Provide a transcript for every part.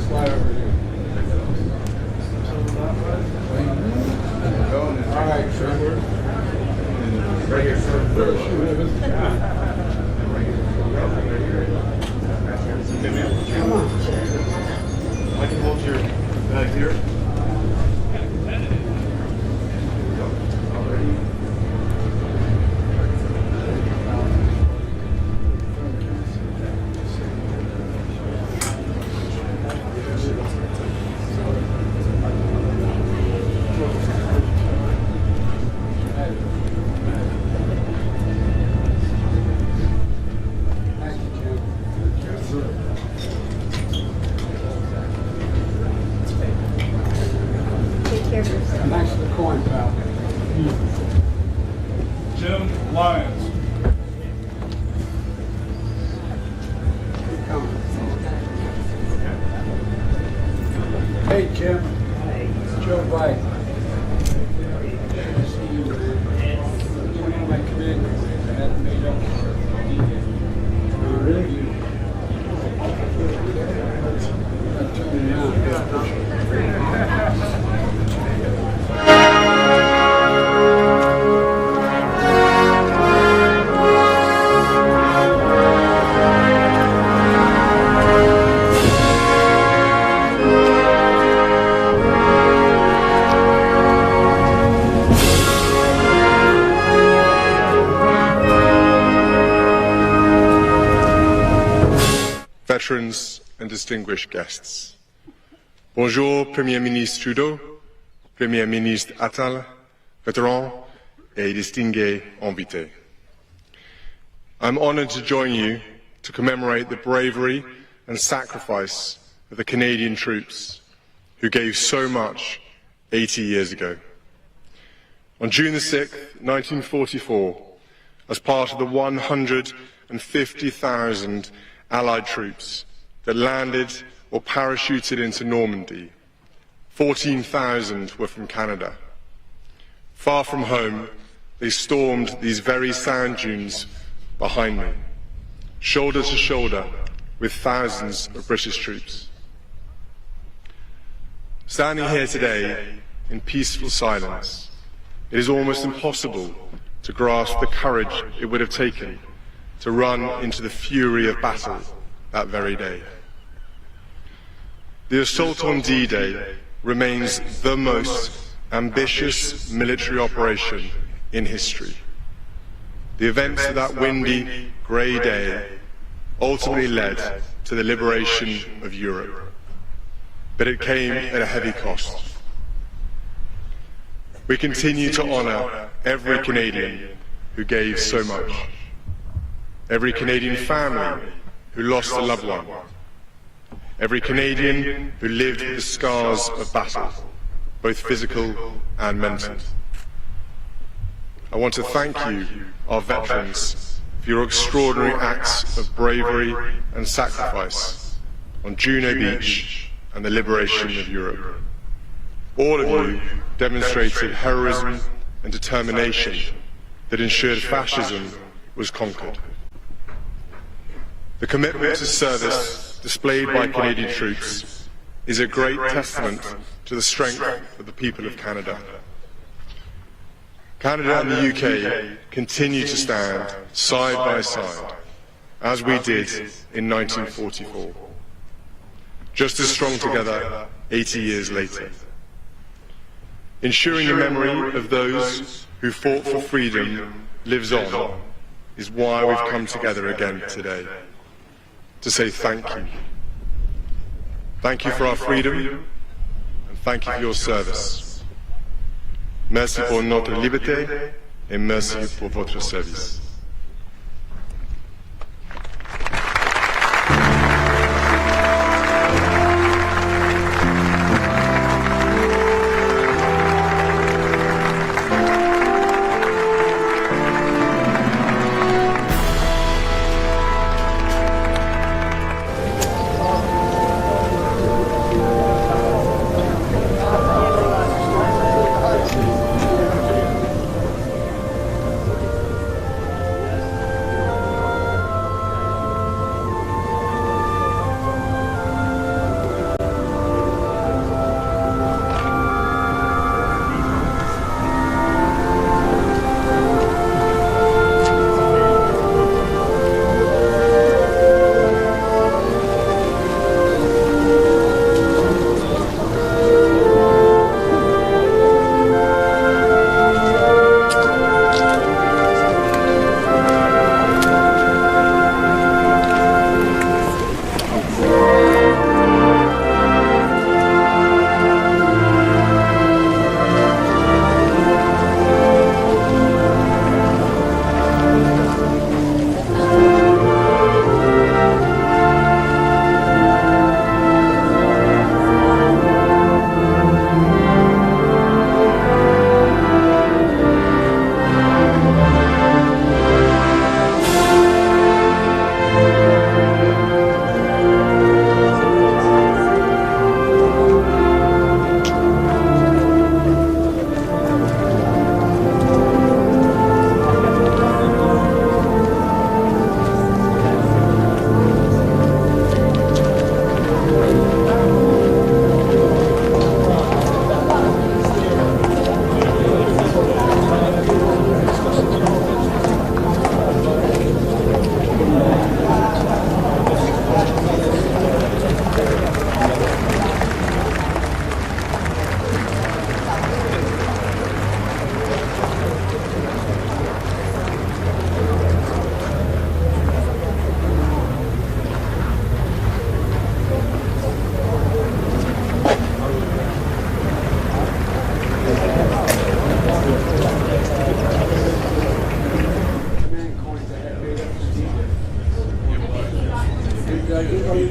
slide over here. All right, Trevor. Right here, sir. Come on. I can hold your bag here. Nice to the coin, pal. Jim Lyons. Keep coming. Hey, Jim. Joe Biden. Good to see you, man. One of my commitments I hadn't made up for. Really? Turn it around. Veterans and distinguished guests. Bonjour, Premier Ministre Trudeau, Premier Ministre Attal, vétérans et distingués invités. I'm honored to join you to commemorate the bravery and sacrifice of the Canadian troops who gave so much 80 years ago. On June the 6th, 1944, as part of the 150,000 Allied troops that landed or parachuted into Normandy, 14,000 were from Canada. Far from home, they stormed these very sand dunes behind me, shoulder to shoulder with thousands of British troops. Standing here today in peaceful silence, it is almost impossible to grasp the courage it would have taken to run into the fury of battle that very day. The assault on D-Day remains the most ambitious military operation in history. The events of that windy, grey day ultimately led to the liberation of Europe, but it came at a heavy cost. We continue to honour every Canadian who gave so much. Every Canadian family who lost a loved one. Every Canadian who lived with the scars of battle, both physical and mental. I want to thank you, our veterans, for your extraordinary acts of bravery and sacrifice on Juno Beach and the liberation of Europe. All of you demonstrated heroism and determination that ensured fascism was conquered. The commitment to service displayed by Canadian troops is a great testament to the strength of the people of Canada. Canada and the UK continue to stand side by side, as we did in 1944, just as strong together 80 years later. Ensuring the memory of those who fought for freedom lives on is why we've come together again today, to say thank you. Thank you for our freedom, and thank you for your service. Merci pour notre liberté, et merci pour votre service.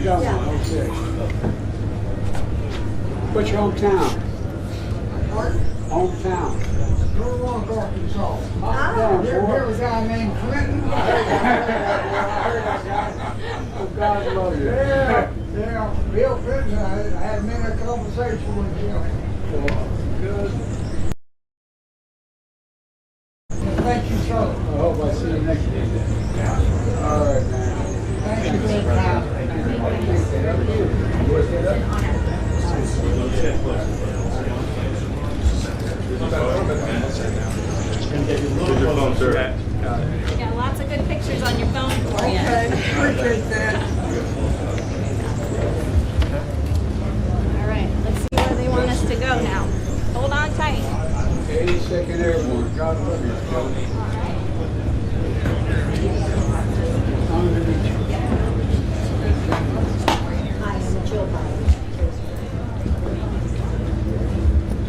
done one, okay. What's your hometown? Hometown. Norwalk, Arkansas. Down, There boy. was a guy named Clinton. Oh, God love you. Yeah, Bill Clinton, I had a minute conversation with him. Good. Thank you, sir. I hope I see you next week. All right, man. Thank you for your time. You got lots of good pictures on your phone for you. Okay, appreciate that. All right, let's see where they want us to go now. Hold on tight. 82nd Airborne. God love you.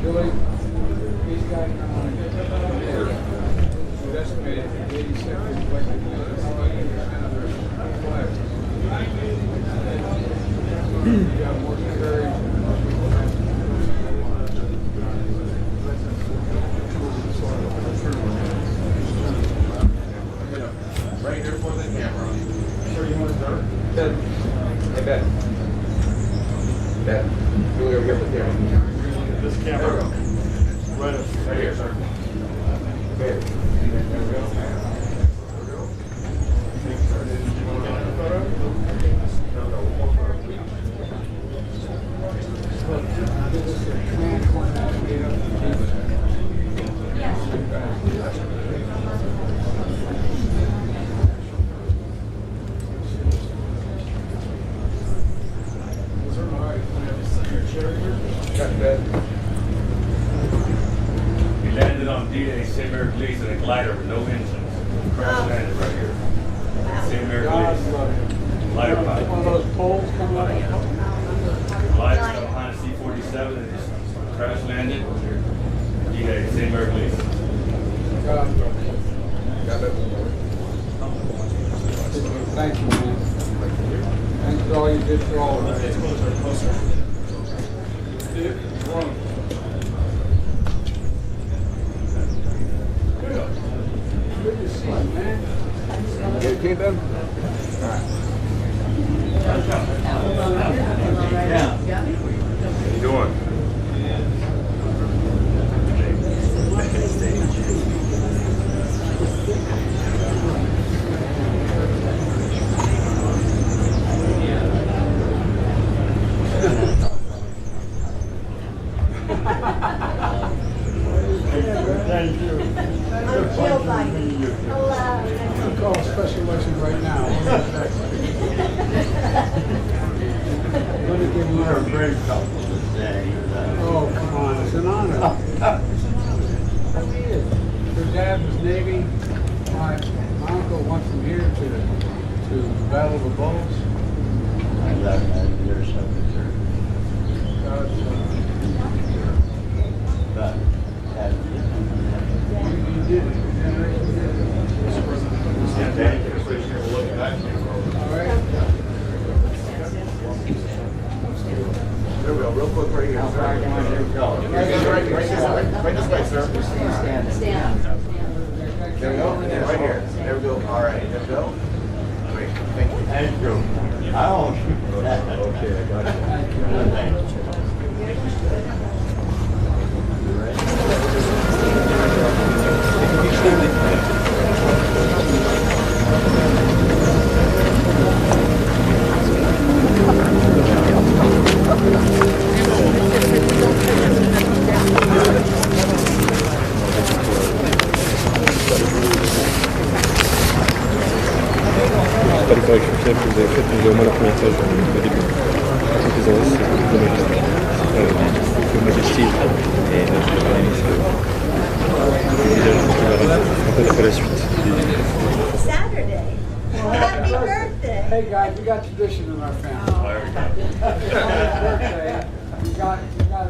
Julie, these guys are on it. We've estimated 82nd elected you got more courage. Right here for the camera. Sure you want to start? Ben. Hey, Ben. Ben. Julie over here for the camera. This camera. Right here, sir. There. There we go. We landed on D-Day, St. Mary Police, in a glider with no engines. Crash landed right here. St. Mary God Police. love you. Glider One of pilot. those poles coming up. Glider got behind a C-47 and just crash landed. D-Day, St. Mary Police. God love you. Got it. Thank you, man. Thanks for all you did for all of us. Good to see you, man. You okay, Ben? How you doing? Thank you. I'll call a special election right now. Let me give you You're a a great couple today. Oh, come on, it's an honor. Her dad was Navy. My uncle went from here to the Battle of the Bulge. I love that you're so concerned. God, But as you did it. Generation did it. All right. There we go, real quick right here. how far do you want to go? Right this way, sir. Stand. There we go. Right here. There we go. All right. There we go. Great. Thank you. Thank you. I won't shoot that. Okay, I got you. Thank you. Pas les corrections finales que vous avez faites, mais j'ai au moins la première page au début. Ensuite, les autres, le Majesty et notre Premier ministre. Le visage qui va en fait après la suite. Saturday. Happy birthday. Hey guys, we got tradition in our family. Birthday. You got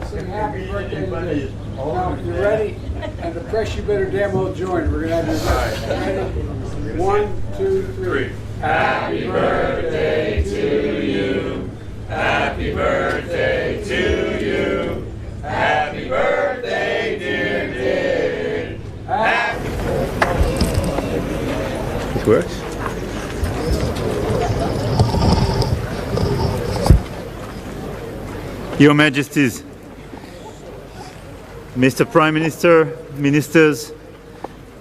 to sing happy birthday today. Now, if you're ready, and the press you better damn well join. We're going to have your ready? 1, 2, 3. Happy birthday to you. Happy birthday to you. Happy birthday, dear Dick. It works? Your Majesties, Mr. Prime Minister, Ministers,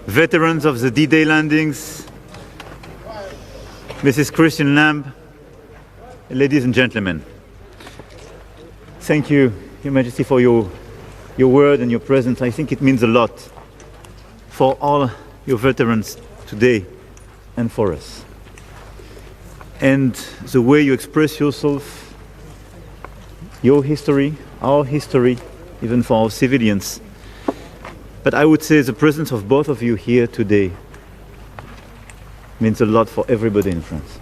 veterans of the D-Day landings, Mrs. Christian Lamb, ladies and gentlemen. Thank you, Your Majesty, for your word and your presence. I think it means a lot for all your veterans today and for us. And the way you express yourself, your history, our history, even for our civilians. But I would say the presence of both of you here today means a lot for everybody in France.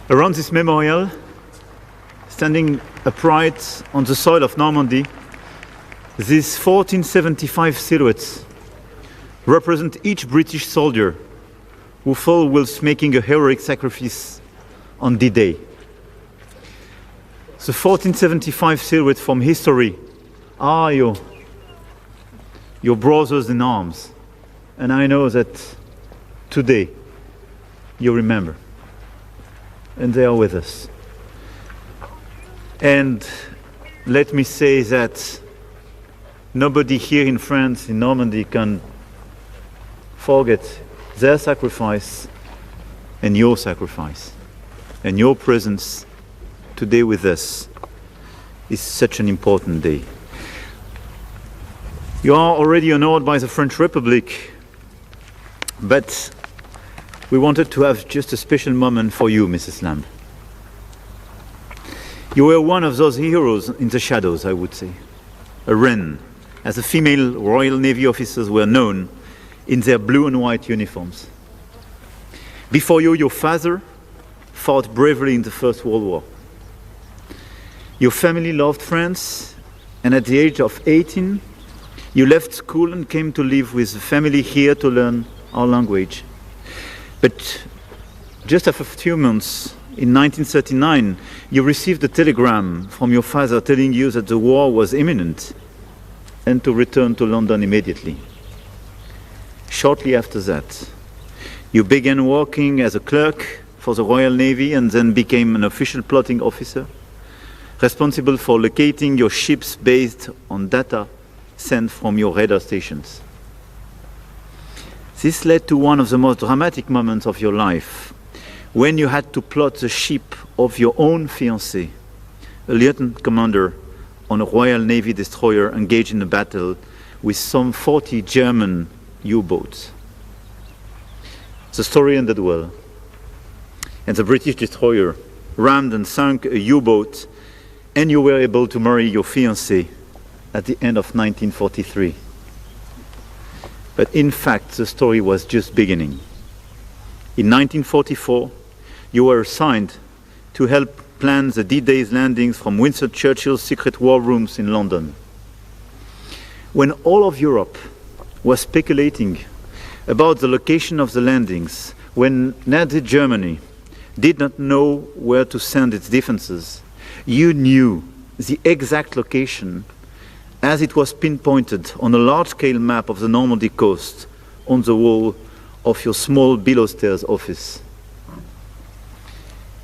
Around this memorial, standing upright on the soil of Normandy, these 1475 silhouettes represent each British soldier who fell whilst making a heroic sacrifice on D-Day. The 1475 silhouettes from history are your brothers in arms. And I know that today you remember. And they are with us. And let me say that nobody here in France, in Normandy, can forget their sacrifice and your sacrifice and your presence today with us is such an important day. You are already honored by the French Republic, but we wanted to have just a special moment for you, Mrs. Lamb. You were one of those heroes in the shadows, I would say. A wren, as the female Royal Navy officers were known in their blue and white uniforms. Before you, your father fought bravely in the First World War. Your family loved France, and at the age of 18, you left school and came to live with the family here to learn our language. But just after a few months, in 1939, you received a telegram from your father telling you that the war was imminent and to return to London immediately. Shortly after that, you began working as a clerk for the Royal Navy and then became an official plotting officer, responsible for locating your ships based on data sent from your radar stations. This led to one of the most dramatic moments of your life, when you had to plot the ship of your own fiancé, a lieutenant commander on a Royal Navy destroyer engaged in a battle with some 40 German U-boats. The story ended well, and the British destroyer rammed and sunk a U-boat, and you were able to marry your fiancé at the end of 1943. But in fact, the story was just beginning. In 1944, you were assigned to help plan the D-Day's landings from Winston Churchill's secret war rooms in London. When all of Europe was speculating about the location of the landings, when Nazi Germany did not know where to send its defenses, you knew the exact location as it was pinpointed on a large-scale map of the Normandy coast on the wall of your small below-stairs office.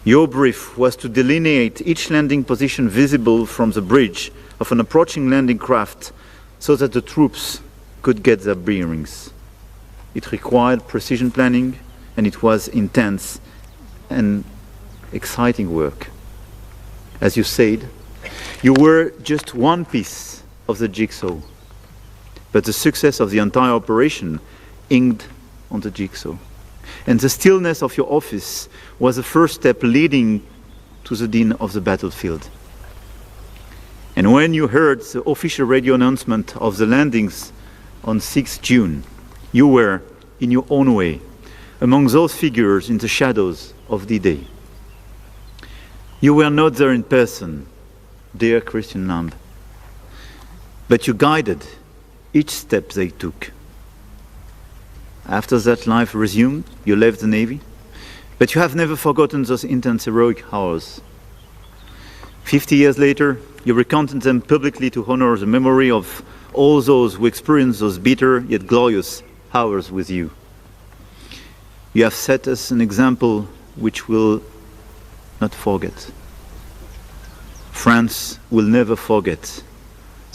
Your brief was to delineate each landing position visible from the bridge of an approaching landing craft so that the troops could get their bearings. It required precision planning, and it was intense and exciting work. As you said, you were just one piece of the jigsaw, but the success of the entire operation hinged on the jigsaw. And the stillness of your office was the first step leading to the din of the battlefield. And when you heard the official radio announcement of the landings on 6 June, you were, in your own way, among those figures in the shadows of D-Day. You were not there in person, dear Christian Lamb, but you guided each step they took. After that life resumed, you left the Navy, but you have never forgotten those intense heroic hours. 50 years later, you recounted them publicly to honor the memory of all those who experienced those bitter yet glorious hours with you. You have set us an example which we'll not forget. France will never forget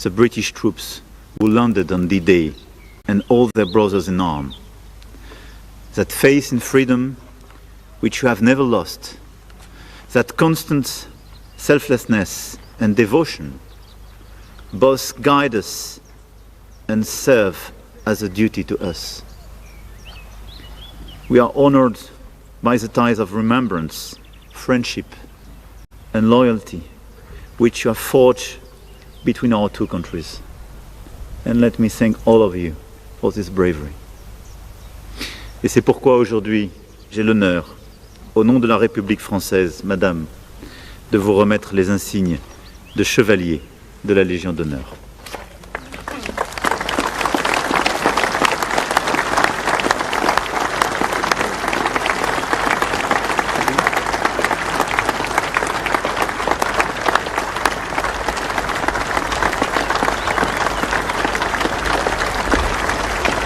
the British troops who landed on D-Day and all their brothers in arms. That faith in freedom which you have never lost, that constant selflessness and devotion both guide us and serve as a duty to us. We are honored by the ties of remembrance, friendship, and loyalty which you have forged between our two countries. And let me thank all of you for this bravery. Et c'est pourquoi aujourd'hui, j'ai l'honneur, au nom de la République française, Madame, de vous remettre les insignes de chevalier de la Légion d'honneur.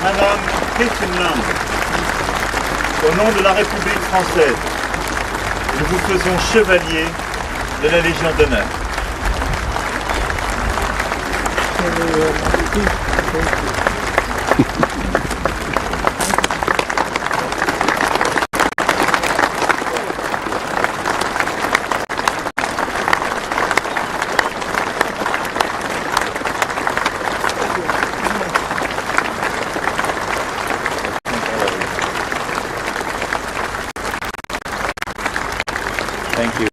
Madame Christine Limbe, au nom de la République française, nous vous faisons chevalier de la Légion d'honneur. Thank you.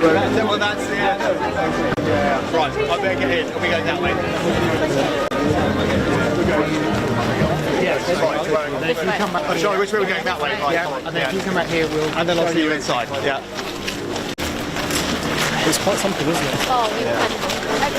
Well, that's the end. Right, I better get in. Are we going that way? And if you come back Oh, sorry, which way are we going? That way? Right, yeah, come on. and then if you come back here, we'll. And then I'll see you inside. Yeah. It's quite something, isn't it? Oh,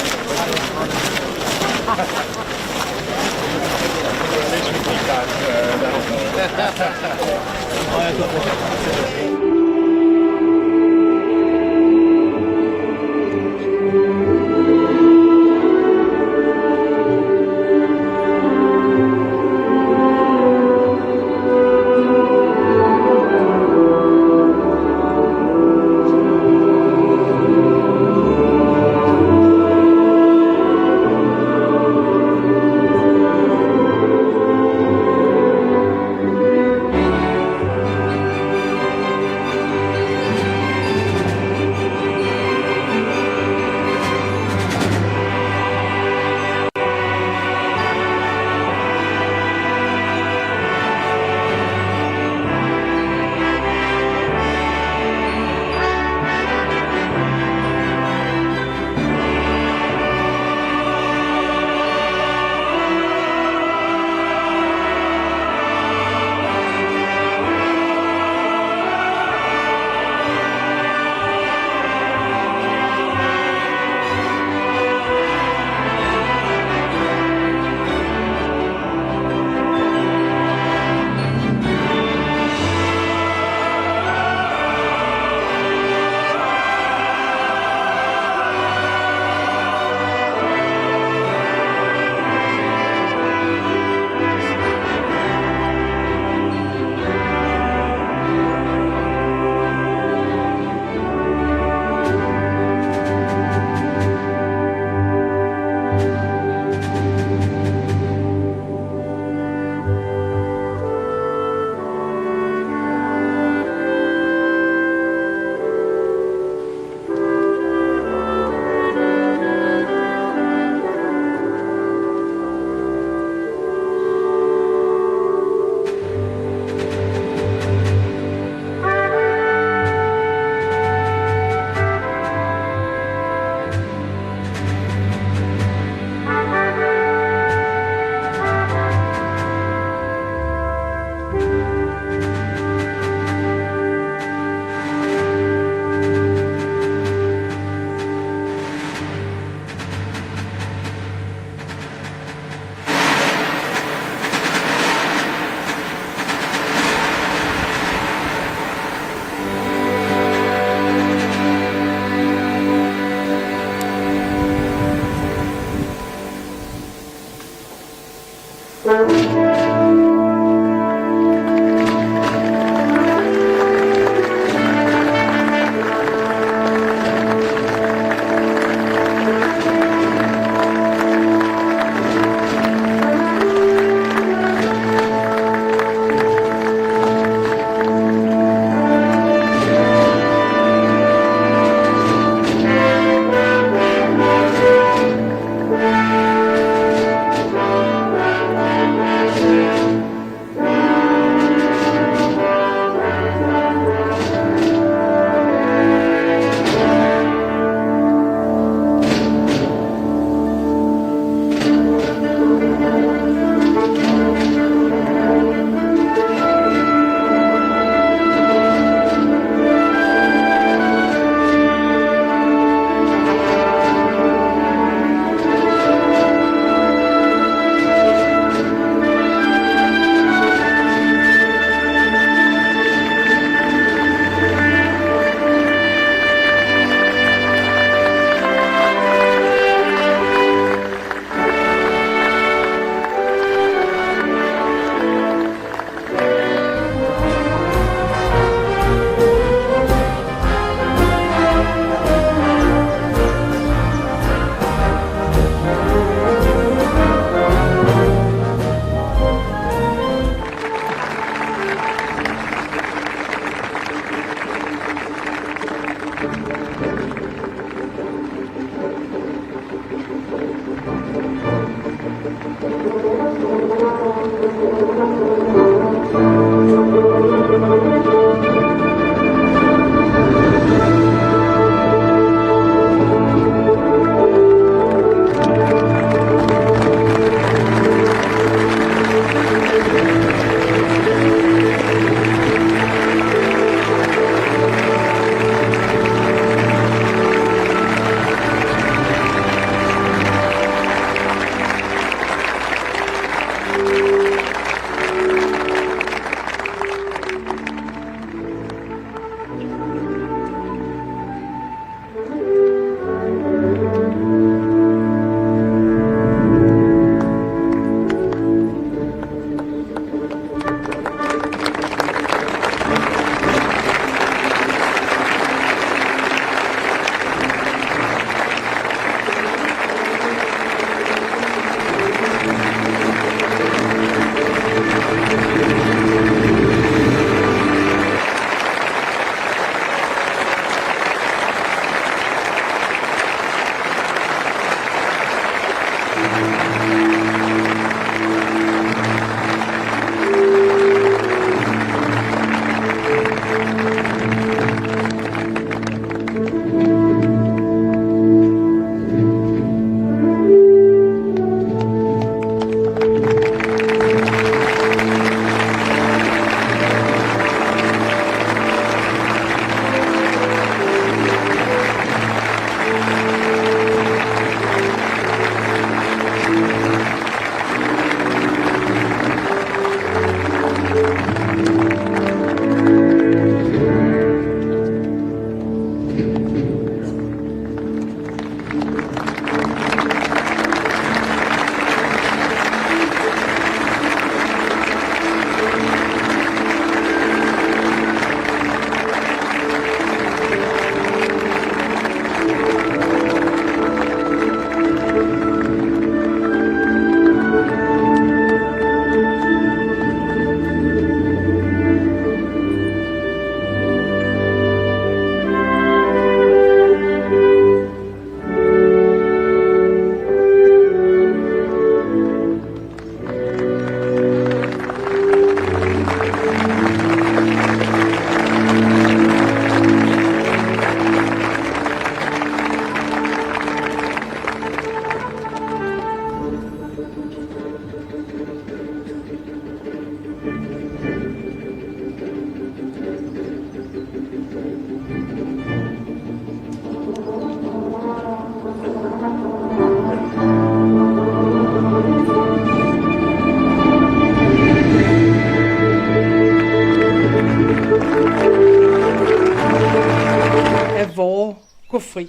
gå fri.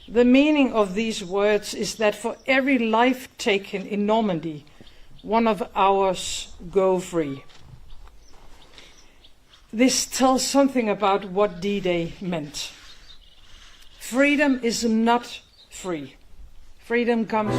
The meaning of these words is that for every life taken in Normandy, one of ours go free. This tells something about what D-Day meant. Freedom is not free. Freedom comes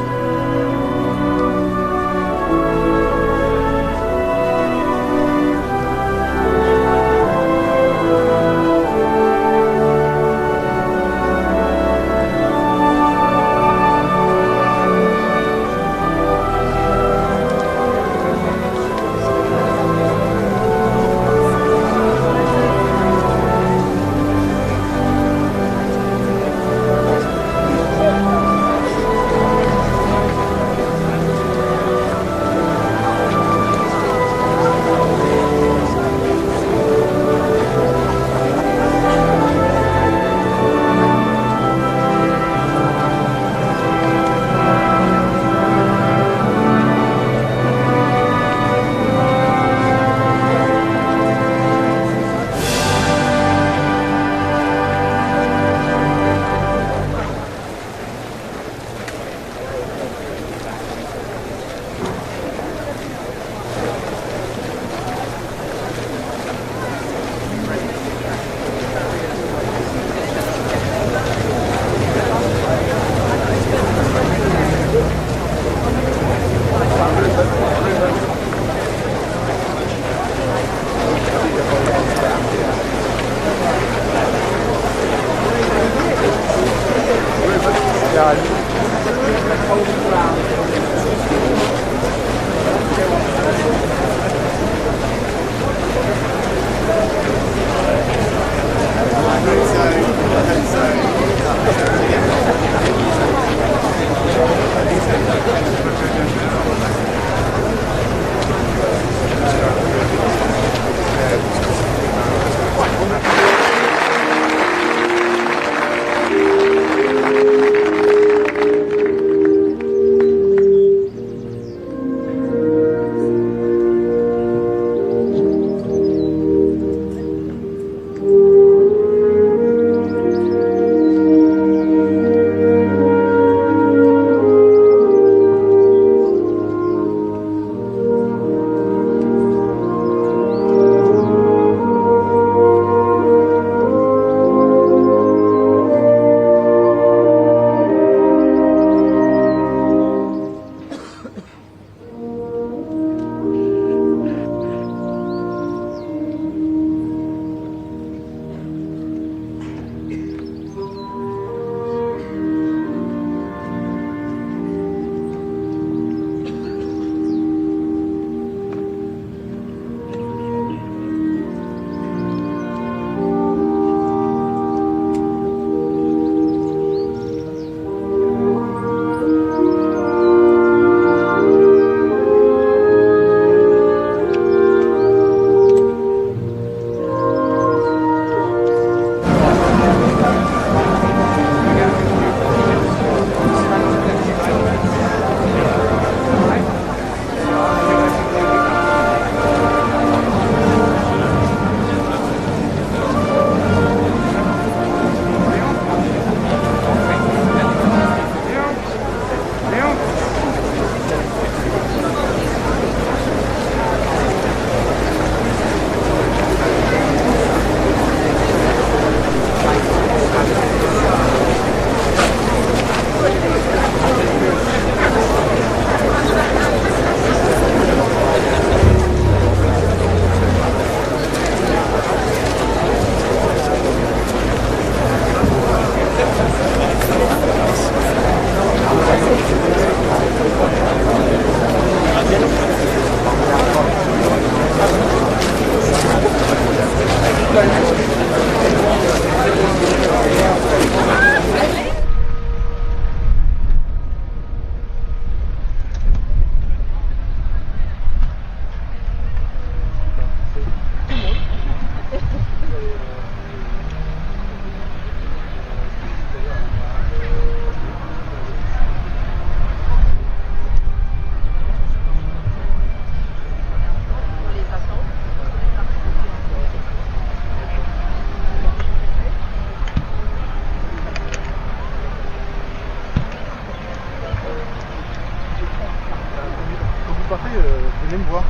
voir.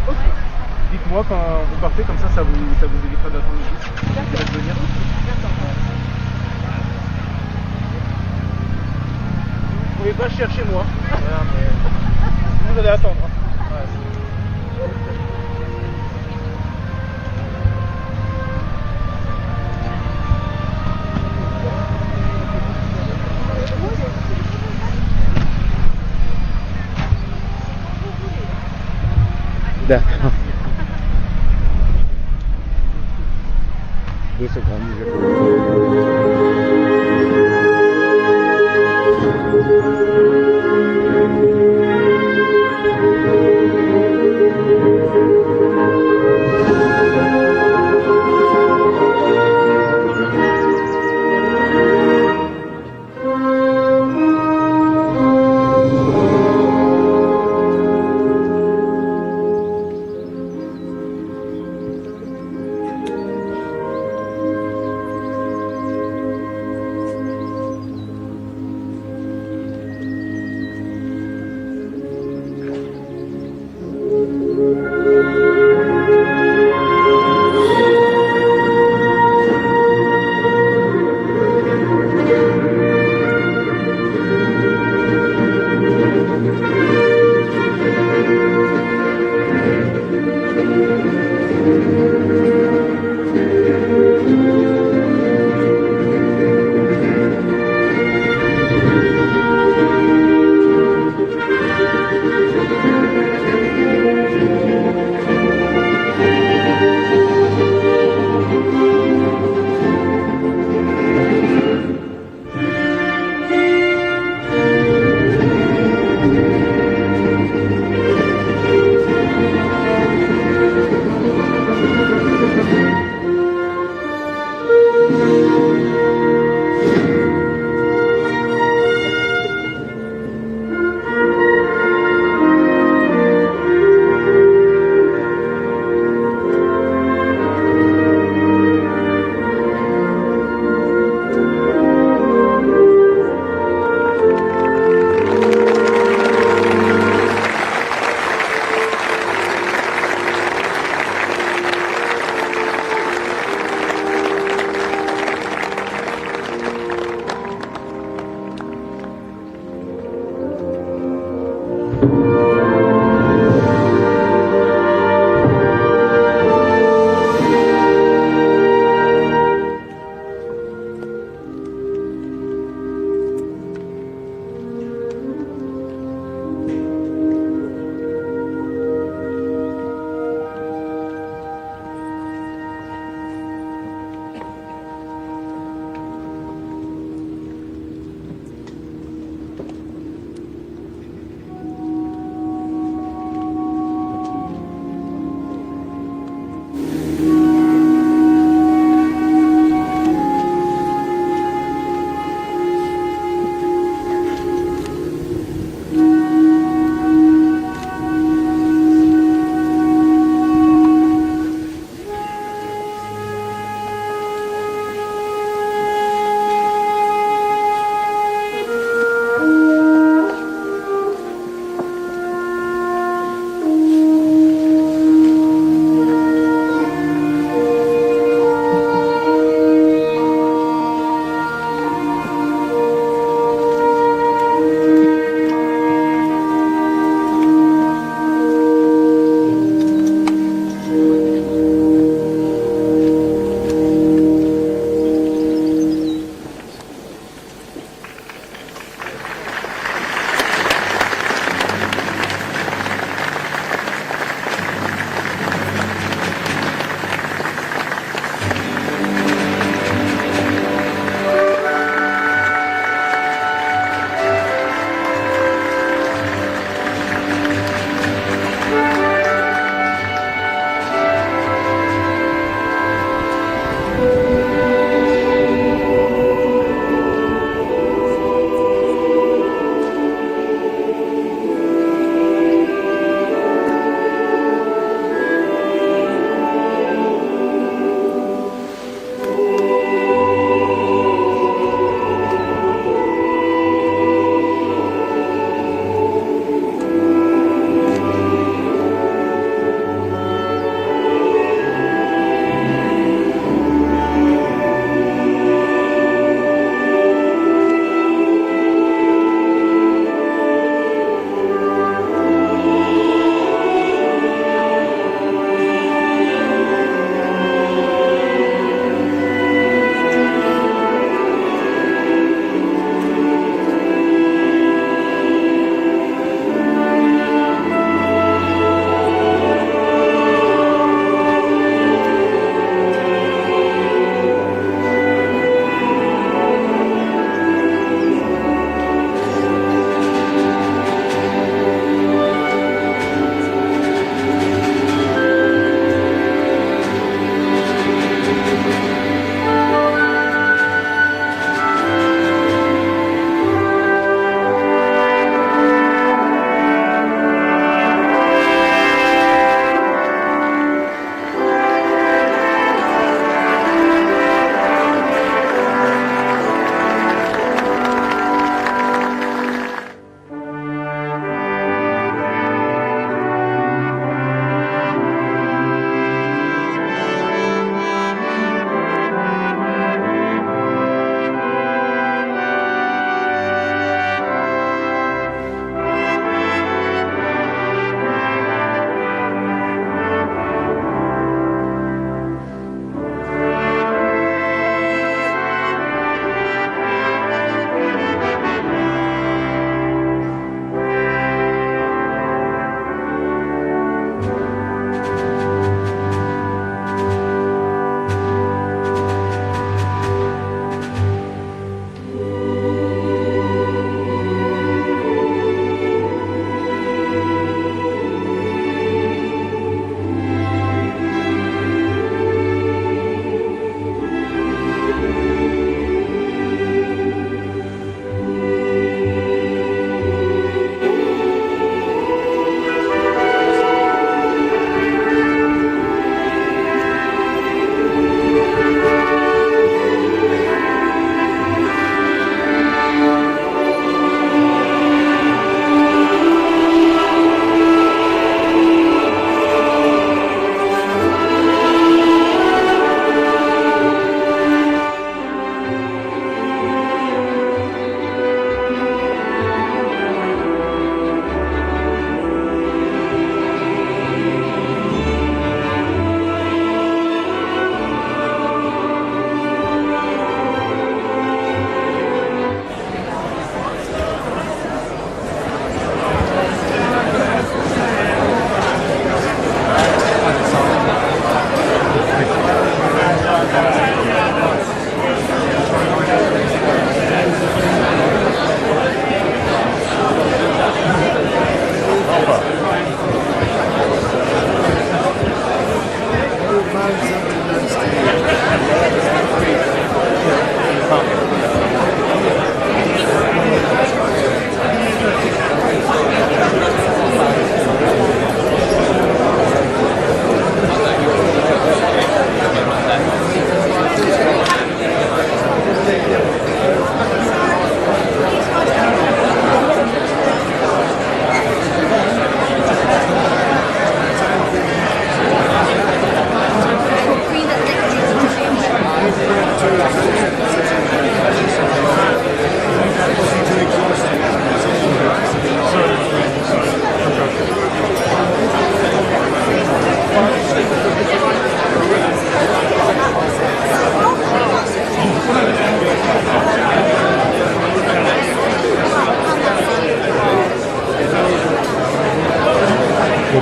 Dites-moi quand vous partez, comme ça vous évitera d'attendre le bus. Je laisse venir. Vous pouvez pas chercher moi. Voilà, mais vous allez attendre. Ouais. D'accord. 2 secondes.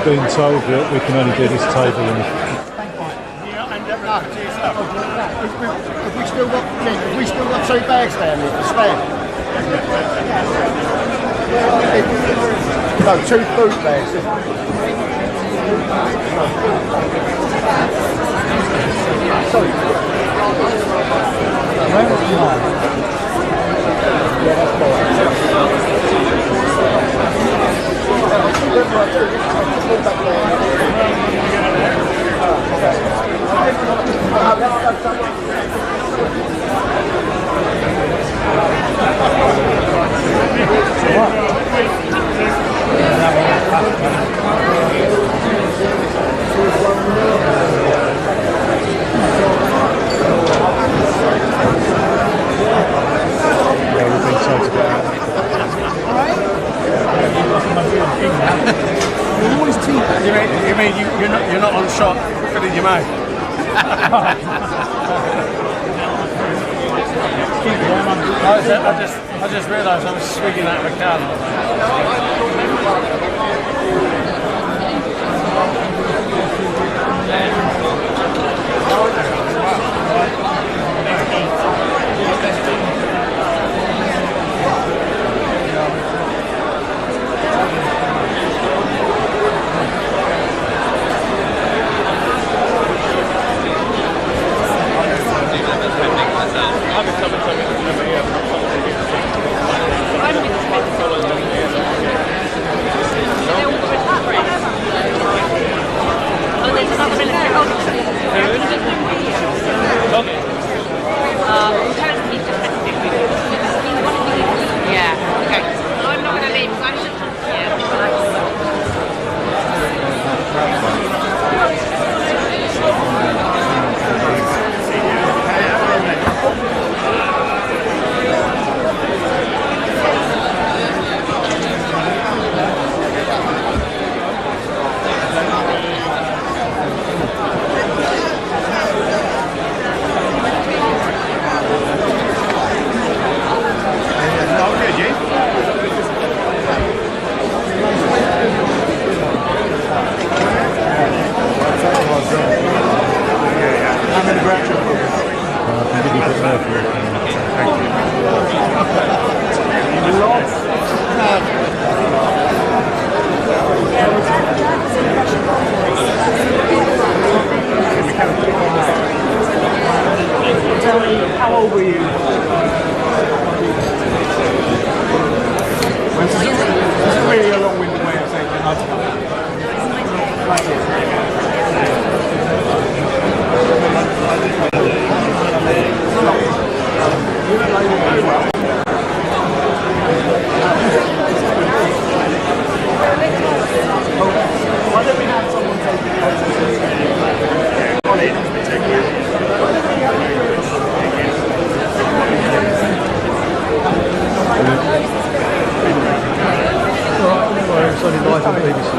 been told that we can only do this table in If we still got 2 bags down there to stand. No, 2 food bags. Sorry. Yeah, that's You mean you're not on shot filling your mouth? I just realised I was swinging out of a can. How old were you? This is really a long-winded way of saying why don't we have someone take on it? It's only live on BBC.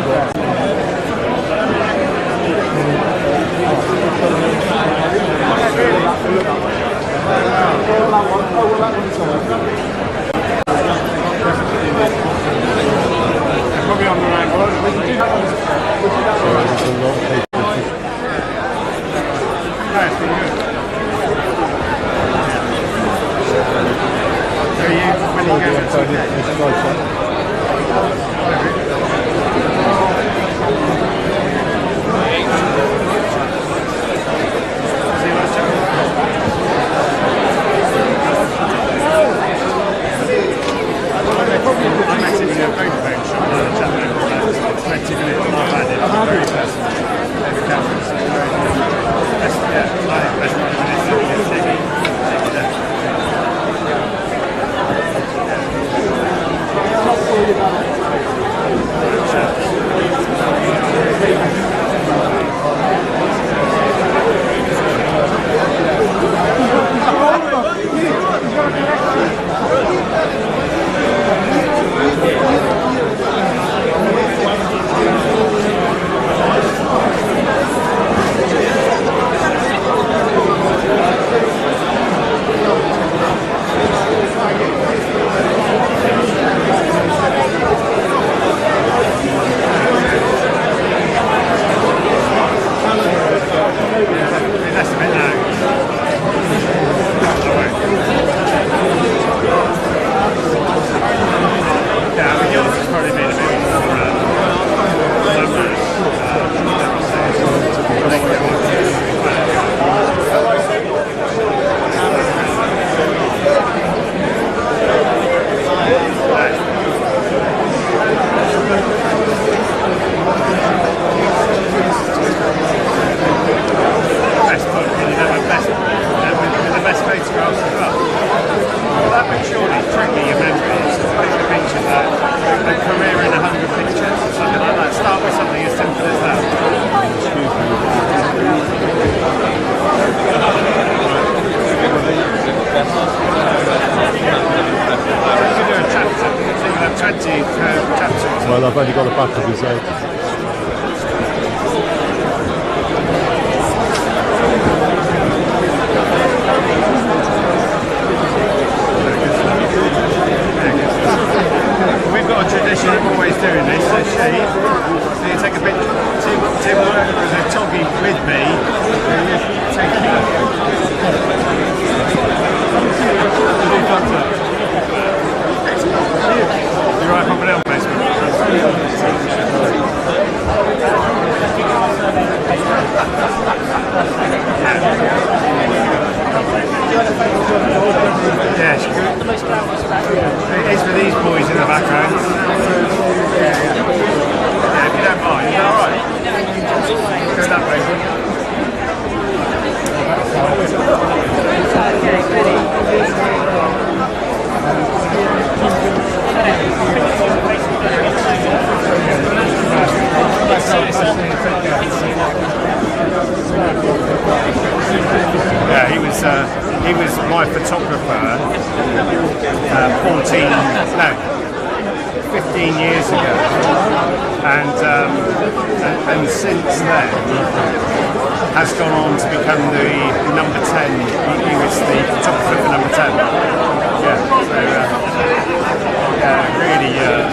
There's a Toby with me. Take it out. You're right, pop it down, basement. Yeah, it's good. It is for these boys in the background. Yeah, if you don't mind, is that alright? Go that way. Yeah, he was my photographer 15 years ago, and since then has gone on to become the number 10. He was the photographer for number 10. Yeah, so really good.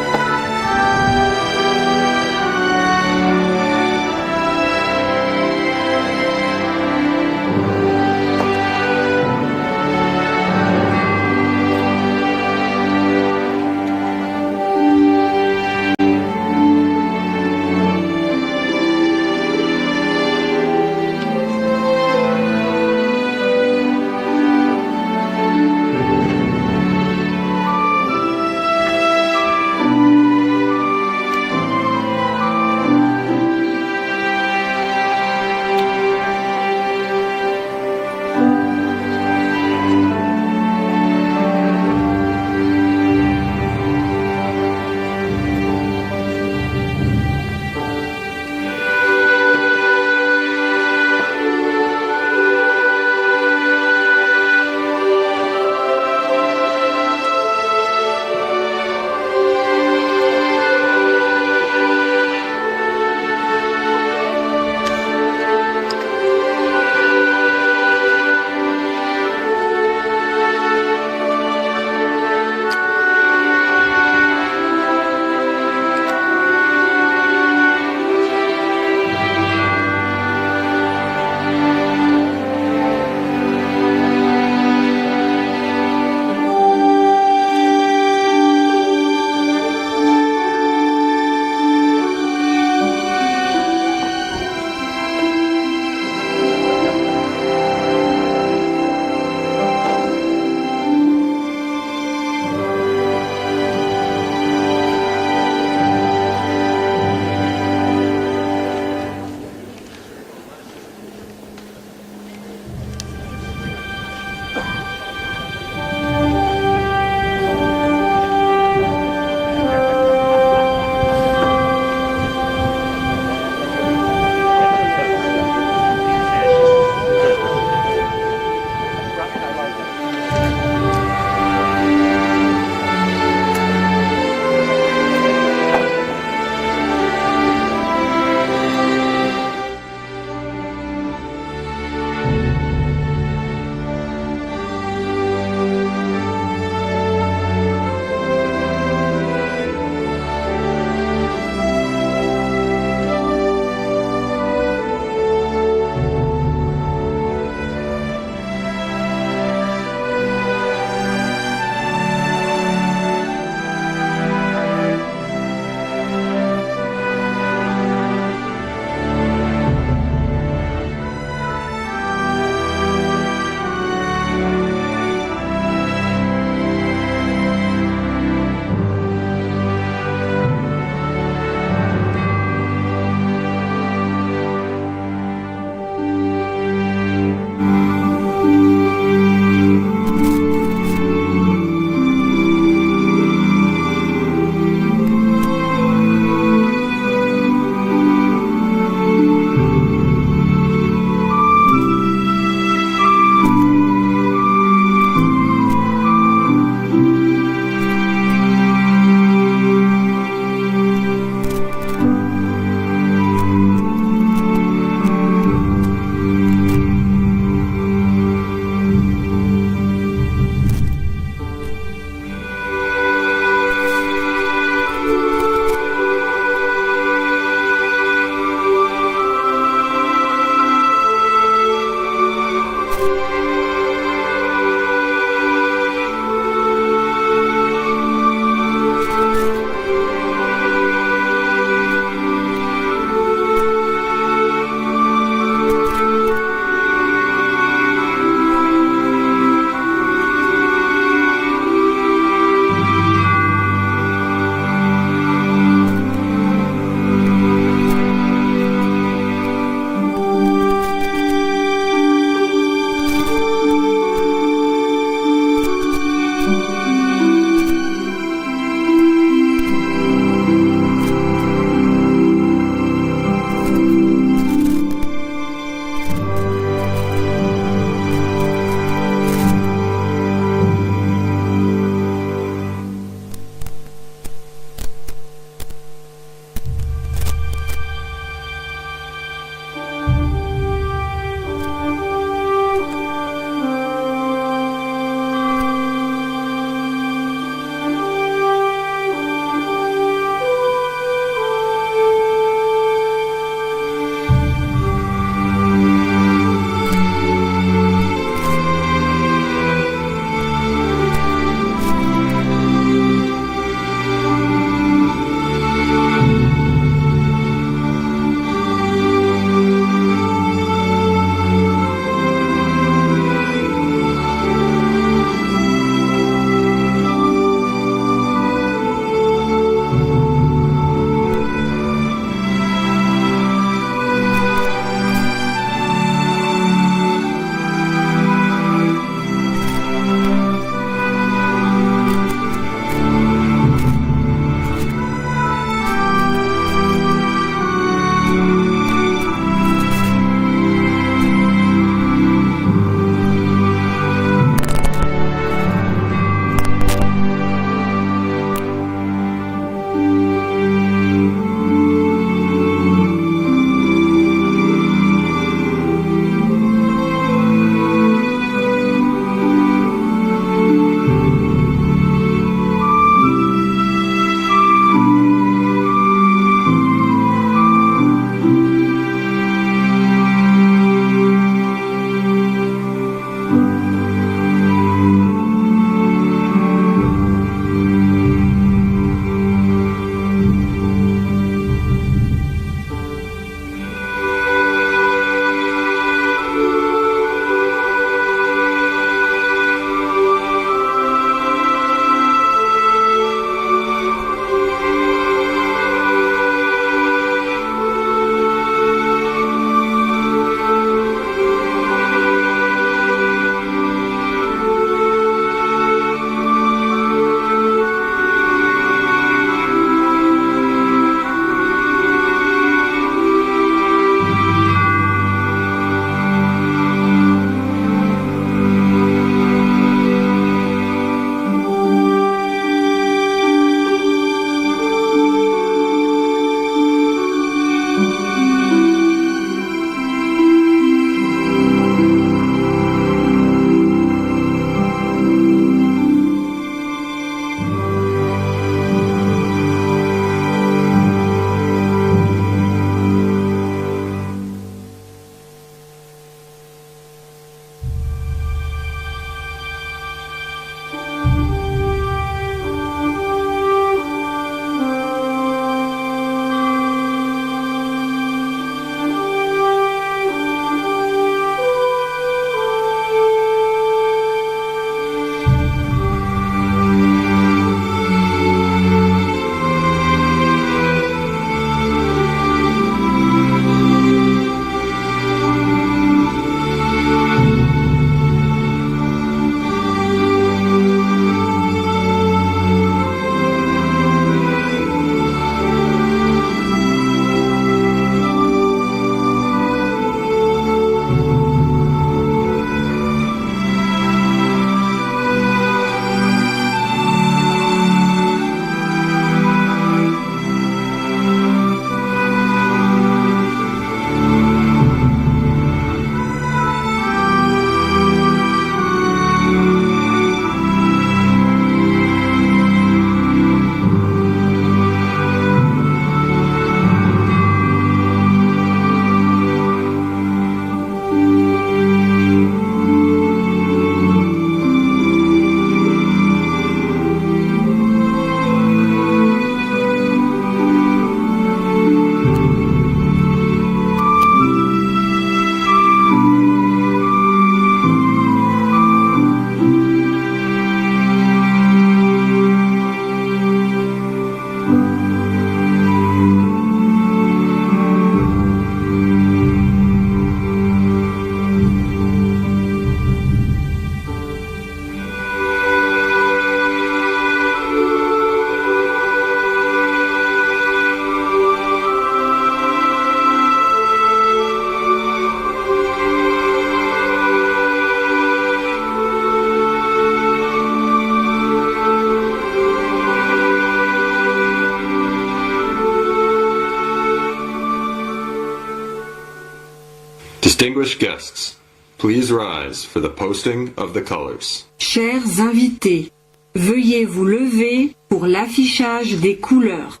Distinguished guests, please rise for the posting of the colors. Chers invités, veuillez vous lever pour l'affichage des couleurs.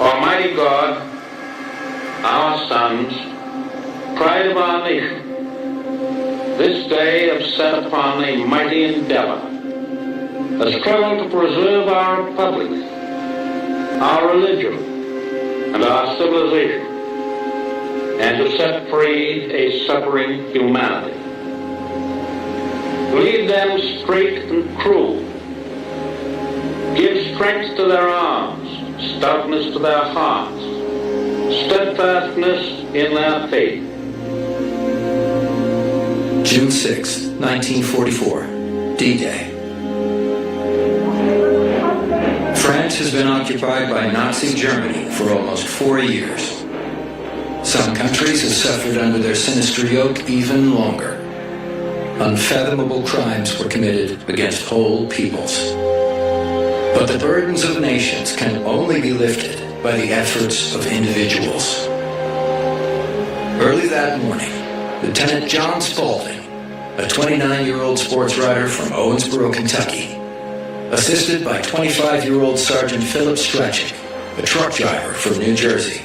Almighty God, our sons, pride of our nation, this day have set upon a mighty endeavor, a struggle to preserve our republic, our religion, and our civilization, and to set free a suffering humanity. Lead them straight and true. Give strength to their arms, stoutness to their hearts, steadfastness in their faith. June 6, 1944, D-Day. France has been occupied by Nazi Germany for almost 4 years. Some countries have suffered under their sinister yoke even longer. Unfathomable crimes were committed against whole peoples. But the burdens of nations can only be lifted by the efforts of individuals. Early that morning, Lieutenant John Spaulding, a 29-year-old sports writer from Owensboro, Kentucky, assisted by 25-year-old Sergeant Philip Strachek, a truck driver from New Jersey,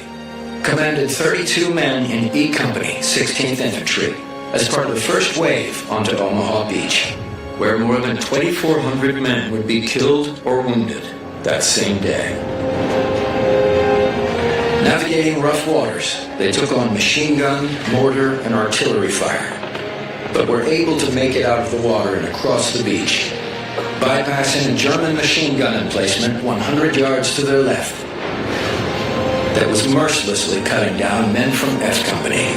commanded 32 men in E Company, 16th Infantry, as part of the first wave onto Omaha Beach, where more than 2,400 men would be killed or wounded that same day. Navigating rough waters, they took on machine gun, mortar, and artillery fire, but were able to make it out of the water and across the beach, bypassing a German machine gun emplacement 100 yards to their left that was mercilessly cutting down men from F Company.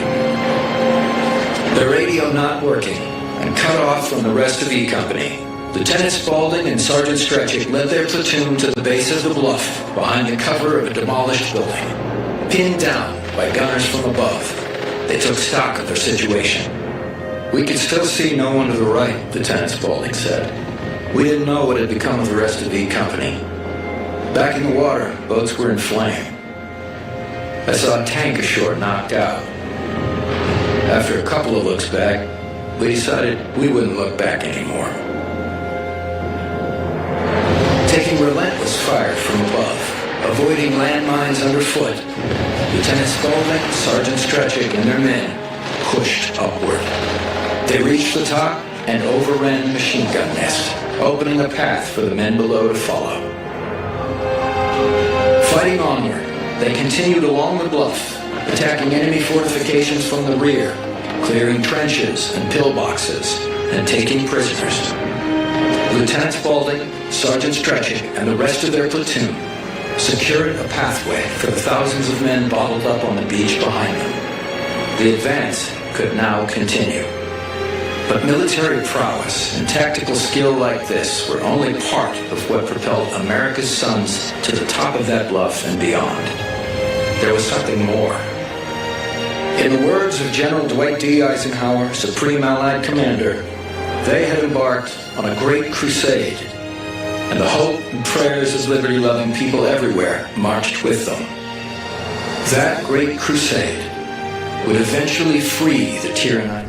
The radio not working and cut off from the rest of E Company, Lieutenant Spaulding and Sergeant Strachek led their platoon to the base of the bluff behind the cover of a demolished building. Pinned down by gunners from above, they took stock of their situation. "We could still see no one to the right," Lieutenant Spaulding said. "We didn't know what had become of the rest of E Company. Back in the water, boats were in flame. I saw a tank ashore knocked out. After a couple of looks back, we decided we wouldn't look back anymore." Taking relentless fire from above, avoiding landmines underfoot, Lieutenant Spaulding, Sergeant Strachek, and their men pushed upward. They reached the top and overran the machine gun nest, opening a path for the men below to follow. Fighting onward, they continued along the bluff, attacking enemy fortifications from the rear, clearing trenches and pillboxes, and taking prisoners. Lieutenant Spaulding, Sergeant Strachek, and the rest of their platoon secured a pathway for the thousands of men bottled up on the beach behind them. The advance could now continue. But military prowess and tactical skill like this were only part of what propelled America's sons to the top of that bluff and beyond. There was something more. In the words of General Dwight D. Eisenhower, Supreme Allied Commander, they had embarked on a great crusade, and the hope and prayers of liberty-loving people everywhere marched with them. That great crusade would eventually free the tyrannized.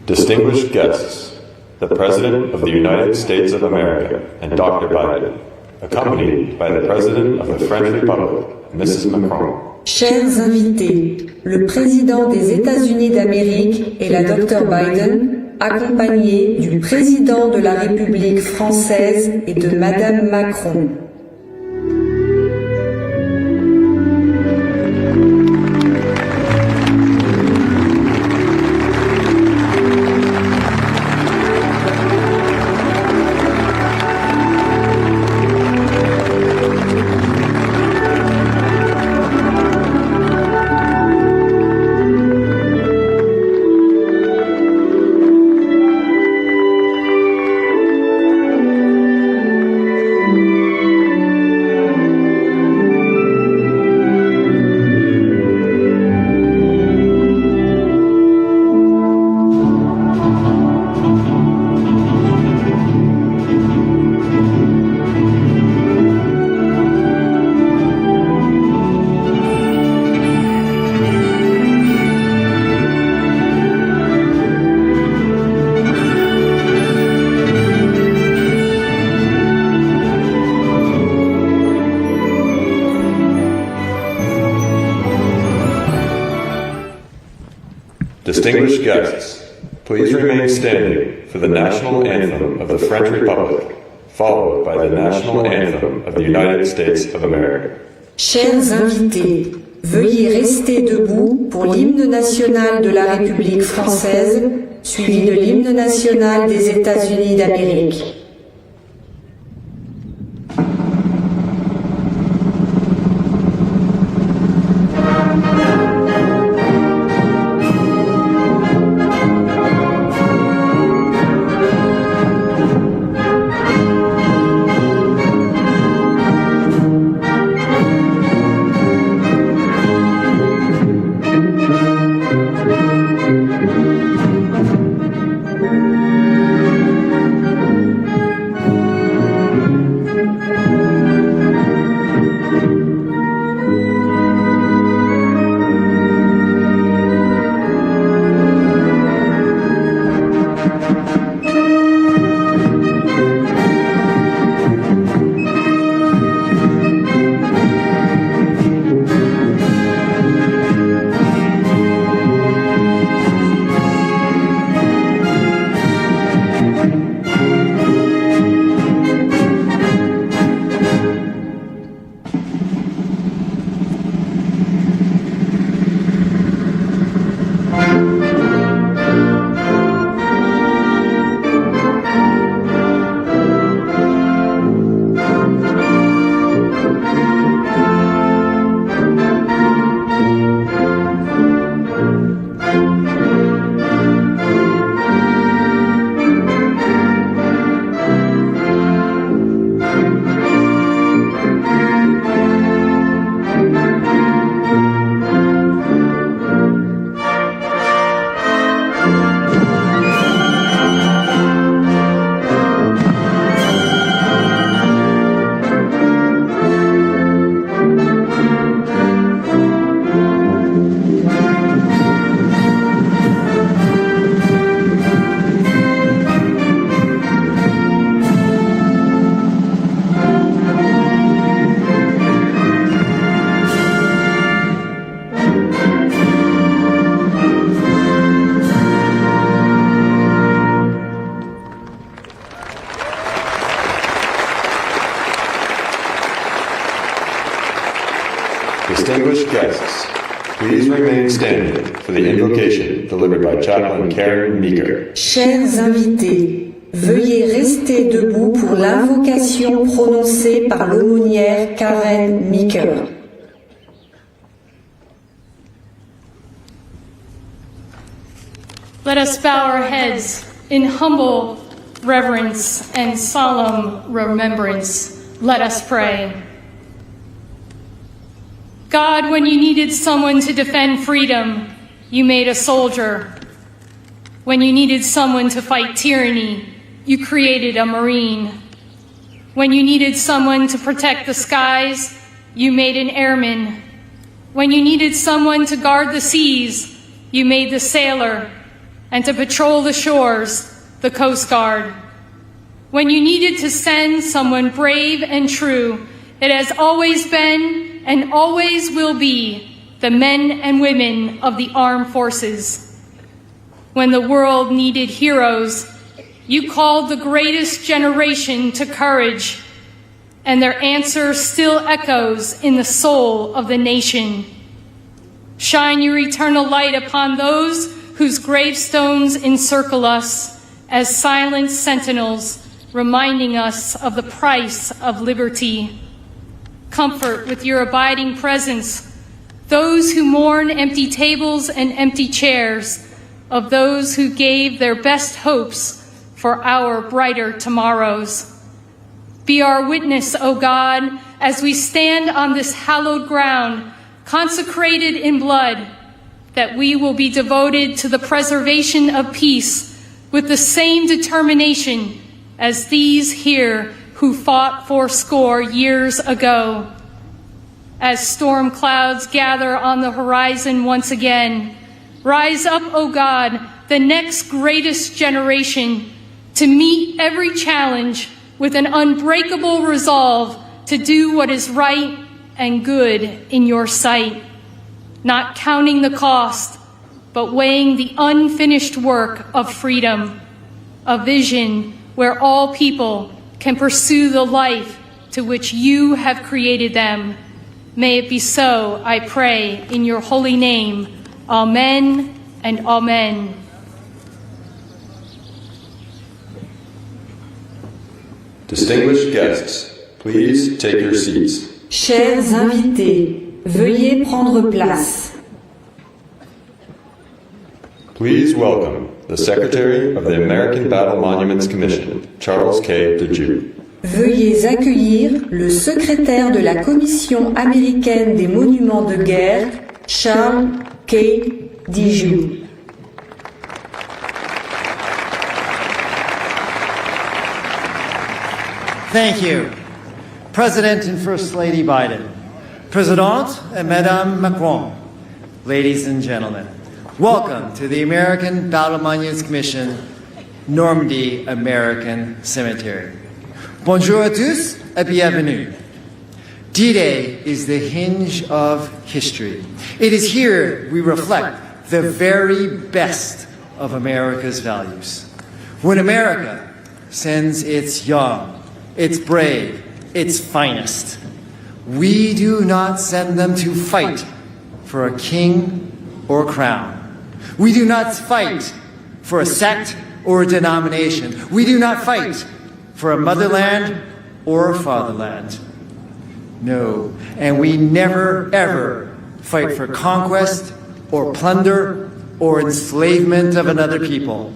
Distinguished guests, the President of the United States of America and Dr. Biden, accompanied by the President of the French Republic, Mrs. Macron. Chers invités, le Président des États-Unis d'Amérique et la Dr. Biden, accompagnés du Président de la République française et de Madame Macron. Distinguished guests, please remain standing for the national anthem of the French Republic, followed by the national anthem of the United States of America. Chers invités, veuillez rester debout pour l'hymne national de la République française, suivi de l'hymne national des États-Unis d'Amérique. guests, please remain standing for the invocation delivered by Chaplain Karen Meeker. Chers invités, veuillez rester debout pour l'invocation prononcée par l'aumônière Karen Meeker. Let us bow our heads in humble reverence and solemn remembrance. Let us pray. God, when you needed someone to defend freedom, you made a soldier. When you needed someone to fight tyranny, you created a Marine. When you needed someone to protect the skies, you made an airman. When you needed someone to guard the seas, you made the sailor. And to patrol the shores, the Coast Guard. When you needed to send someone brave and true, it has always been and always will be the men and women of the armed forces. When the world needed heroes, you called the greatest generation to courage, and their answer still echoes in the soul of the nation. Shine your eternal light upon those whose gravestones encircle us as silent sentinels, reminding us of the price of liberty. Comfort with your abiding presence those who mourn empty tables and empty chairs, of those who gave their best hopes for our brighter tomorrows. Be our witness, O God, as we stand on this hallowed ground, consecrated in blood, that we will be devoted to the preservation of peace with the same determination as these here who fought fourscore years ago. As storm clouds gather on the horizon once again, rise up, O God, the next greatest generation, to meet every challenge with an unbreakable resolve to do what is right and good in your sight. Not counting the cost, but weighing the unfinished work of freedom, a vision where all people can pursue the life to which you have created them. May it be so, I pray, in your holy name. Amen and amen. Distinguished guests, please take your seats. Chers invités, veuillez prendre place. Please welcome the Secretary of the American Battle Monuments Commission, Charles K. DeJew. Veuillez accueillir le secrétaire de la Commission américaine des monuments de guerre, Charles K. DeJew. Thank you, President and First Lady Biden, President and Madame Macron, ladies and gentlemen, welcome to the American Battle Monuments Commission, Normandy American Cemetery. Bonjour à tous et bienvenue. D-Day is the hinge of history. It is here we reflect the very best of America's values. When America sends its young, its brave, its finest, we do not send them to fight for a king or a crown. We do not fight for a sect or a denomination. We do not fight for a motherland or a fatherland. No, and we never, ever fight for conquest or plunder or enslavement of another people.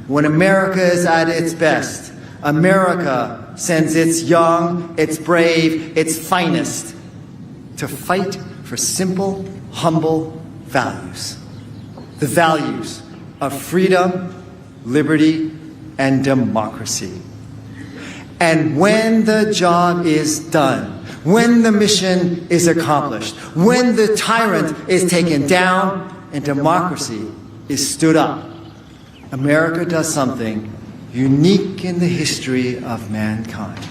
When America is at its best, America sends its young, its brave, its finest to fight for simple, humble values. The values of freedom, liberty, and democracy. And when the job is done, when the mission is accomplished, when the tyrant is taken down and democracy is stood up, America does something unique in the history of mankind.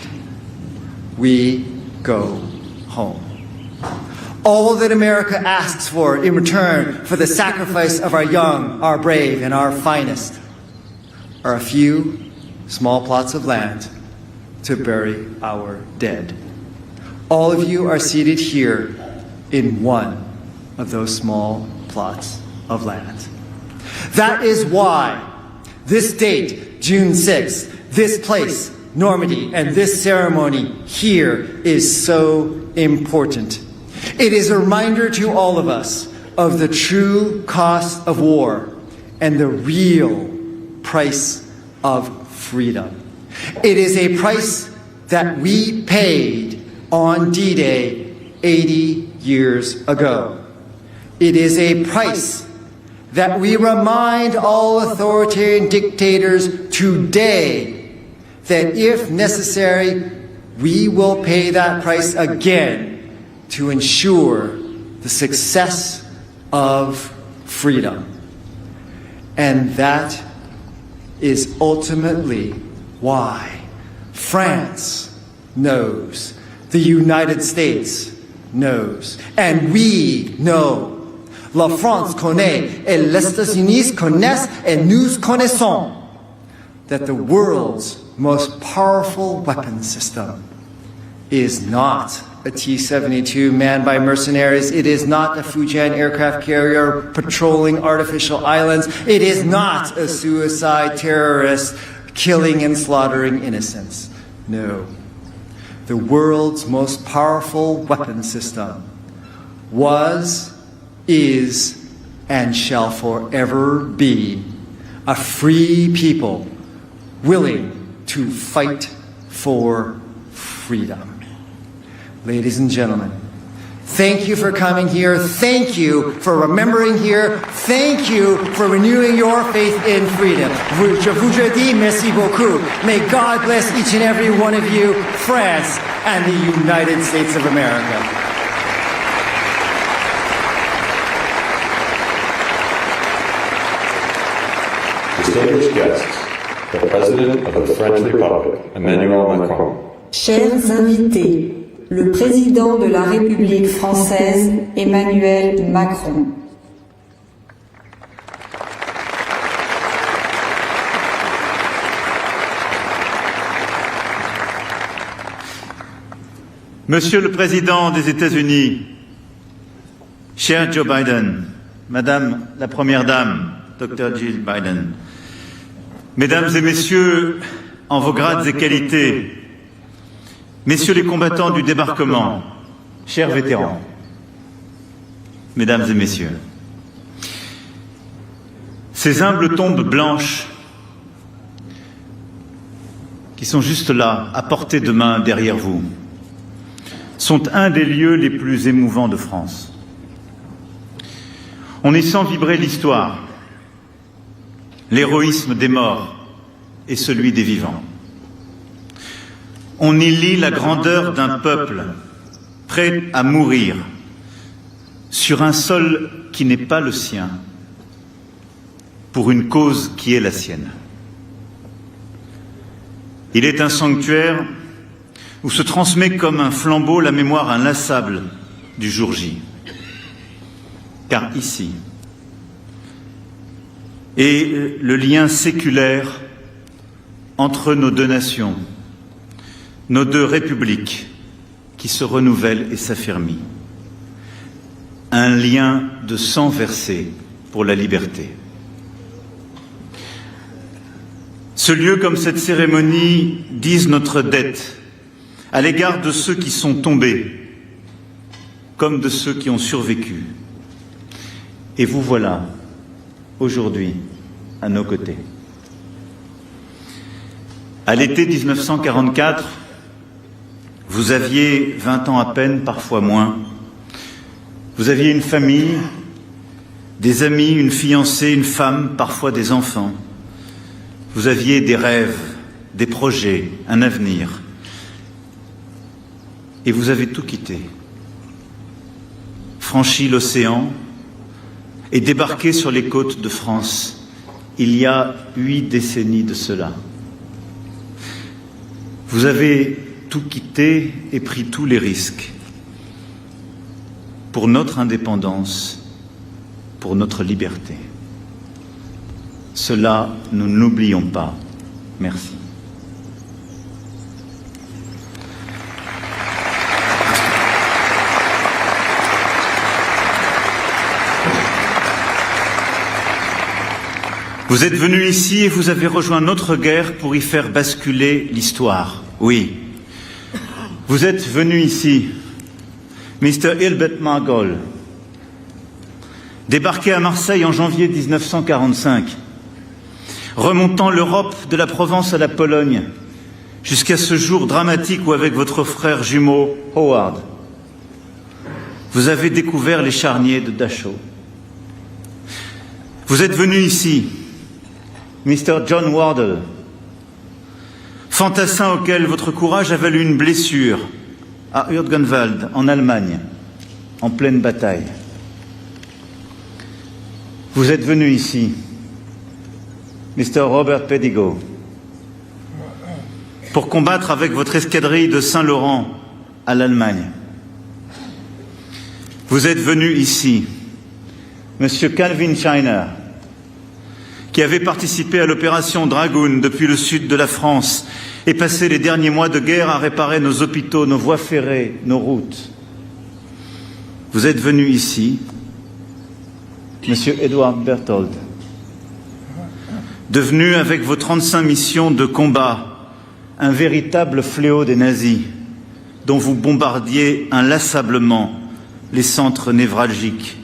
We go home. All that America asks for in return for the sacrifice of our young, our brave, and our finest are a few small plots of land to bury our dead. All of you are seated here in one of those small plots of land. That is why this date, June 6th, this place, Normandy, and this ceremony here is so important. It is a reminder to all of us of the true cost of war and the real price of freedom. It is a price that we paid on D-Day 80 years ago. It is a price that we remind all authoritarian dictators today that if necessary, we will pay that price again to ensure the success of freedom. And that is ultimately why France knows, the United States knows, and we know. La France connaît, et les États-Unis connaissent, et nous connaissons that the world's most powerful weapon system is not a T-72 manned by mercenaries. It is not a Fujian aircraft carrier patrolling artificial islands. It is not a suicide terrorist killing and slaughtering innocents. No. The world's most powerful weapon system was, is, and shall forever be a free people willing to fight for freedom. Ladies and gentlemen, thank you for coming here. Thank you for remembering here. Thank you for renewing your faith in freedom. Je vous dis merci beaucoup. May God bless each and every one of you, France and the United States of America. Distinguished guests, the President of the French Republic, Emmanuel Macron. Chers invités, le Président de la République française, Emmanuel Macron. Monsieur le Président des États-Unis, cher Joe Biden, Madame la Première Dame, Dr. Jill Biden, Mesdames et Messieurs, en vos grades et qualités, Messieurs les combattants du débarquement, chers vétérans, Mesdames et Messieurs, ces humbles tombes blanches qui sont juste là, à portée de main derrière vous, sont un des lieux les plus émouvants de France. On y sent vibrer l'histoire, l'héroïsme des morts et celui des vivants. On y lit la grandeur d'un peuple prêt à mourir sur un sol qui n'est pas le sien, pour une cause qui est la sienne. Il est un sanctuaire où se transmet comme un flambeau la mémoire inlassable du jour J. Car ici est le lien séculaire entre nos deux nations, nos deux républiques qui se renouvellent et s'affirment. Un lien de sang versé pour la liberté. Ce lieu comme cette cérémonie disent notre dette à l'égard de ceux qui sont tombés, comme de ceux qui ont survécu. Et vous voilà, aujourd'hui, à nos côtés. À l'été 1944, vous aviez 20 ans à peine, parfois moins. Vous aviez une famille, des amis, une fiancée, une femme, parfois des enfants. Vous aviez des rêves, des projets, un avenir. Et vous avez tout quitté, franchi l'océan et débarqué sur les côtes de France il y a 8 décennies de cela. Vous avez tout quitté et pris tous les risques pour notre indépendance, pour notre liberté. Cela, nous n'oublions pas. Merci. Vous êtes venu ici et vous avez rejoint notre guerre pour y faire basculer l'histoire. Oui. Vous êtes venu ici, Mr. Hilbert Margol, débarqué à Marseille en janvier 1945, remontant l'Europe de la Provence à la Pologne, jusqu'à ce jour dramatique où, avec votre frère jumeau Howard, vous avez découvert les charniers de Dachau. Vous êtes venu ici, Mr. John Wardle, fantassin auquel votre courage a valu une blessure à Hürtgenwald, en Allemagne, en pleine bataille. Vous êtes venu ici, Mr. Robert Pedigo, pour combattre avec votre escadrille de Saint-Laurent à l'Allemagne. Vous êtes venu ici, Monsieur Calvin Scheiner, qui avait participé à l'opération Dragoon depuis le sud de la France et passé les derniers mois de guerre à réparer nos hôpitaux, nos voies ferrées, nos routes. Vous êtes venu ici, Monsieur Edward Berthold, devenu avec vos 35 missions de combat un véritable fléau des nazis, dont vous bombardiez inlassablement les centres névralgiques,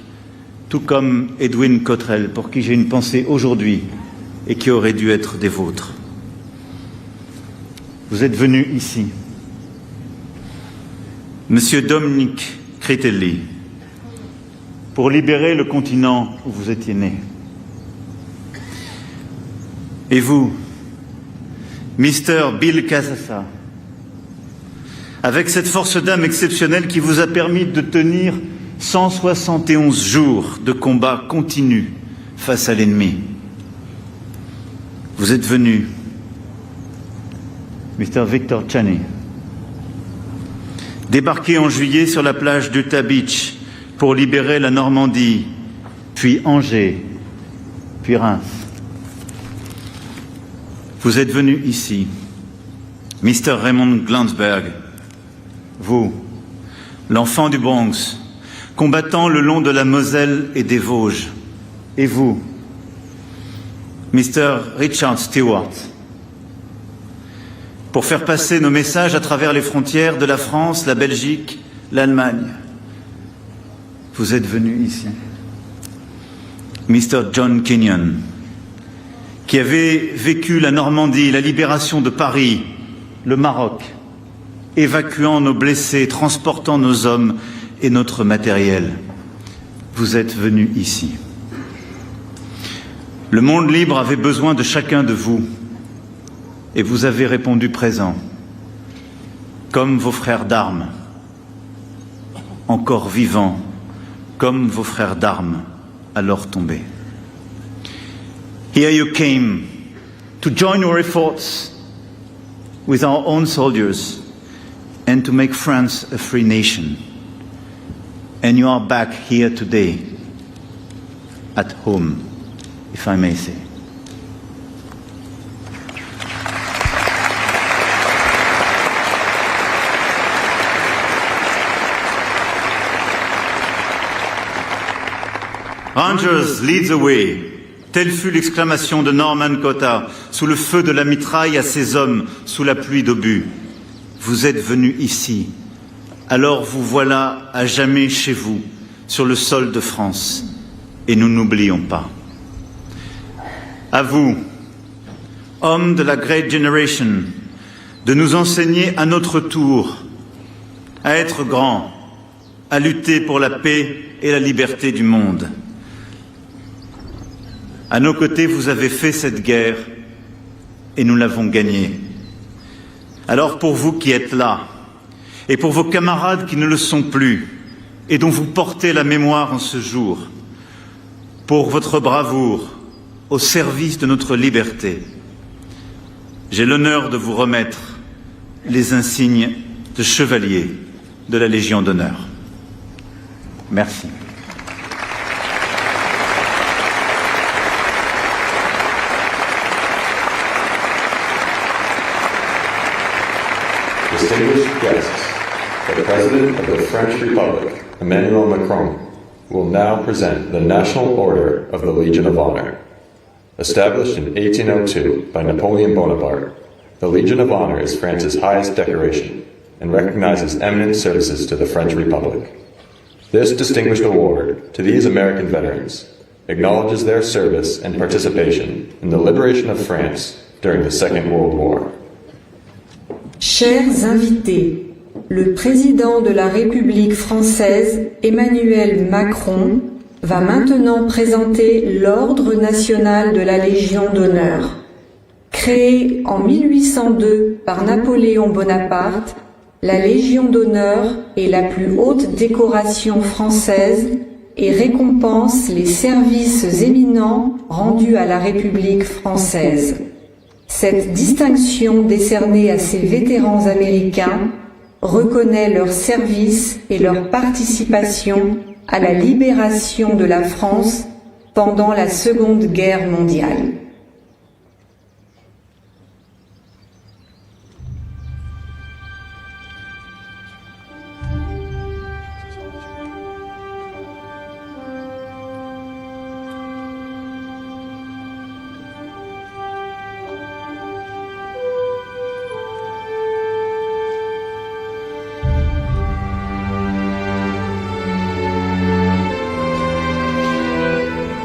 tout comme Edwin Cottrell, pour qui j'ai une pensée aujourd'hui et qui aurait dû être des vôtres. Vous êtes venu ici, Monsieur Dominic Critelli, pour libérer le continent où vous étiez né. Et vous, Mr. Bill Casassa, avec cette force d'âme exceptionnelle qui vous a permis de tenir 171 jours de combat continu face à l'ennemi. Vous êtes venu, Mr. Victor Chaney, débarqué en juillet sur la plage d'Utah Beach pour libérer la Normandie, puis Angers, puis Reims. Vous êtes venu ici, Mr. Raymond Glansberg, vous, l'enfant du Bronx, combattant le long de la Moselle et des Vosges, et vous, Mr. Richard Stewart, pour faire passer nos messages à travers les frontières de la France, la Belgique, l'Allemagne. Vous êtes venu ici, Mr. John Kenyon, qui avait vécu la Normandie, la libération de Paris, le Maroc, évacuant nos blessés, transportant nos hommes et notre matériel. Vous êtes venus ici. Le monde libre avait besoin de chacun de vous, et vous avez répondu présent, comme vos frères d'armes, encore vivants, comme vos frères d'armes, alors tombés. Here you came to join your efforts with our own soldiers and to make France a free nation. And you are back here today, at home, if I may say. Rangers, lead the way. Telle fut l'exclamation de Norman Cotta, sous le feu de la mitraille, à ses hommes, sous la pluie d'obus. Vous êtes venus ici, alors vous voilà à jamais chez vous, sur le sol de France, et nous n'oublions pas. À vous, hommes de la Great Generation, de nous enseigner à notre tour à être grands, à lutter pour la paix et la liberté du monde. À nos côtés, vous avez fait cette guerre et nous l'avons gagnée. Alors pour vous qui êtes là, et pour vos camarades qui ne le sont plus, et dont vous portez la mémoire en ce jour, pour votre bravoure au service de notre liberté, j'ai l'honneur de vous remettre les insignes de chevalier de la Légion d'honneur. Merci. Distinguished guests, the President of the French Republic, Emmanuel Macron, will now present the National Order of the Legion of Honor. Established in 1802 by Napoleon Bonaparte, the Legion of Honor is France's highest decoration and recognizes eminent services to the French Republic. This distinguished award to these American veterans acknowledges their service and participation in the liberation of France during the Second World War. Chers invités, le président de la République française, Emmanuel Macron, va maintenant présenter l'Ordre national de la Légion d'honneur. Créée en 1802 par Napoléon Bonaparte, la Légion d'honneur est la plus haute décoration française et récompense les services éminents rendus à la République française. Cette distinction décernée à ces vétérans américains reconnaît leur service et leur participation à la libération de la France pendant la Seconde Guerre mondiale.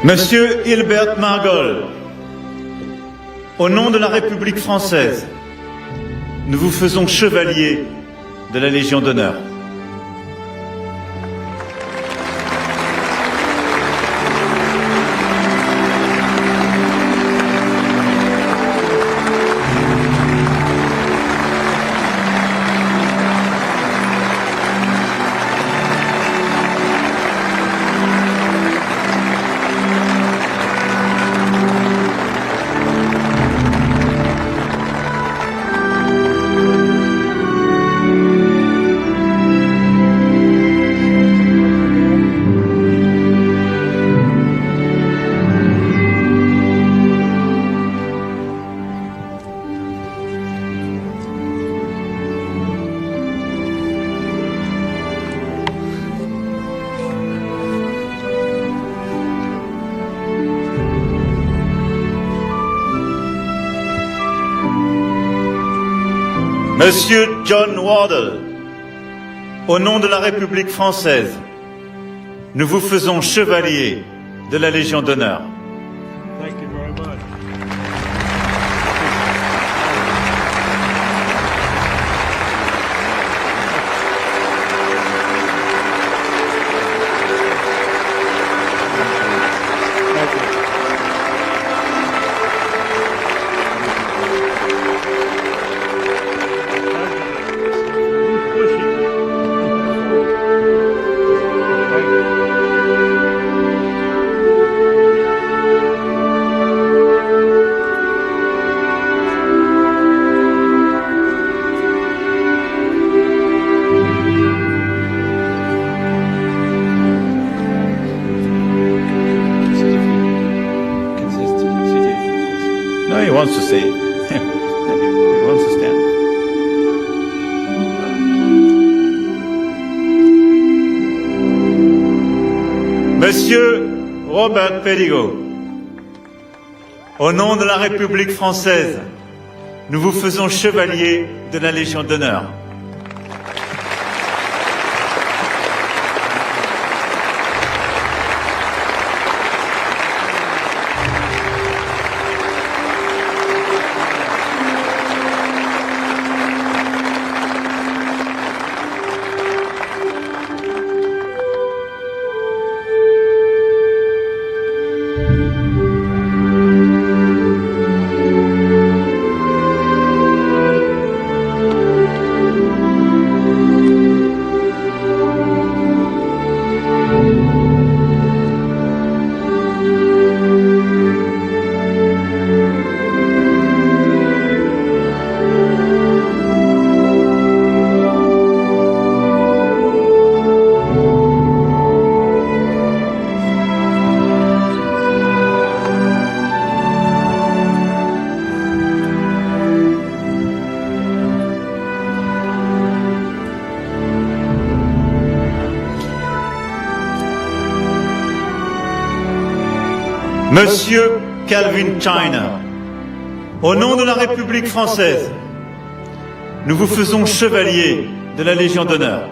Monsieur Hilbert Margol, au nom de la République française, nous vous faisons chevalier de la Légion d'honneur. Monsieur John Wardle, au nom de la République française, nous vous faisons chevalier de la Légion d'honneur. Thank you very much. No, he wants to say. He wants to stand. Monsieur Robert Pelligot, au nom de la République française, nous vous faisons chevalier de la Légion d'honneur. Monsieur Calvin China, au nom de la République française, nous vous faisons chevalier de la Légion d'honneur.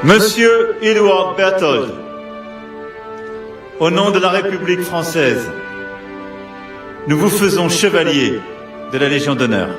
Monsieur Edward Berthold, au nom de la République française, nous vous faisons chevalier de la Légion d'honneur.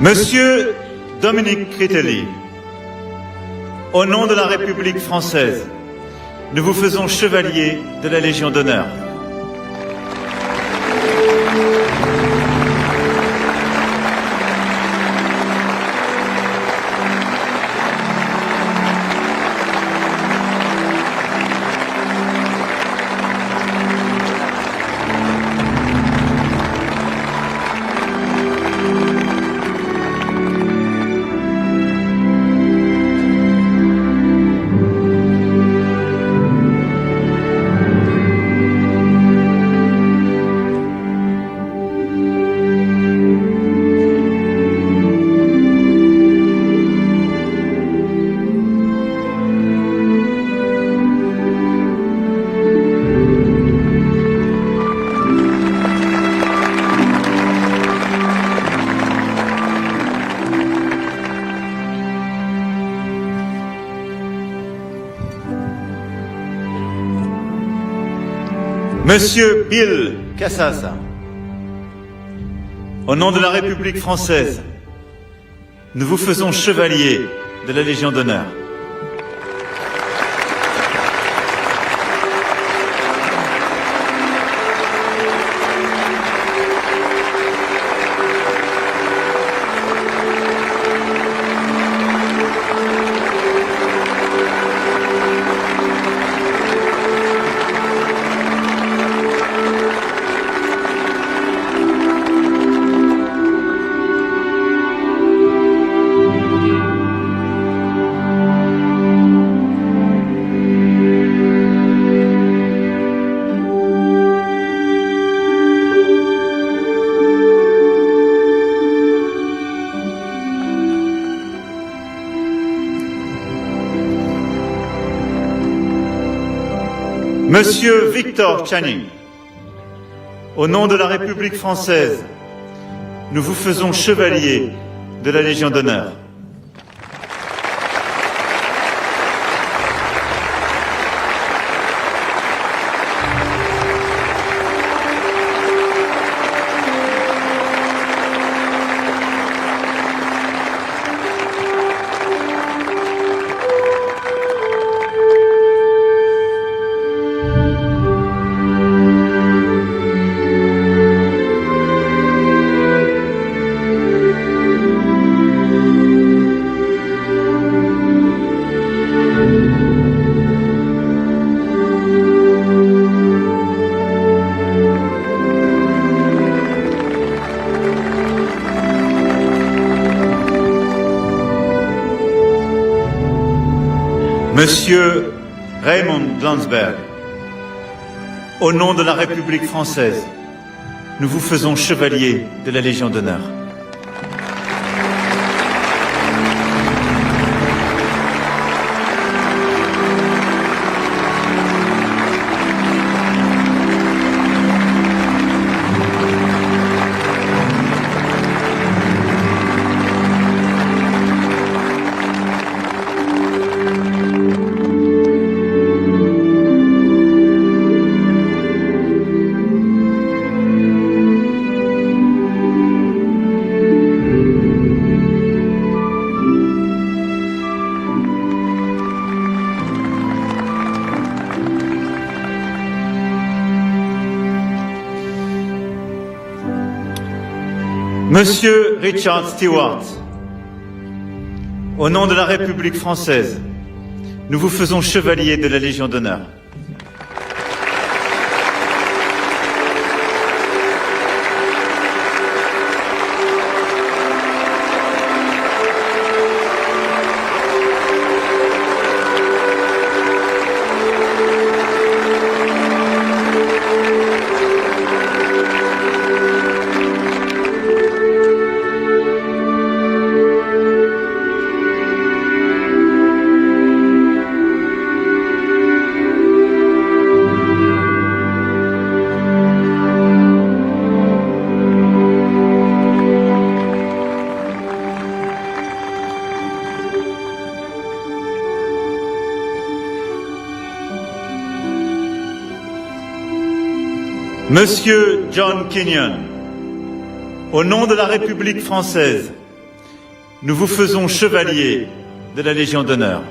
Monsieur Dominique Critelli, au nom de la République française, nous vous faisons chevalier de la Légion d'honneur. Monsieur Bill Casasa, au nom de la République française, nous vous faisons chevalier de la Légion d'honneur. Monsieur Victor Channing, au nom de la République française, nous vous faisons chevalier de la Légion d'honneur. Monsieur Raymond Landsberg, au nom de la République française, nous vous faisons chevalier de la Légion d'honneur. Monsieur Richard Stewart, au nom de la République française, nous vous faisons chevalier de la Légion d'honneur. Monsieur John Kenyon, au nom de la République française, nous vous faisons chevalier de la Légion d'honneur.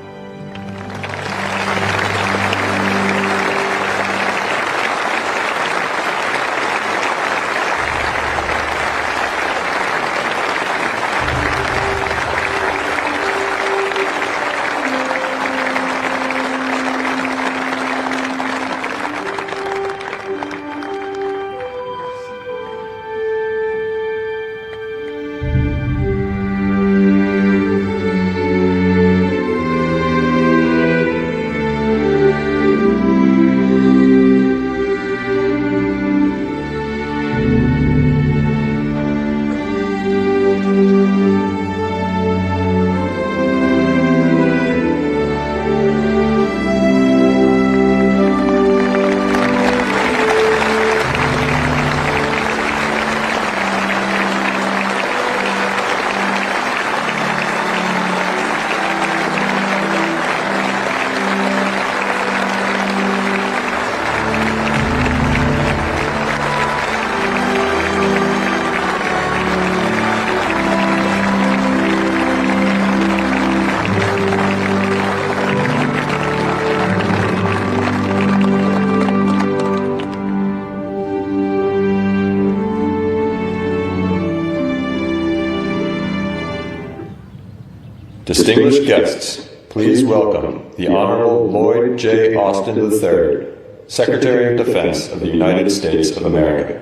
Distinguished guests, please welcome the Honorable Lloyd J. Austin III, Secretary of Defense of the United States of America.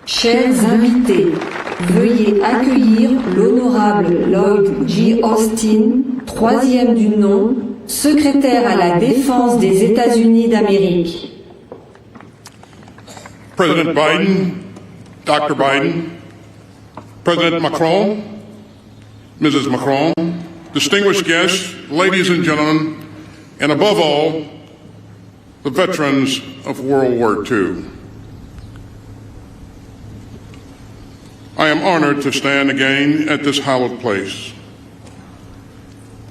Chers invités, veuillez accueillir l'honorable Lloyd J. Austin, troisième du nom, secrétaire à la défense des États-Unis d'Amérique. President Biden, Dr. Biden, President Macron, Mrs. Macron, distinguished guests, ladies and gentlemen, and above all, the veterans of World War II. I am honored to stand again at this hallowed place.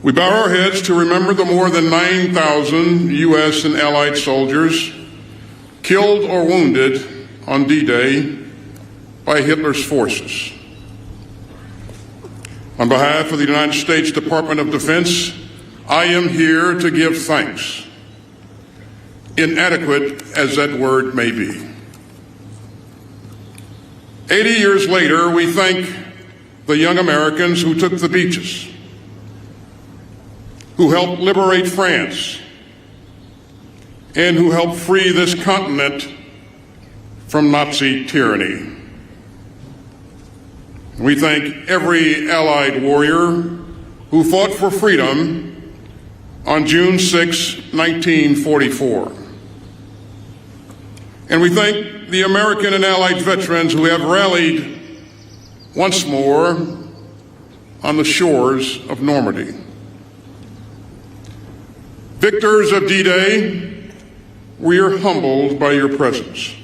We bow our heads to remember the more than 9,000 U.S. and Allied soldiers killed or wounded on D-Day by Hitler's forces. On behalf of the United States Department of Defense, I am here to give thanks, inadequate as that word may be. 80 years later, we thank the young Americans who took the beaches, who helped liberate France, and who helped free this continent from Nazi tyranny. We thank every Allied warrior who fought for freedom on June 6, 1944. And we thank the American and Allied veterans who have rallied once more on the shores of Normandy. Victors of D-Day, we are humbled by your presence.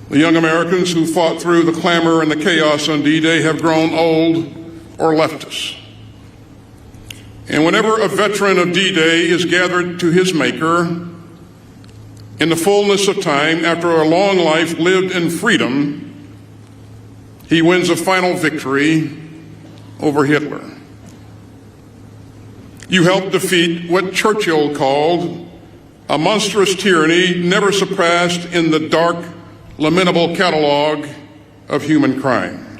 The young Americans who fought through the clamor and the chaos on D-Day have grown old or left us. And whenever a veteran of D-Day is gathered to his maker, in the fullness of time, after a long life lived in freedom, he wins a final victory over Hitler. You helped defeat what Churchill called a monstrous tyranny never surpassed in the dark, lamentable catalog of human crime.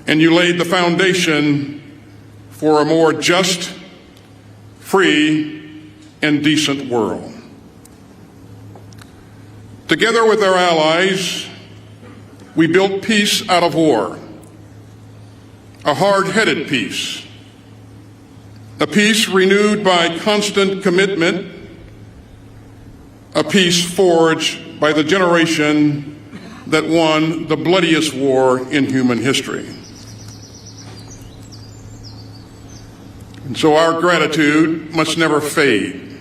And you laid the foundation for a more just, free, and decent world. Together with our allies, we built peace out of war, a hard-headed peace, a peace renewed by constant commitment, a peace forged by the generation that won the bloodiest war in human history. And so our gratitude must never fade.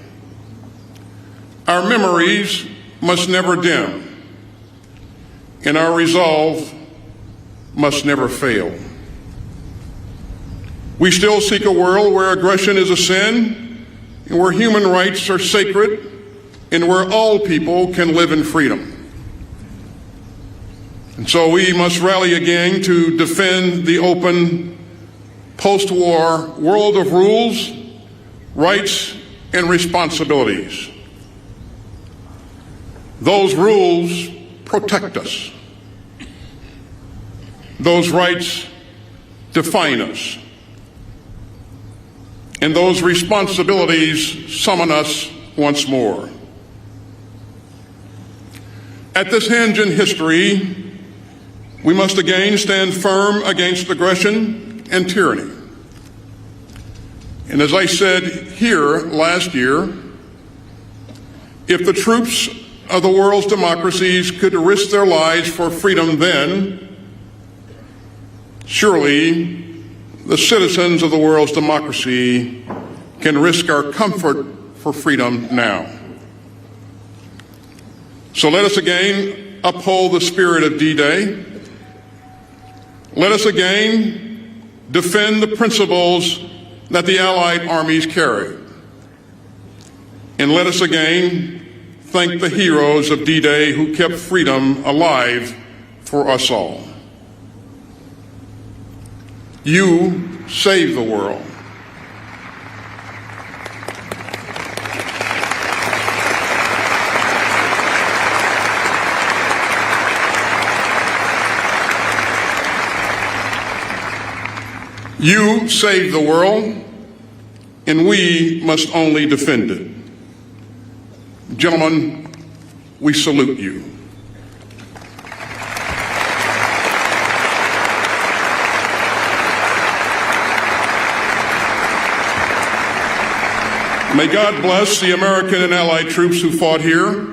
Our memories must never dim, and our resolve must never fail. We still seek a world where aggression is a sin, and where human rights are sacred, and where all people can live in freedom. And so we must rally again to defend the open, post-war world of rules, rights, and responsibilities. Those rules protect us. Those rights define us. And those responsibilities summon us once more. At this hinge in history, we must again stand firm against aggression and tyranny. And as I said here last year, if the troops of the world's democracies could risk their lives for freedom then, surely the citizens of the world's democracy can risk our comfort for freedom now. So let us again uphold the spirit of D-Day. Let us again defend the principles that the Allied armies carried. And let us again thank the heroes of D-Day who kept freedom alive for us all. You saved the world. You saved the world, and we must only defend it. Gentlemen, we salute you. May God bless the American and Allied troops who fought here.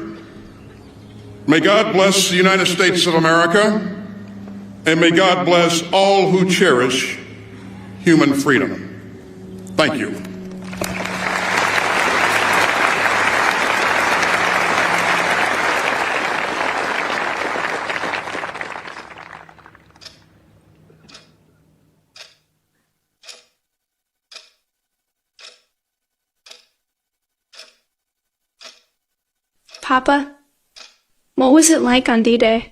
May God bless the United States of America. And may God bless all who cherish human freedom. Thank you. Papa, what was it like on D-Day?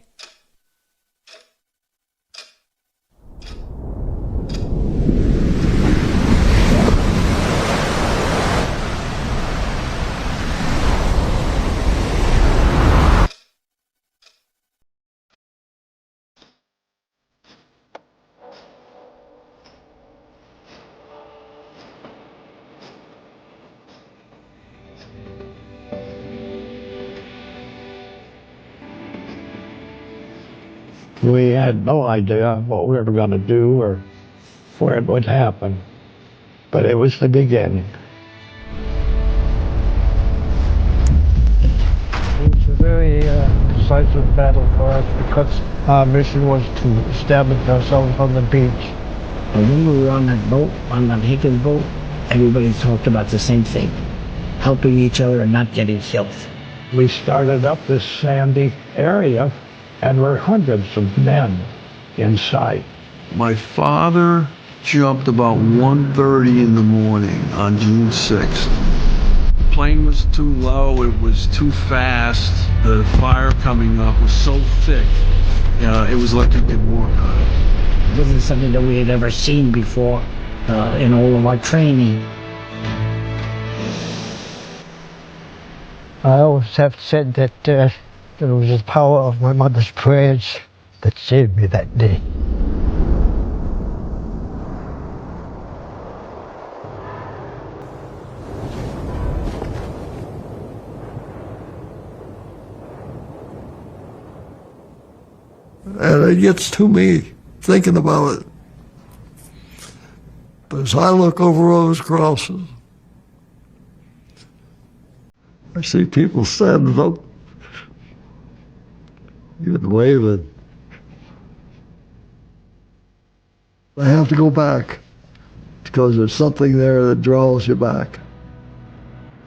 We had no idea what we were going to do or where it would happen, but it was the beginning. It was a very decisive battle for us because our mission was to establish ourselves on the beach. When we were on that boat, on that Higgins boat, everybody talked about the same thing, helping each other and not getting killed. We started up this sandy area, and there were hundreds of men inside. My father jumped about 1:30 in the morning on June 6th. The plane was too low, it was too fast, the fire coming up was so thick, it was like you could walk on it. It wasn't something that we had ever seen before in all of our training. I always have said that it was the power of my mother's prayers that saved me that day. And it gets to me thinking about it. But as I look over those crosses, I see people standing up, even waving. I have to go back because there's something there that draws you back.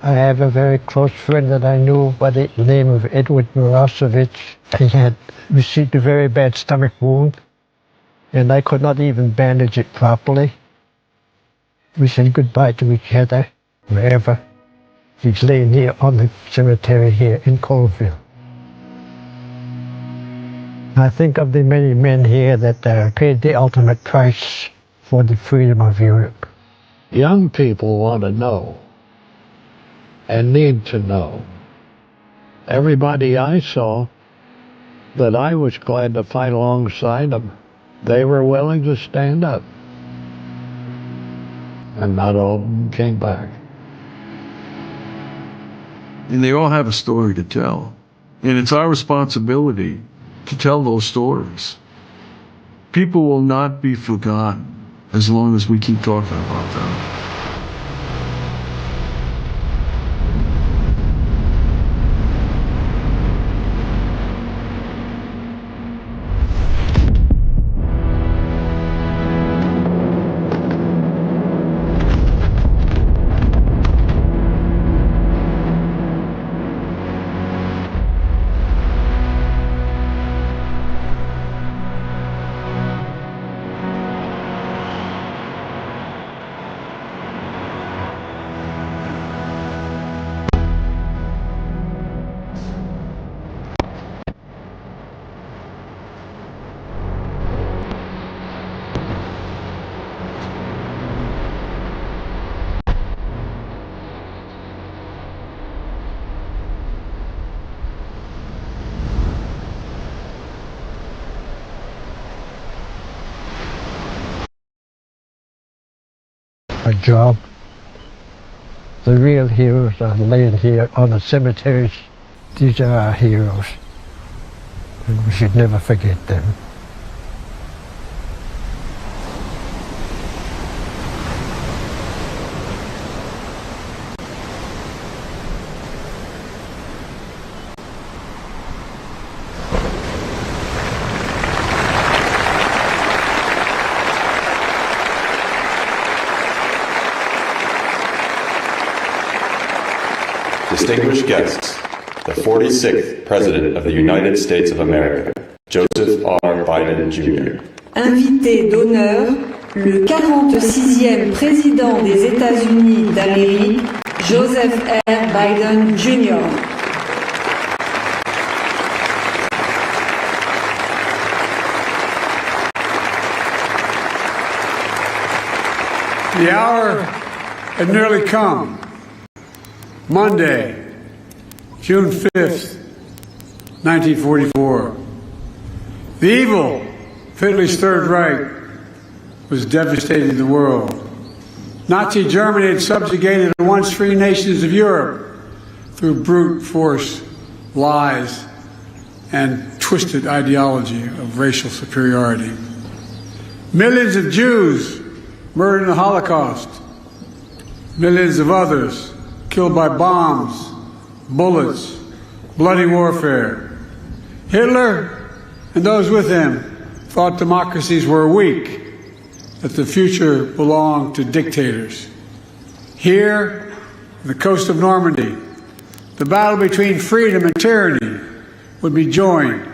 I have a very close friend that I knew by the name of Edward Milosevic. He had received a very bad stomach wound, and I could not even bandage it properly. We said goodbye to each other wherever. He's laying here on the cemetery here in Colville. I think of the many men here that paid the ultimate price for the freedom of Europe. Young people want to know and need to know. Everybody I saw that I was glad to fight alongside them, they were willing to stand up. And not all of them came back. And they all have a story to tell. And it's our responsibility to tell those stories. People will not be forgotten as long as we keep talking about them. A job. The real heroes are laying here on the cemeteries. These are our heroes, and we should never forget them. Distinguished guests, the 46th President of the United States of America, Joseph R. Biden, Jr. Invité d'honneur, le 46e Président des États-Unis d'Amérique, Joseph R. Biden, Jr. The hour had nearly come. Monday, June 5th, 1944. The evil of Hitler's Third Reich was devastating the world. Nazi Germany had subjugated the once free nations of Europe through brute force, lies, and twisted ideology of racial superiority. Millions of Jews murdered in the Holocaust. Millions of others killed by bombs, bullets, bloody warfare. Hitler and those with him thought democracies were weak, that the future belonged to dictators. Here, on the coast of Normandy, the battle between freedom and tyranny would be joined.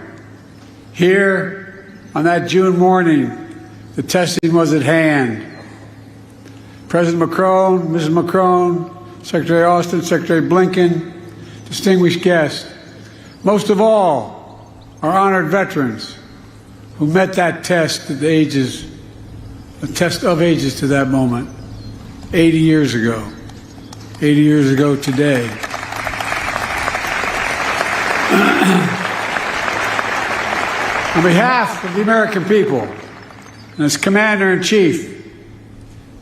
Here, on that June morning, the testing was at hand. President Macron, Mrs. Macron, Secretary Austin, Secretary Blinken, distinguished guests, most of all, our honored veterans who met that test at the ages, a test of ages to that moment, 80 years ago. 80 years ago today. On behalf of the American people and as Commander-in-Chief,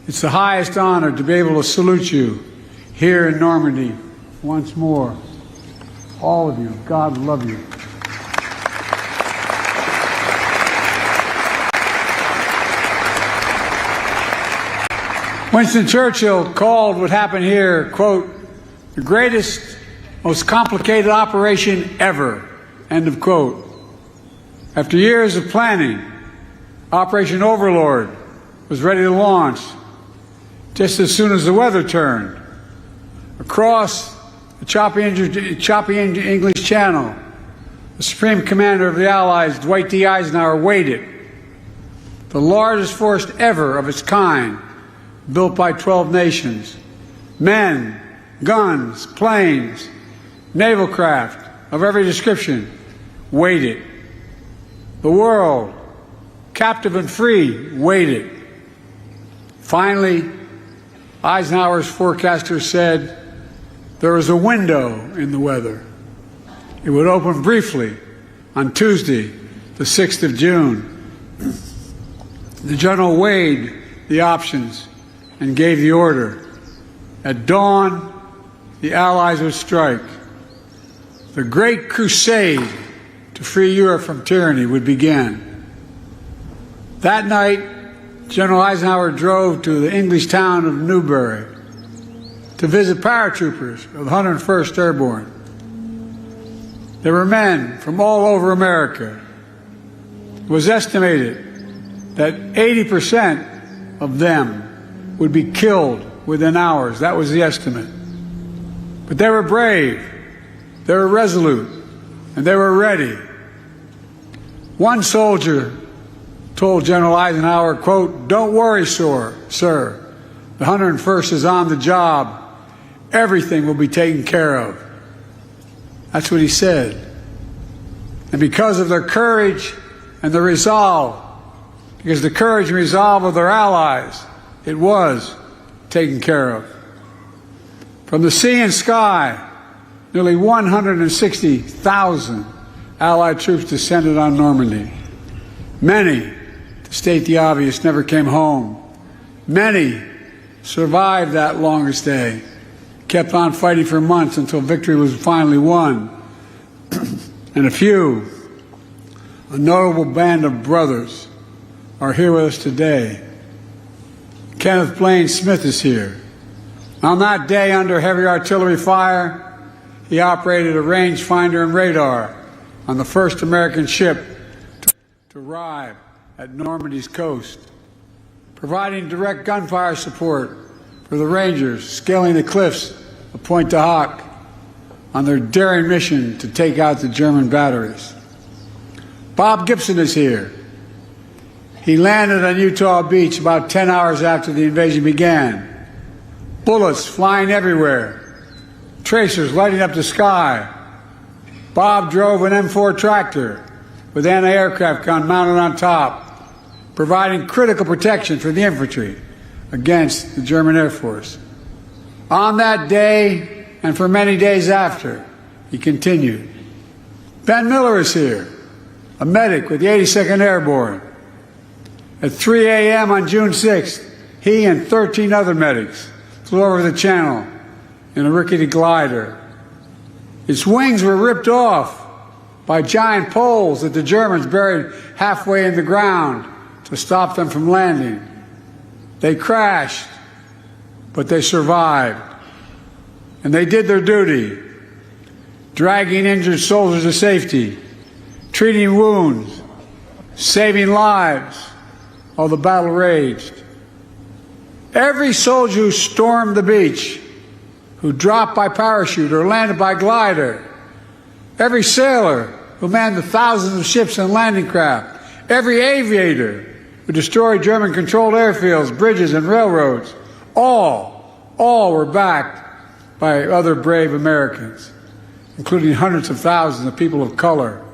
it's the highest honor to be able to salute you here in Normandy once more. All of you, God love you. Winston Churchill called what happened here, quote, the greatest, most complicated operation ever, end of quote. After years of planning, Operation Overlord was ready to launch just as soon as the weather turned. Across the choppy English Channel, the Supreme Commander of the Allies, Dwight D. Eisenhower, waited. The largest force ever of its kind, built by 12 nations. Men, guns, planes, naval craft of every description waited. The world, captive and free, waited. Finally, Eisenhower's forecaster said there was a window in the weather. It would open briefly on Tuesday, the 6th of June. The general weighed the options and gave the order. At dawn, the Allies would strike. The great crusade to free Europe from tyranny would begin. That night, General Eisenhower drove to the English town of Newbury to visit paratroopers of the 101st Airborne. There were men from all over America. It was estimated that 80% of them would be killed within hours. That was the estimate. But they were brave, they were resolute, and they were ready. One soldier told General Eisenhower, quote, "Don't worry, sir. The 101st is on the job. Everything will be taken care of." That's what he said. And because of their courage and their resolve, because the courage and resolve of their allies, it was taken care of. From the sea and sky, nearly 160,000 Allied troops descended on Normandy. Many, to state the obvious, never came home. Many survived that longest day, kept on fighting for months until victory was finally won. And a few, a notable band of brothers, are here with us today. Kenneth Blaine Smith is here. On that day, under heavy artillery fire, he operated a rangefinder and radar on the first American ship to arrive at Normandy's coast, providing direct gunfire support for the Rangers scaling the cliffs of Pointe du Hoc on their daring mission to take out the German batteries. Bob Gibson is here. He landed on Utah Beach about 10 hours after the invasion began. Bullets flying everywhere, tracers lighting up the sky. Bob drove an M4 tractor with anti-aircraft gun mounted on top, providing critical protection for the infantry against the German Air Force. On that day, and for many days after, he continued. Ben Miller is here, a medic with the 82nd Airborne. At 3 a.m. on June 6th, he and 13 other medics flew over the channel in a rickety glider. Its wings were ripped off by giant poles that the Germans buried halfway in the ground to stop them from landing. They crashed, but they survived. And they did their duty, dragging injured soldiers to safety, treating wounds, saving lives while the battle raged. Every soldier who stormed the beach, who dropped by parachute or landed by glider, every sailor who manned the thousands of ships and landing craft, every aviator who destroyed German-controlled airfields, bridges, and railroads, all were backed by other brave Americans, including hundreds of thousands of people of color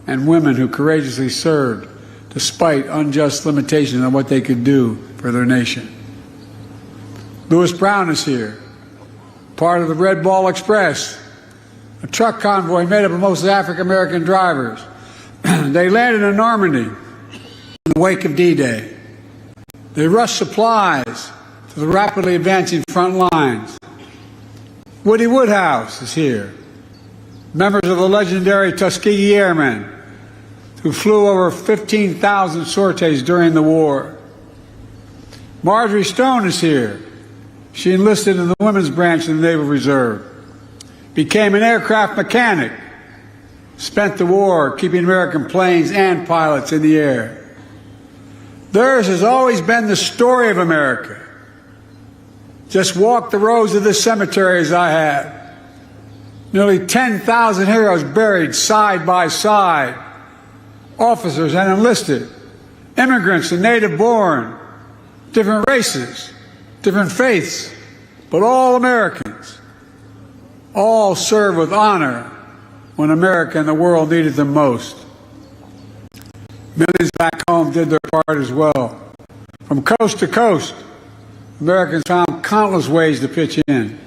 and women who courageously served despite unjust limitations on what they could do for their nation. Lewis Brown is here, part of the Red Ball Express, a truck convoy made up of mostly African-American drivers. They landed in Normandy in the wake of D-Day. They rushed supplies to the rapidly advancing front lines. Woody Woodhouse is here, members of the legendary Tuskegee Airmen, who flew over 15,000 sorties during the war. Marjorie Stone is here. She enlisted in the women's branch of the Naval Reserve, became an aircraft mechanic, spent the war keeping American planes and pilots in the air. Theirs has always been the story of America. Just walk the rows of this cemetery as I have. Nearly 10,000 heroes buried side by side, officers and enlisted, immigrants and native-born, different races, different faiths, but all Americans. All served with honor when America and the world needed them most. Millions back home did their part as well. From coast to coast, Americans found countless ways to pitch in.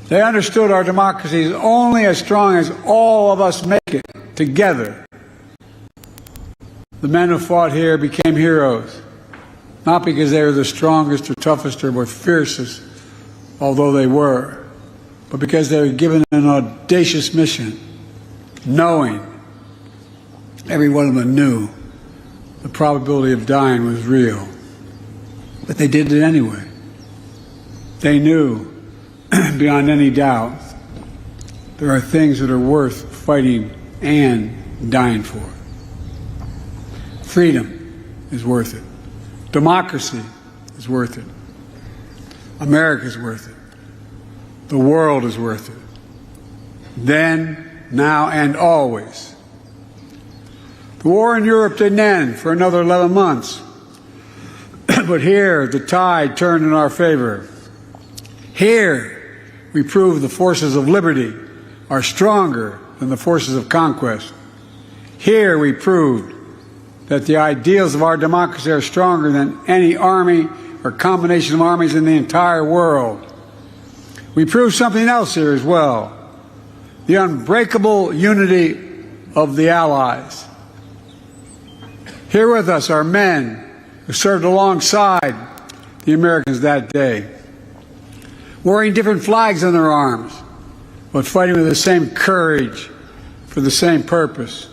They understood our democracy is only as strong as all of us make it together. The men who fought here became heroes, not because they were the strongest or toughest or fiercest, although they were, but because they were given an audacious mission, knowing, every one of them knew, the probability of dying was real. But they did it anyway. They knew, beyond any doubt, there are things that are worth fighting and dying for. Freedom is worth it. Democracy is worth it. America is worth it. The world is worth it. Then, now, and always. The war in Europe didn't end for another 11 months. But here, the tide turned in our favor. Here, we proved the forces of liberty are stronger than the forces of conquest. Here, we proved that the ideals of our democracy are stronger than any army or combination of armies in the entire world. We proved something else here as well. The unbreakable unity of the Allies. Here with us are men who served alongside the Americans that day, wearing different flags on their arms, but fighting with the same courage for the same purpose.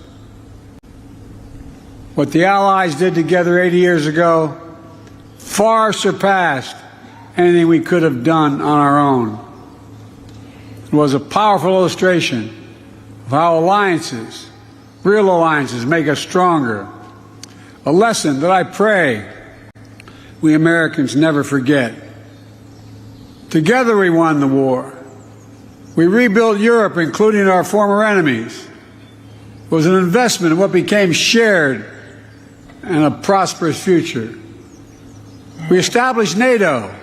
What the Allies did together 80 years ago far surpassed anything we could have done on our own. It was a powerful illustration of how alliances, real alliances, make us stronger. A lesson that I pray we Americans never forget. Together we won the war. We rebuilt Europe, including our former enemies. It was an investment in what became shared and a prosperous future. We established NATO,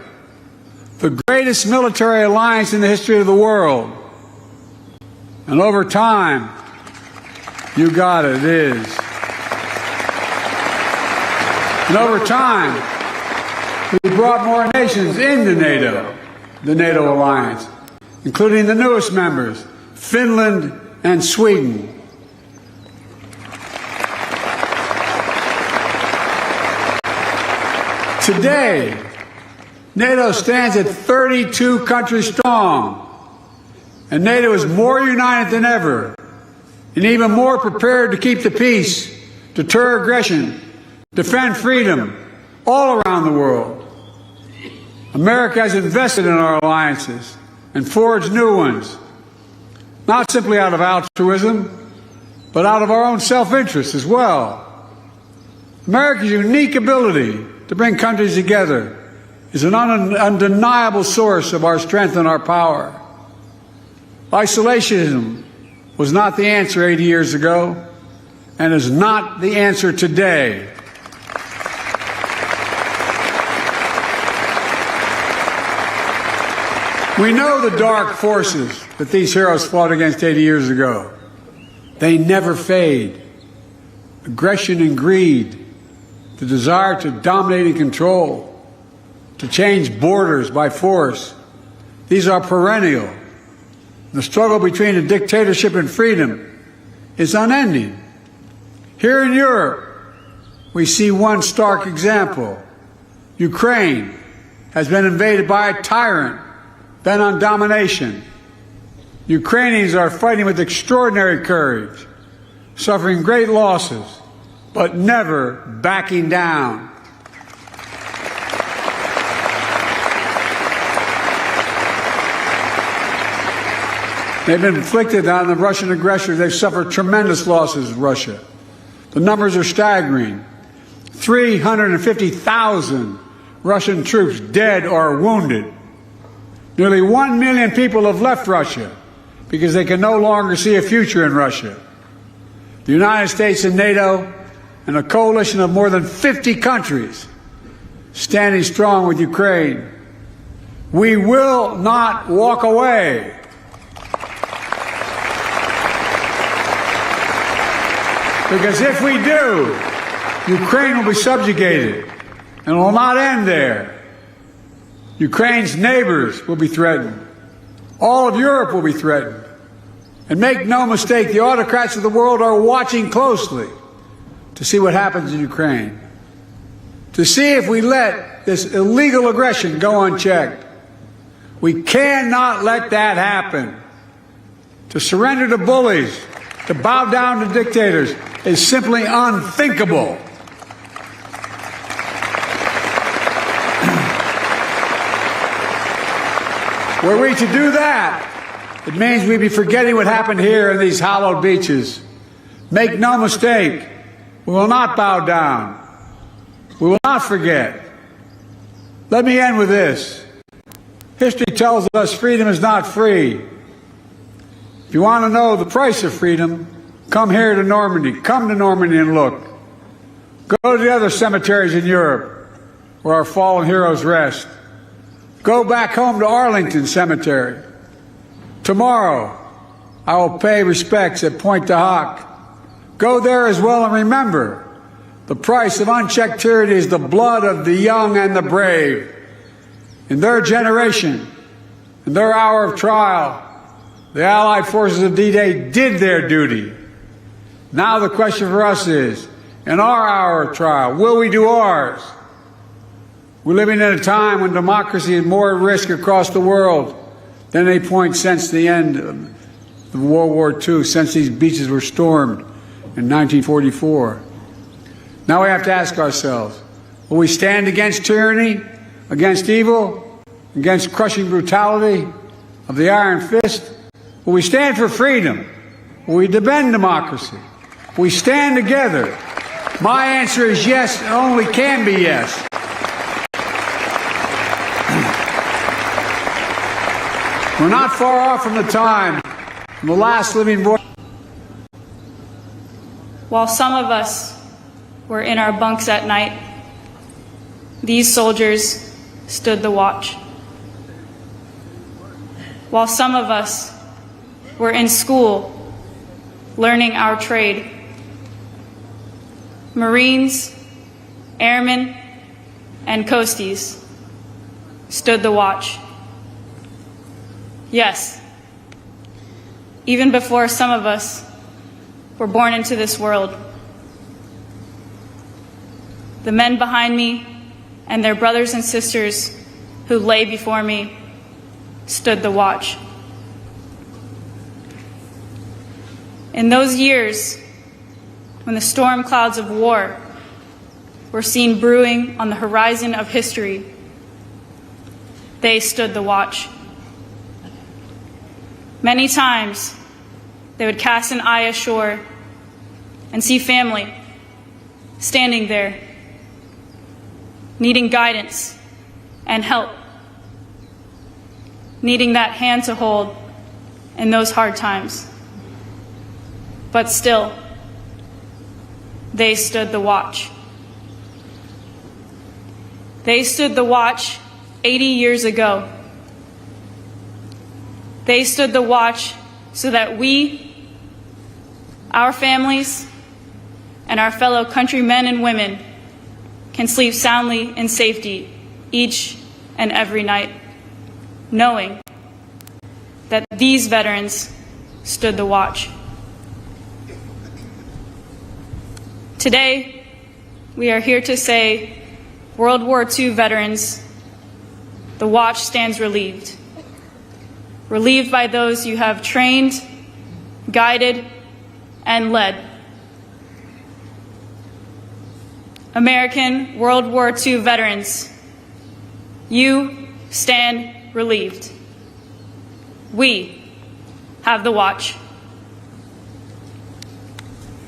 the greatest military alliance in the history of the world. And over time, you got it, it is. And over time, we brought more nations into NATO, the NATO alliance, including the newest members, Finland and Sweden. Today, NATO stands at 32 countries strong, and NATO is more united than ever, and even more prepared to keep the peace, deter aggression, defend freedom all around the world. America has invested in our alliances and forged new ones, not simply out of altruism, but out of our own self-interest as well. America's unique ability to bring countries together is an undeniable source of our strength and our power. Isolationism was not the answer 80 years ago and is not the answer today. We know the dark forces that these heroes fought against 80 years ago. They never fade. Aggression and greed, the desire to dominate and control, to change borders by force, these are perennial. The struggle between a dictatorship and freedom is unending. Here in Europe, we see one stark example. Ukraine has been invaded by a tyrant bent on domination. Ukrainians are fighting with extraordinary courage, suffering great losses, but never backing down. They've been inflicted on the Russian aggressors. They've suffered tremendous losses, Russia. The numbers are staggering. 350,000 Russian troops dead or wounded. Nearly 1 million people have left Russia because they can no longer see a future in Russia. The United States and NATO and a coalition of more than 50 countries standing strong with Ukraine. We will not walk away. Because if we do, Ukraine will be subjugated and will not end there. Ukraine's neighbors will be threatened. All of Europe will be threatened. And make no mistake, the autocrats of the world are watching closely to see what happens in Ukraine, to see if we let this illegal aggression go unchecked. We cannot let that happen. To surrender to bullies, to bow down to dictators, is simply unthinkable. Were we to do that, it means we'd be forgetting what happened here in these hallowed beaches. Make no mistake, we will not bow down. We will not forget. Let me end with this. History tells us freedom is not free. If you want to know the price of freedom, come here to Normandy. Come to Normandy and look. Go to the other cemeteries in Europe where our fallen heroes rest. Go back home to Arlington Cemetery. Tomorrow, I will pay respects at Pointe du Hoc. Go there as well and remember, the price of unchecked tyranny is the blood of the young and the brave. In their generation, in their hour of trial, the Allied forces of D-Day did their duty. Now the question for us is, in our hour of trial, will we do ours? We're living in a time when democracy is more at risk across the world than any point since the end of World War II, since these beaches were stormed in 1944. Now we have to ask ourselves, will we stand against tyranny, against evil, against crushing brutality of the iron fist? Will we stand for freedom? Will we defend democracy? Will we stand together? My answer is yes, and only can be yes. We're not far off from the time when the last living voice. While some of us were in our bunks at night, these soldiers stood the watch. While some of us were in school learning our trade, Marines, airmen, and coasties stood the watch. Yes, even before some of us were born into this world. The men behind me and their brothers and sisters who lay before me stood the watch. In those years, when the storm clouds of war were seen brewing on the horizon of history, they stood the watch. Many times, they would cast an eye ashore and see family standing there, needing guidance and help, needing that hand to hold in those hard times. But still, they stood the watch. They stood the watch 80 years ago. They stood the watch so that we, our families, and our fellow countrymen and women can sleep soundly in safety each and every night, knowing that these veterans stood the watch. Today, we are here to say, World War II veterans, the watch stands relieved. Relieved by those you have trained, guided, and led. American World War II veterans, you stand relieved. We have the watch.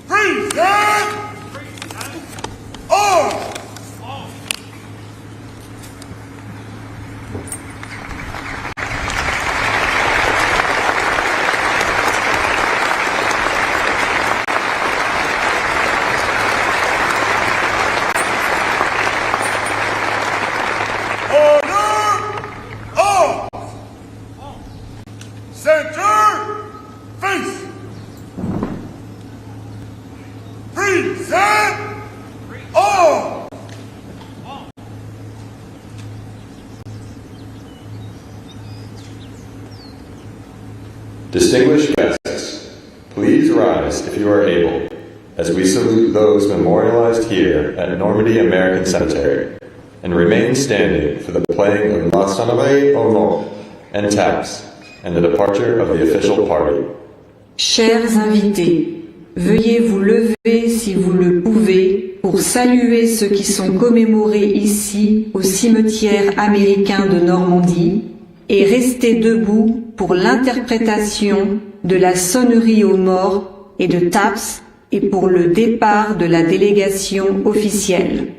Freeze and all! Distinguished guests, please rise if you are able, as we salute those memorialized here at Normandy American Cemetery, and remain standing for the playing of L'Ostannie au Mort and taps, and the departure of the official party. Chers invités, veuillez vous lever si vous le pouvez pour saluer ceux qui sont commémorés ici au cimetière américain de Normandie et rester debout pour l'interprétation de la sonnerie aux morts et de taps et pour le départ de la délégation officielle.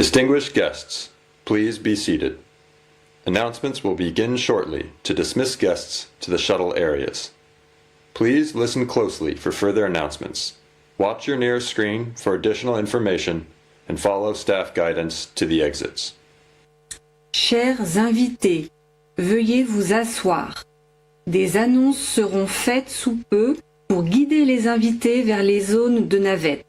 Distinguished guests, please be seated. Announcements will begin shortly to dismiss guests to the shuttle areas. Please listen closely for further announcements. Watch your nearest screen for additional information and follow staff guidance to the exits. Chers invités, veuillez vous asseoir. Des annonces seront faites sous peu pour guider les invités vers les zones de navette.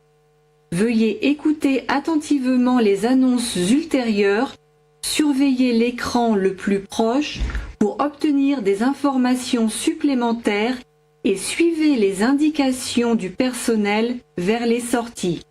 Veuillez écouter attentivement les annonces ultérieures, surveillez l'écran le plus proche pour obtenir des informations supplémentaires et suivez les indications du personnel vers les sorties.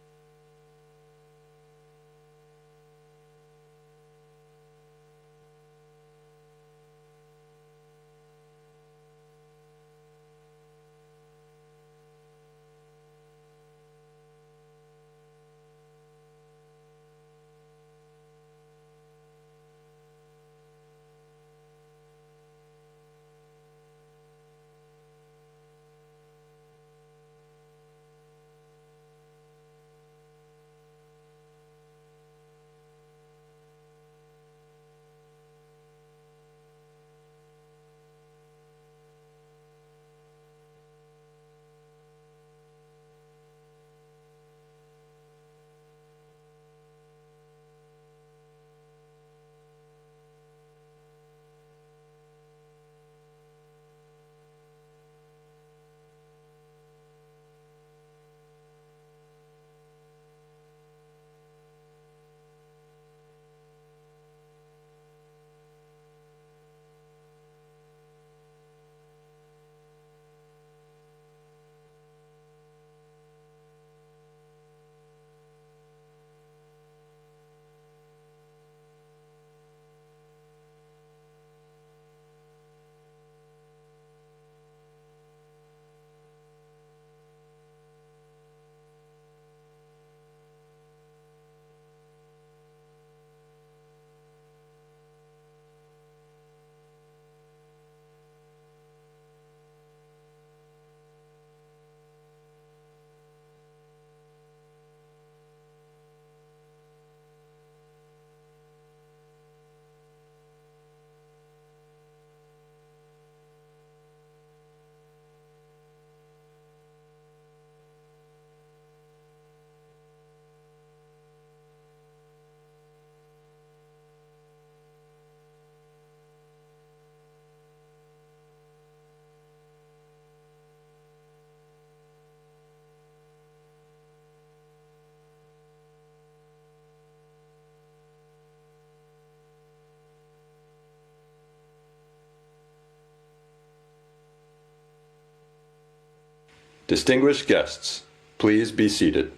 Distinguished guests, please be seated.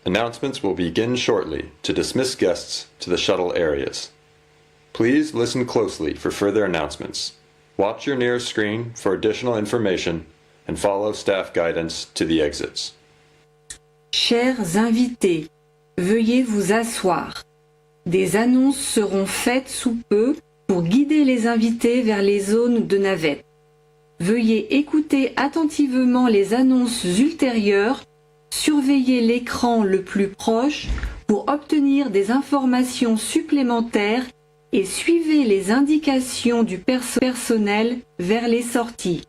Announcements will begin shortly to dismiss guests to the shuttle areas. Please listen closely for further announcements. Watch your nearest screen for additional information and follow staff guidance to the exits. Chers invités, veuillez vous asseoir. Des annonces seront faites sous peu pour guider les invités vers les zones de navette. Veuillez écouter attentivement les annonces ultérieures, surveillez l'écran le plus proche pour obtenir des informations supplémentaires et suivez les indications du personnel vers les sorties.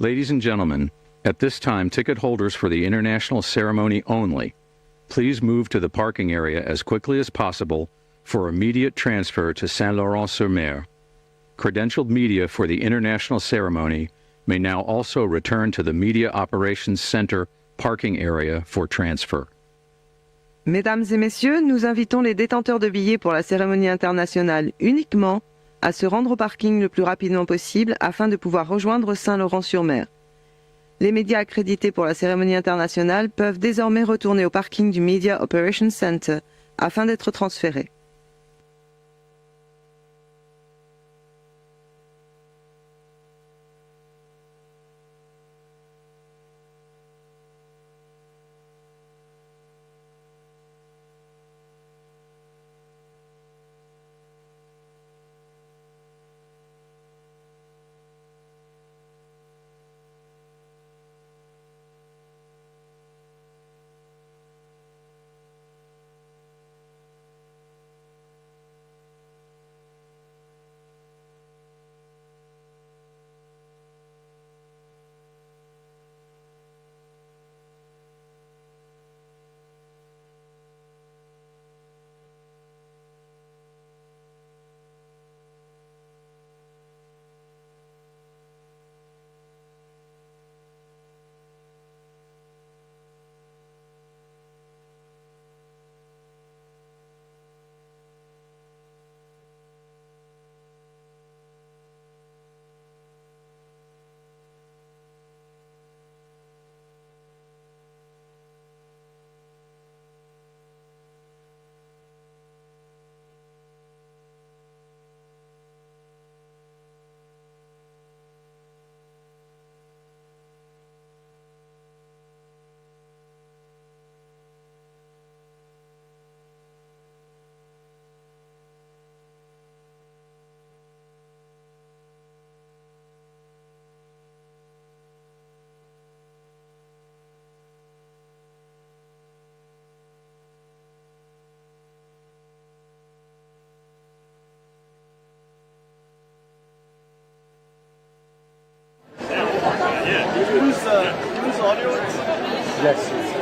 Ladies and gentlemen, at this time, ticket holders for the international ceremony only, please move to the parking area as quickly as possible for immediate transfer to Saint-Laurent-sur-Mer. Credentialed media for the international ceremony may now also return to the Media Operations Center parking area for transfer. Mesdames et messieurs, nous invitons les détenteurs de billets pour la cérémonie internationale uniquement à se rendre au parking le plus rapidement possible afin de pouvoir rejoindre Saint-Laurent-sur-Mer. Les médias accrédités pour la cérémonie internationale peuvent désormais retourner au parking du Media Operations Center afin d'être transférés. Use audio? Yes.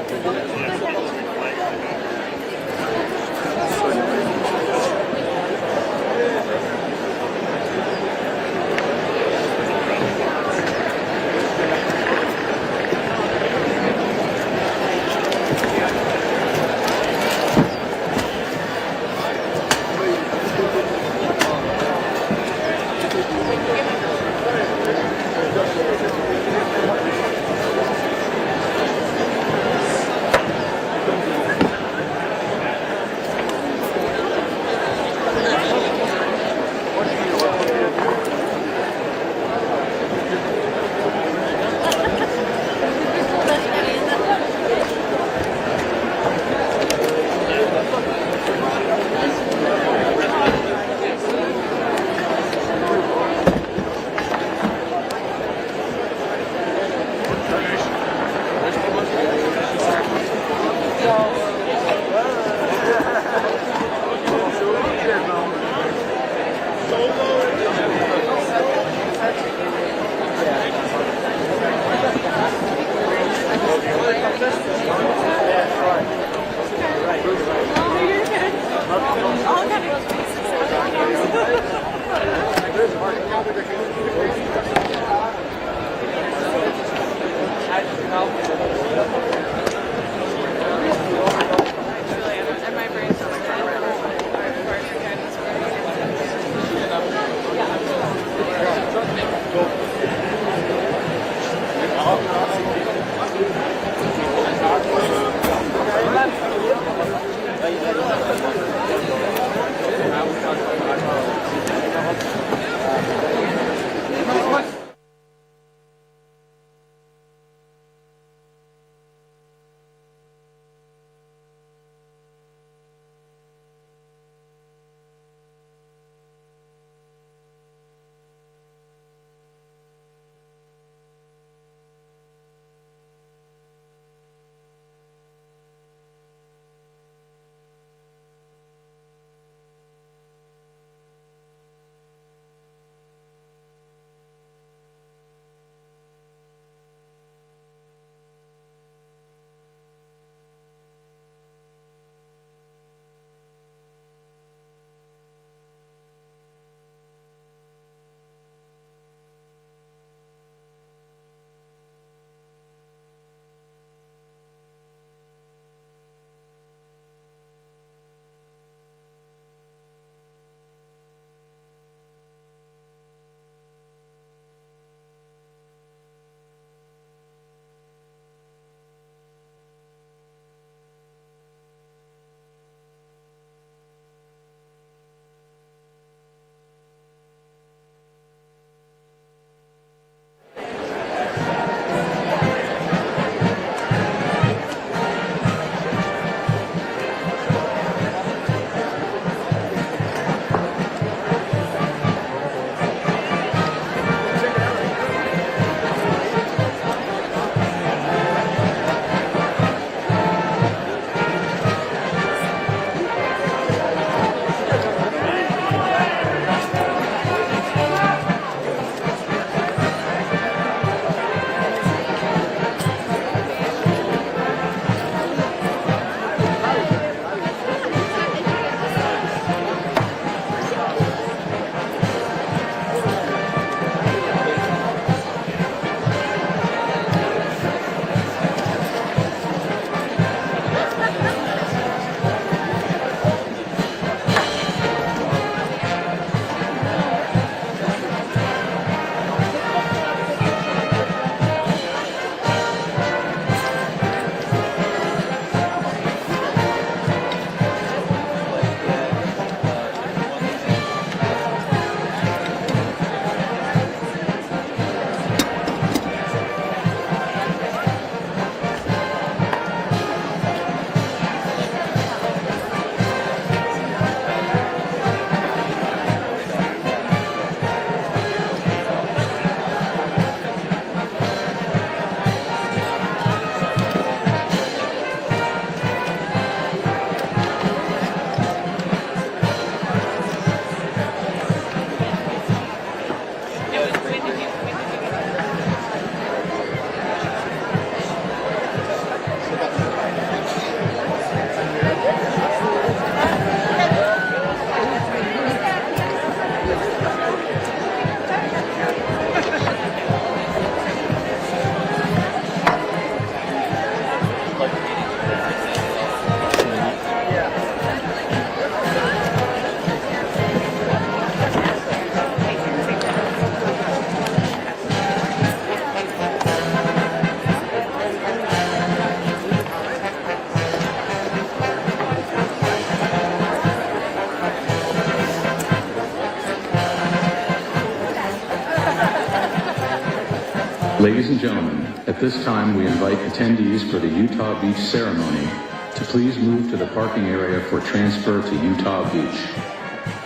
Ladies and gentlemen, at this time we invite attendees for the Utah Beach ceremony to please move to the parking area for transfer to Utah Beach.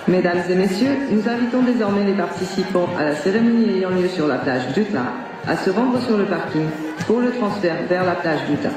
Mesdames et messieurs, nous invitons désormais les participants à la cérémonie ayant lieu sur la plage d'Utah à se rendre sur le parking pour le transfert vers la plage d'Utah.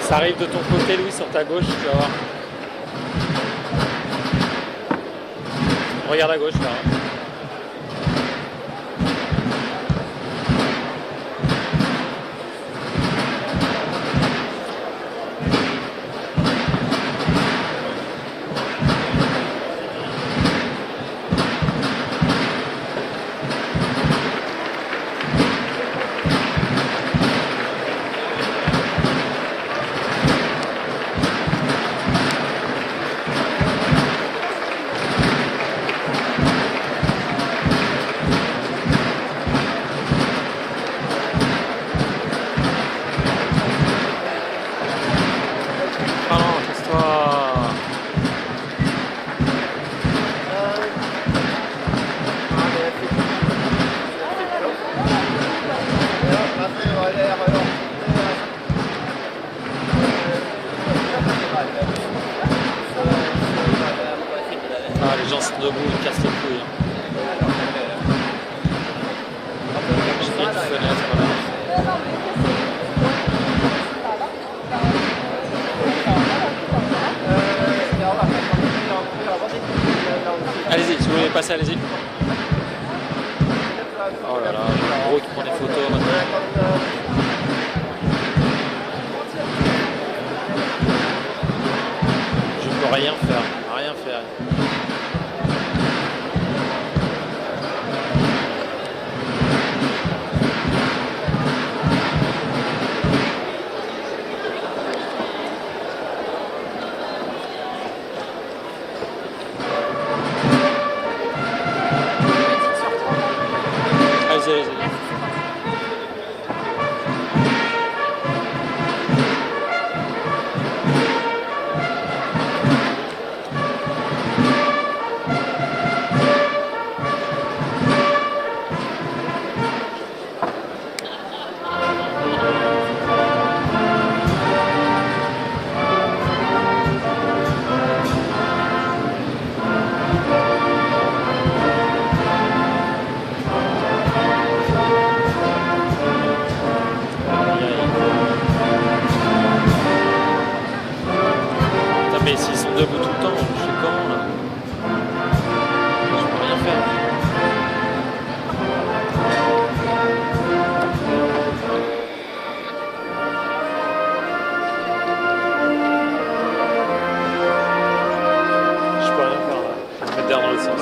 Ça arrive de ton côté, Louis, sur ta gauche, tu vas voir. Regarde à gauche, là. Ah, les gens sont debout, ils cassent les couilles. J'ai pris une fenêtre, voilà. Allez-y, si vous voulez passer, allez-y. Oh là là, le gros qui prend des photos maintenant. Je peux rien faire, rien faire. repère dans l'autre sens.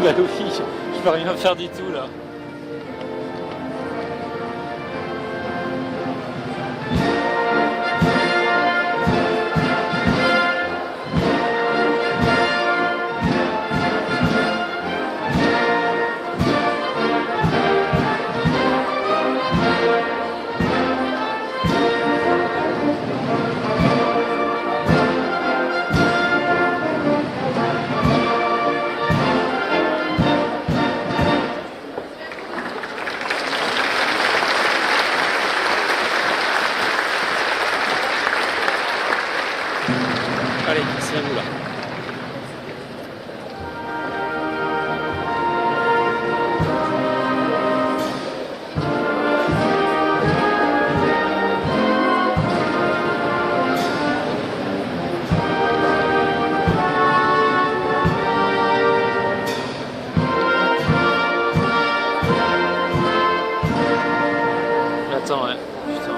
Bah oui, je peux rien faire du tout là. Allez, c'est à vous là. Attends, ouais. Putain.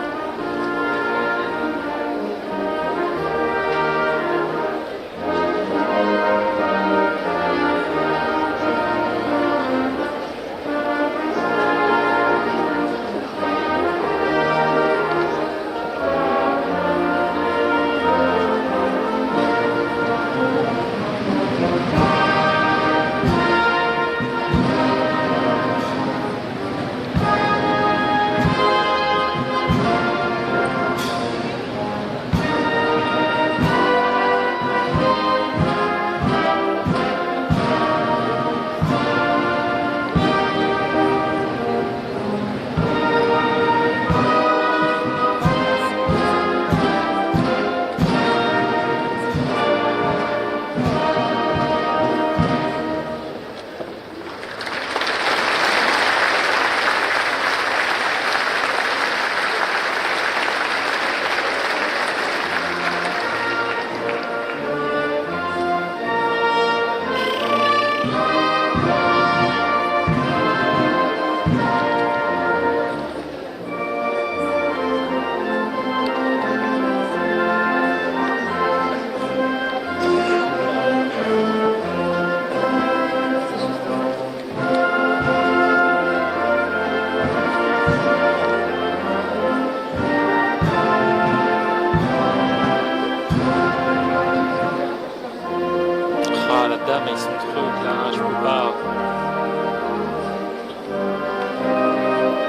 Mais ils sont trucs là, je peux pas.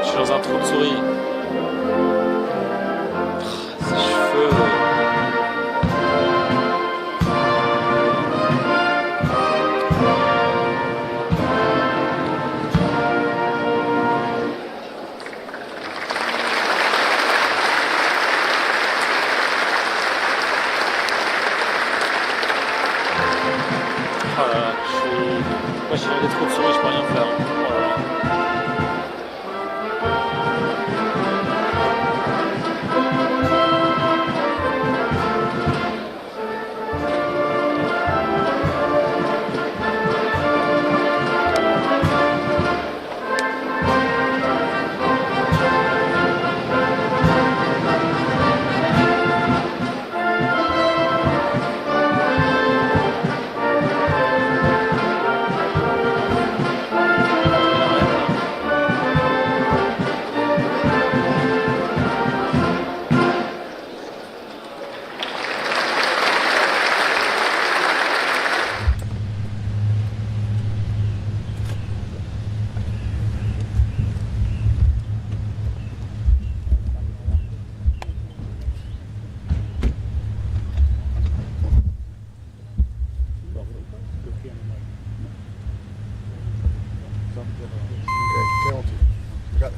Je suis dans un trou de souris. Ses cheveux. Oh là là, moi si j'avais trop de souris, je peux rien faire. Oh là là.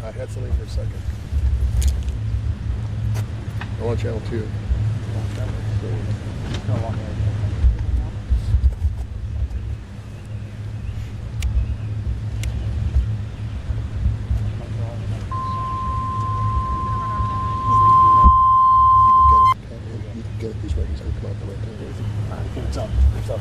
I had something for a second. I want channel 2. Get these ready, so we come out the right time. It's up. It's up.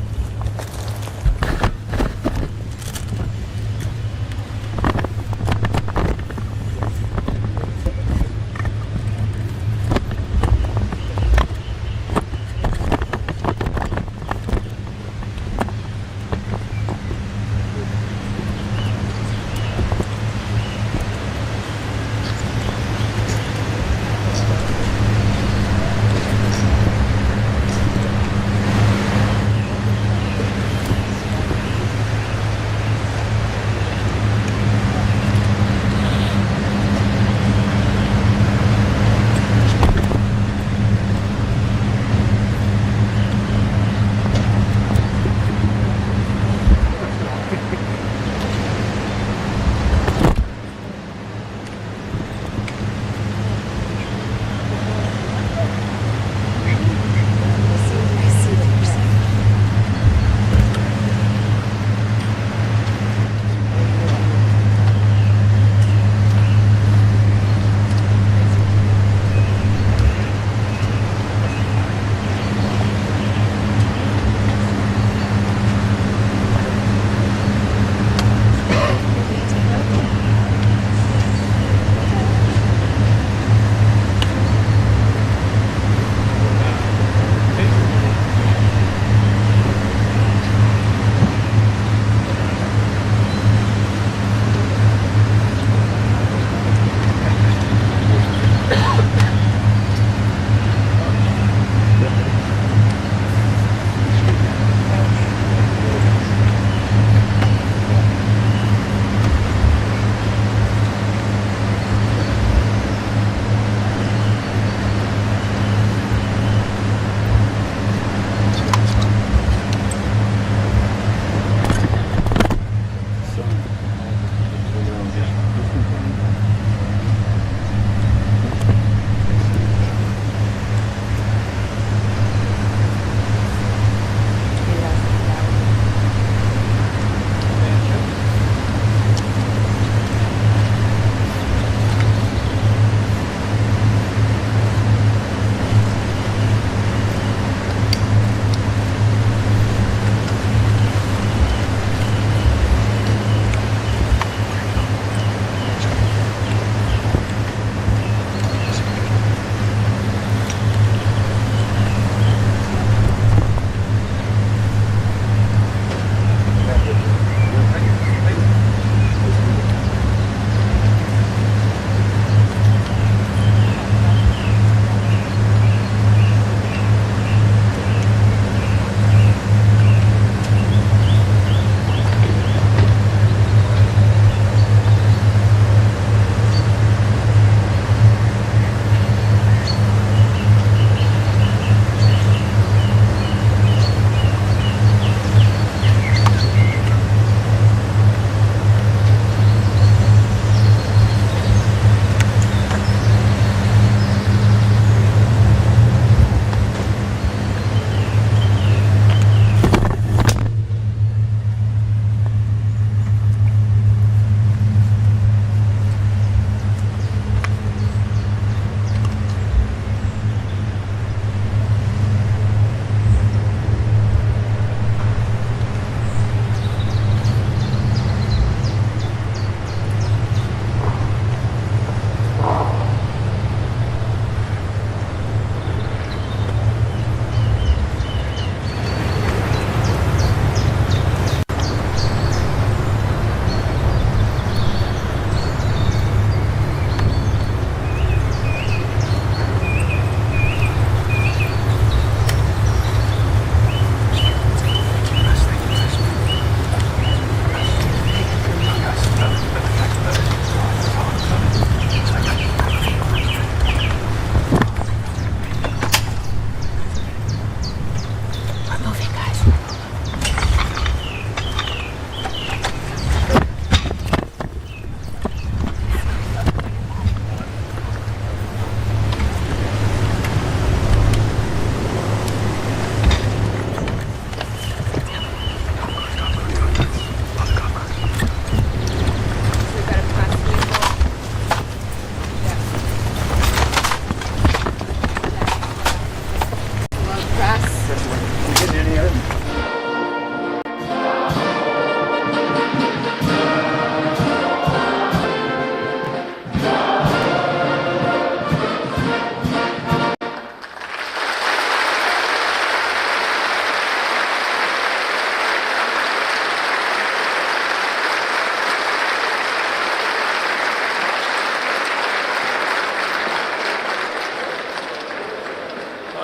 Les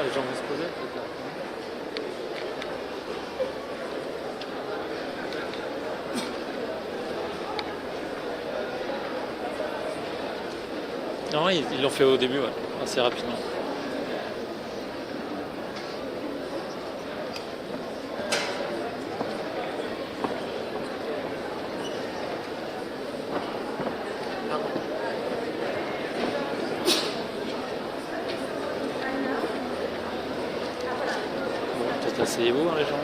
gens vont se poser peut-être. Non, ils l'ont fait au début, ouais, assez rapidement. Asseyez-vous, hein, les gens.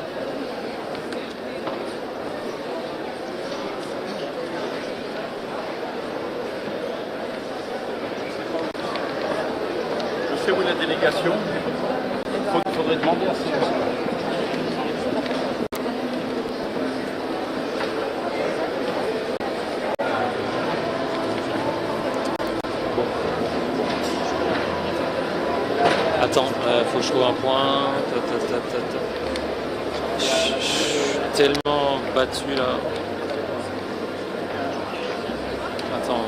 Je sais où est la délégation. Il faudrait demander à ces gens. Attends, faut que je trouve un point. Je suis tellement battu là. Attends.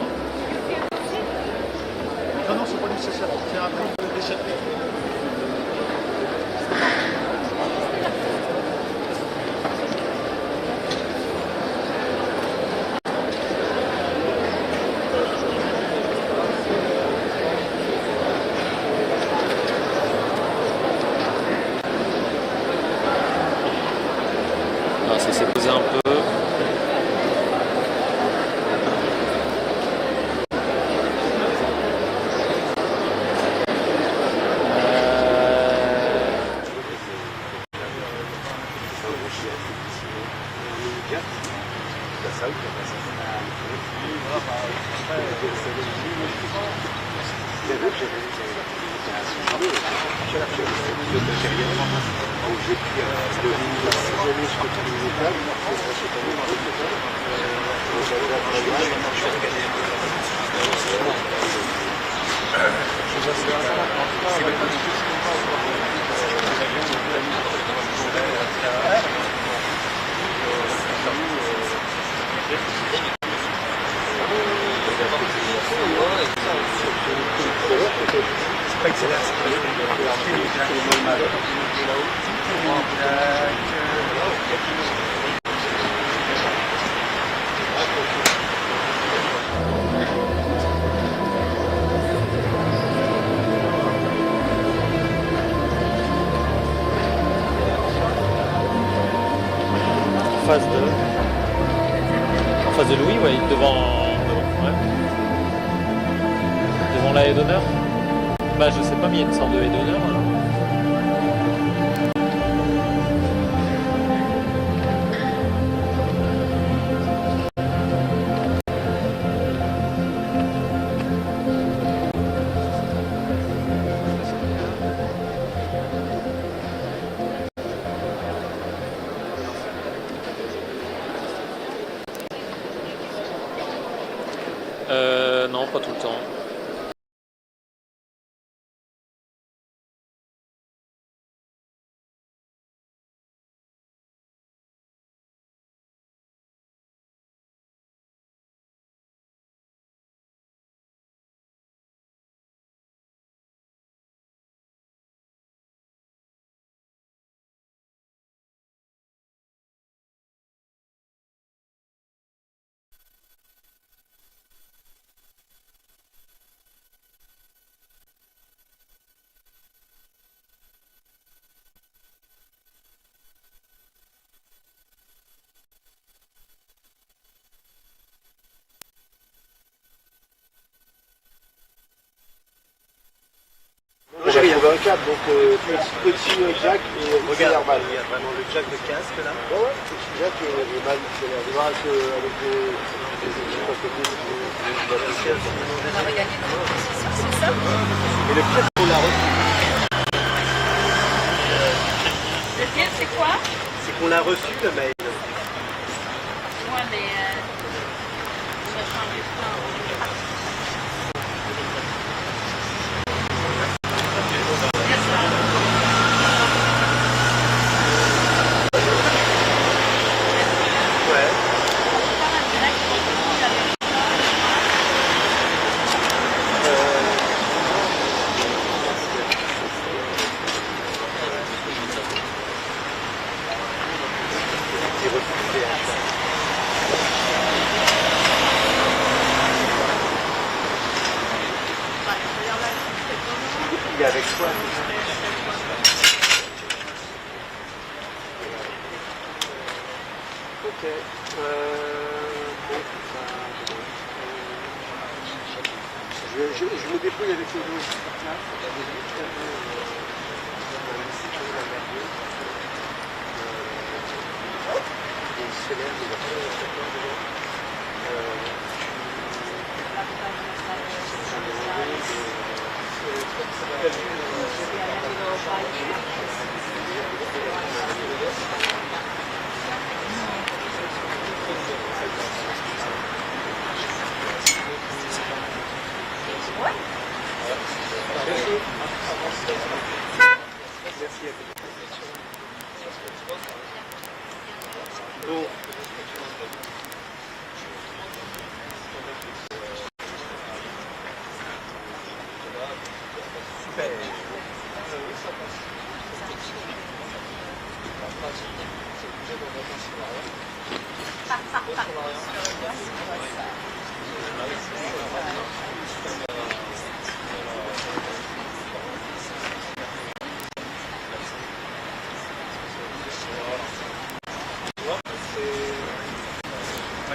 Non, c'est pas nécessaire. C'est un peu d'échapper. Ça s'est posé un peu. En face de Louis, ouais, devant la haie d'honneur. Bah je sais pas, mais il y a une sorte de haie d'honneur. Non, pas tout le temps. J'ai rien. Un câble, donc petit jack et regarde, il y a vraiment le jack de casque là. Ouais, petit jack et mal, c'est l'air de voir avec les équipes à côté. Et le pièce pour la route. On l'a reçu le mail. Ouais, mais ça change pas. Il est avec toi. Ok. Je me débrouille avec les deux. Bon. Super.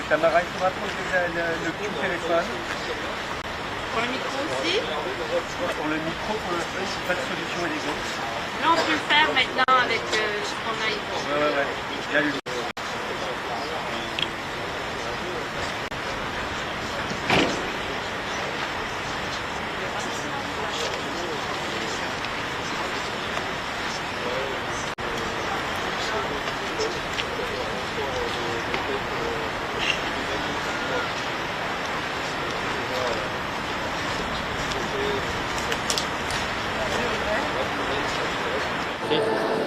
Tamara, il faudra prendre le petit téléphone. Pour le micro aussi? Pour le micro, pour l'instant, il n'y a pas de solution élégante. Là, on peut le faire maintenant avec ce qu'on a ici. Ouais. Il y a le... Ok.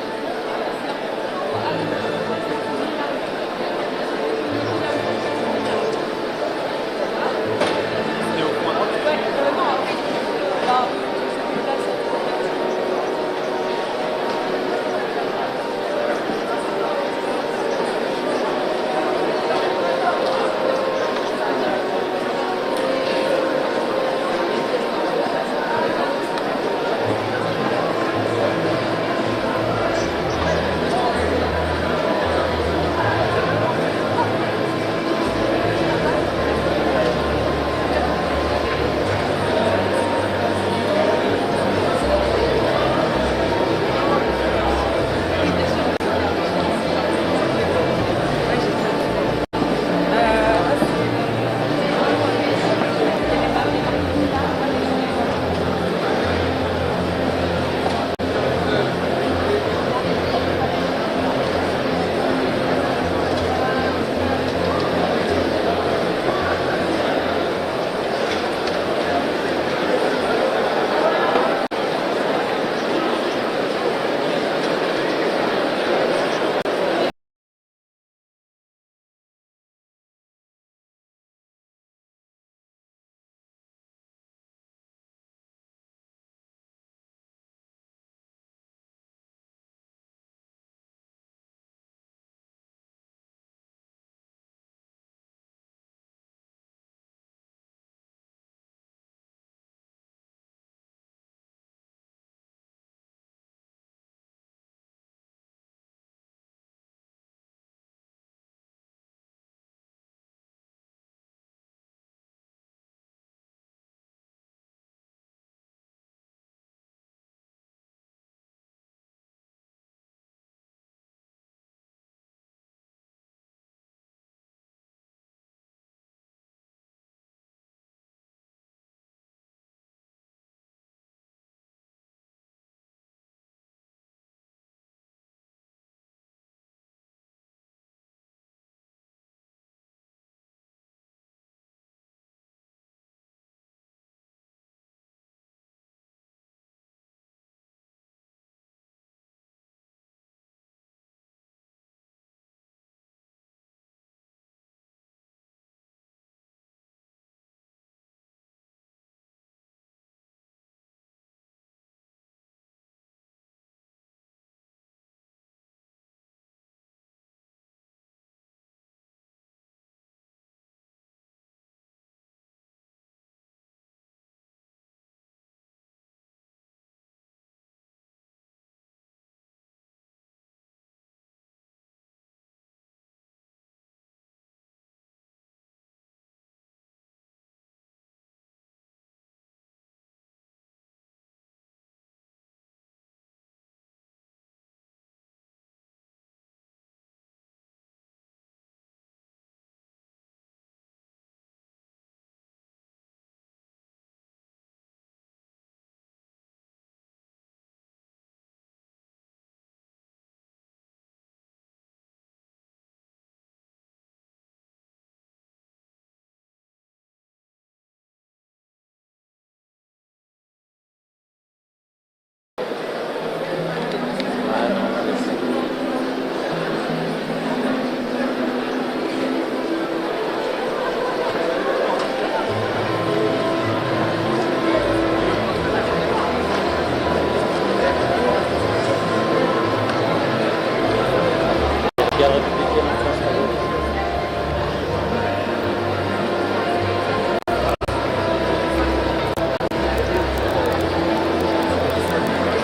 Garde républicaine en France, à gauche.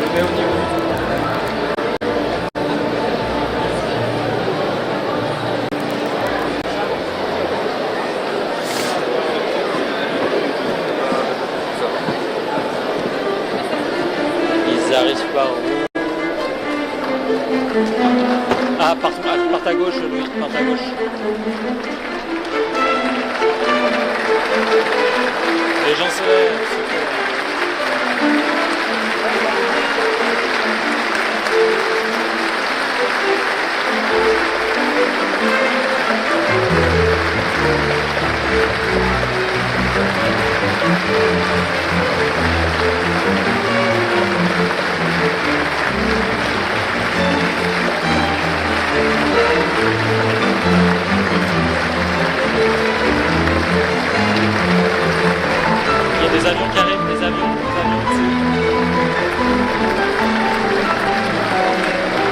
Je mets au niveau du tout. Ils arrivent par où? Ah, par ta gauche, Louis, par ta gauche. Les gens se lèvent. Il y a des avions qui arrivent, des avions dessus.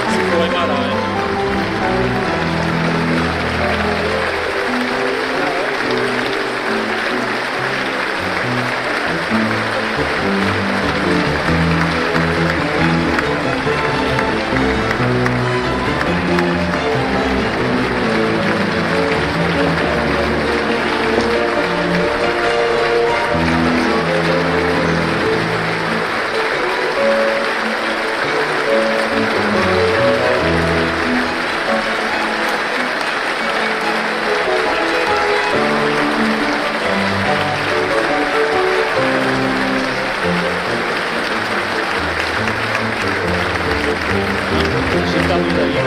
C'est pour Emma là, ouais. J'ai perdu l'avion.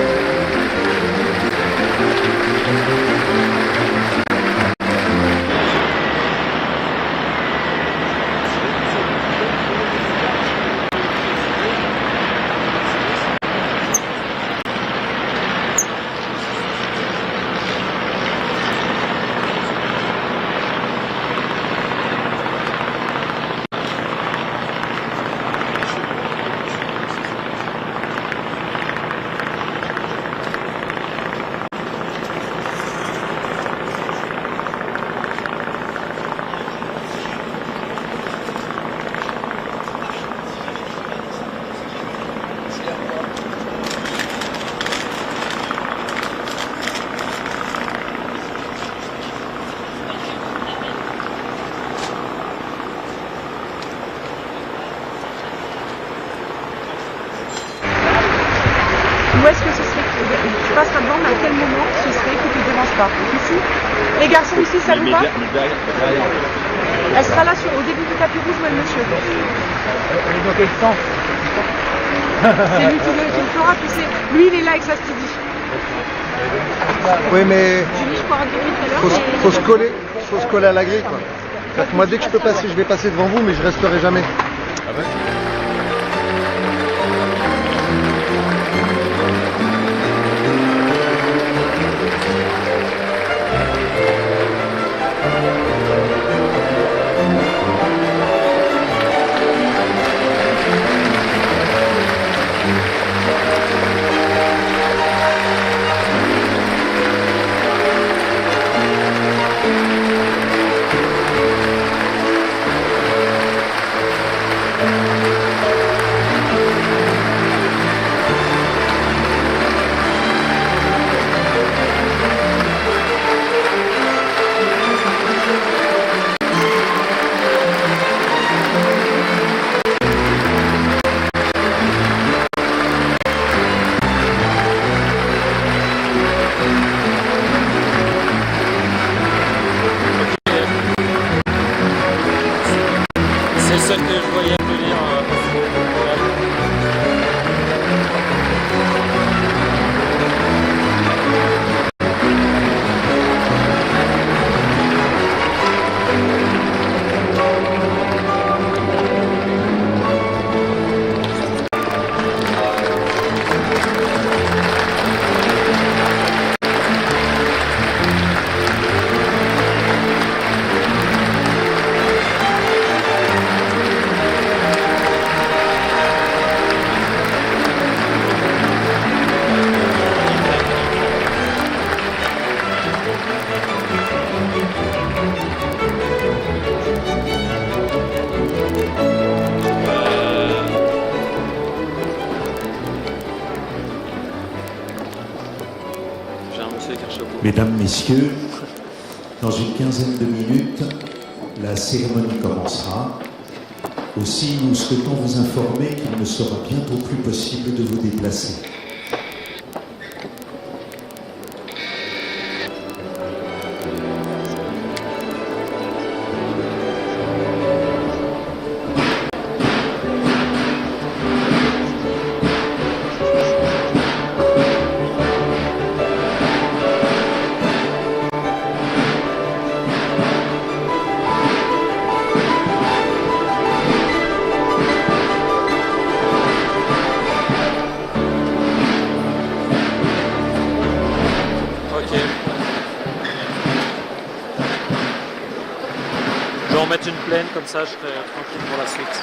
Où est-ce que ce serait tu passes là-dedans, mais à quel moment ce serait que tu ne déranges pas? Ici? Les garçons ici, ça vous va? Elle sera là au début du tapis rouge, où est le monsieur? Dans quel sens? C'est lui qui le fera, puis lui il est là avec sa Stevie. Oui, mais Julie, je pourrais dire tout à l'heure. faut se coller à la grille, quoi. C'est-à-dire que moi, dès que je peux passer, je vais passer devant vous, mais je resterai jamais. Ah ouais? J'ai un monsieur qui cherche au bout. Mesdames, Messieurs, dans une quinzaine de minutes, la cérémonie commencera. Aussi, nous souhaitons vous informer qu'il ne sera bientôt plus possible de vous déplacer. Je vais en mettre une pleine, comme ça je serai tranquille pour la suite.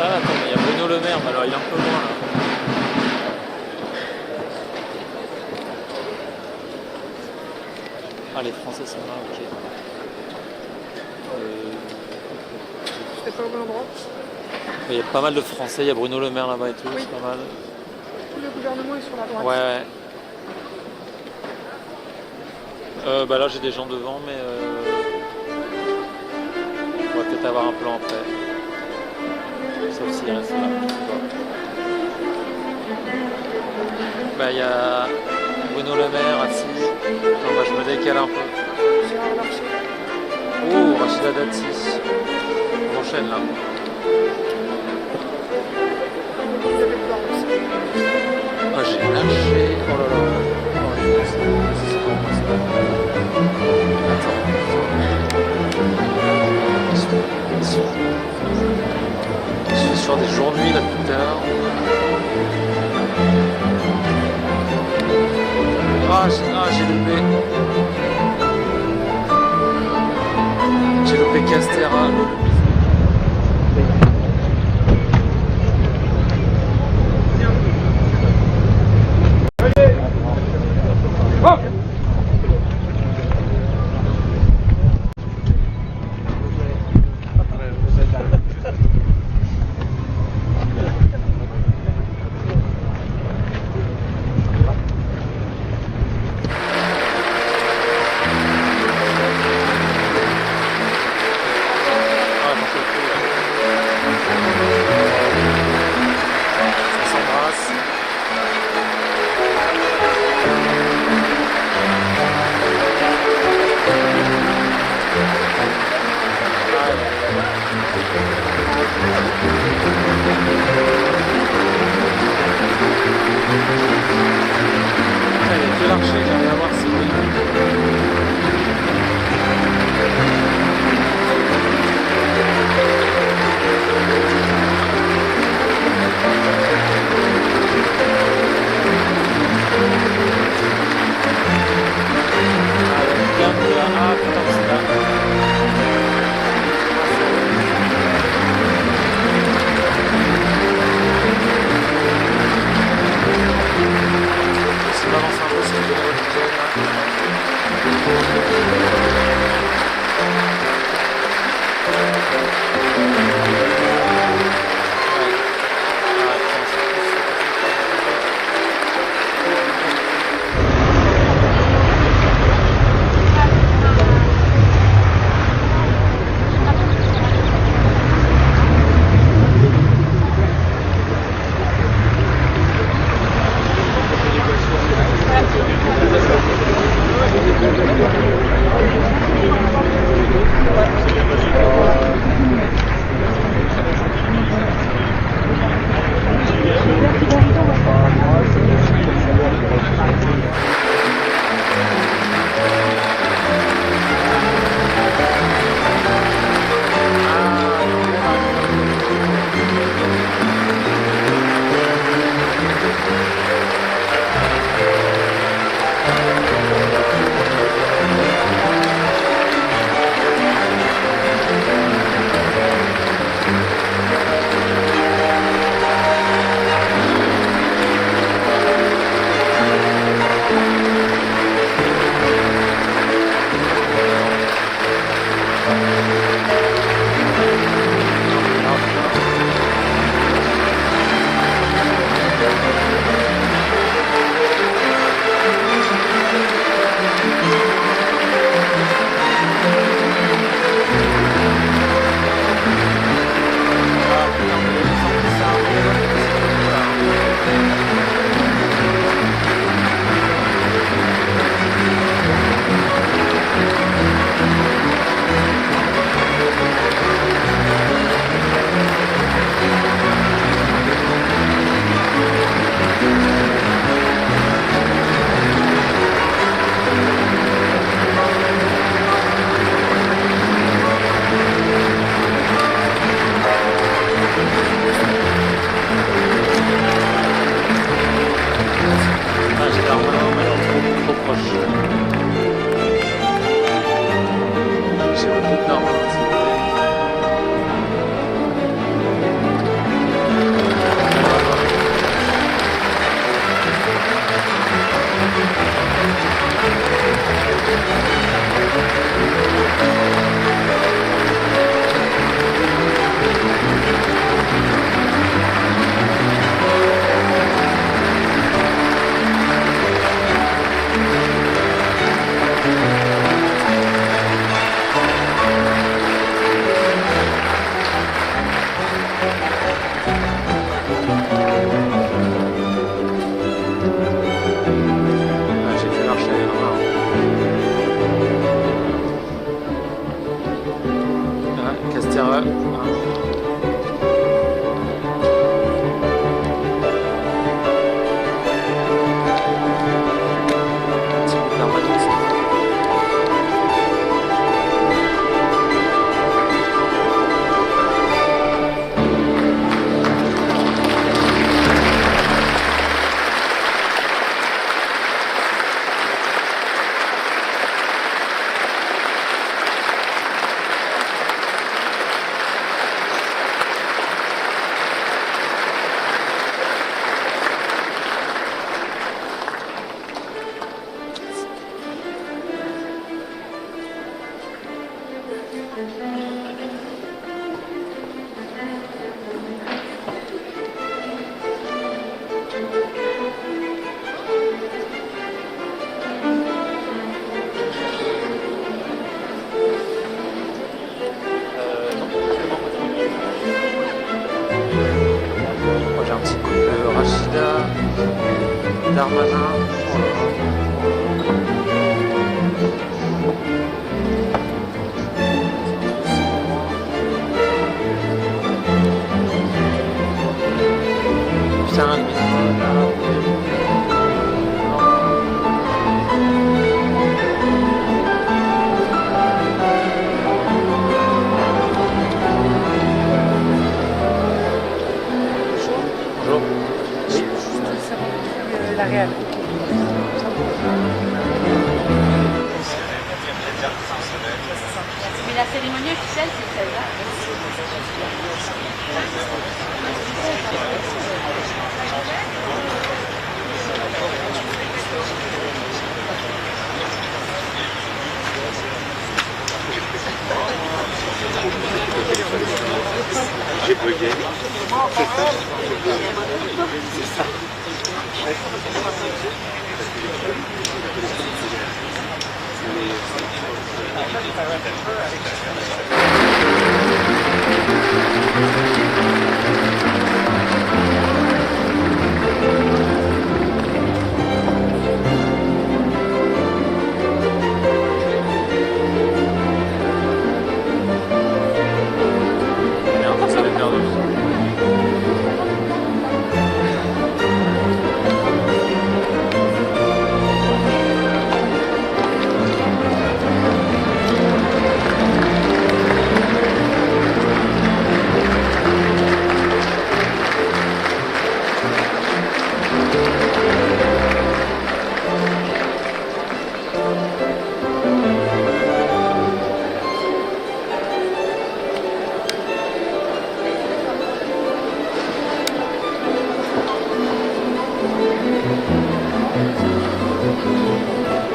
Ah, attends, il y a Bruno Le Maire, mais alors il est un peu loin là. Ah, les Français sont là, ok. C'est pas au bon endroit. Il y a pas mal de Français, il y a Bruno Le Maire là-bas et tout, Oui. c'est pas mal. Tout le gouvernement est sur la droite. Ouais, ouais. Bah là j'ai des gens devant, mais on va peut-être avoir un plan après. Sauf s'il reste là, je sais pas. Bah il y a Bruno Le Maire assis. Attends, bah, je me décale un peu. Oh, Rachida Dati. On enchaîne là. Ah, j'ai lâché. Oh là là. Oh, c'est bon, moi, ça. Je suis sur des jours-nuits là tout à l'heure. J'ai loupé. J'ai loupé Castera.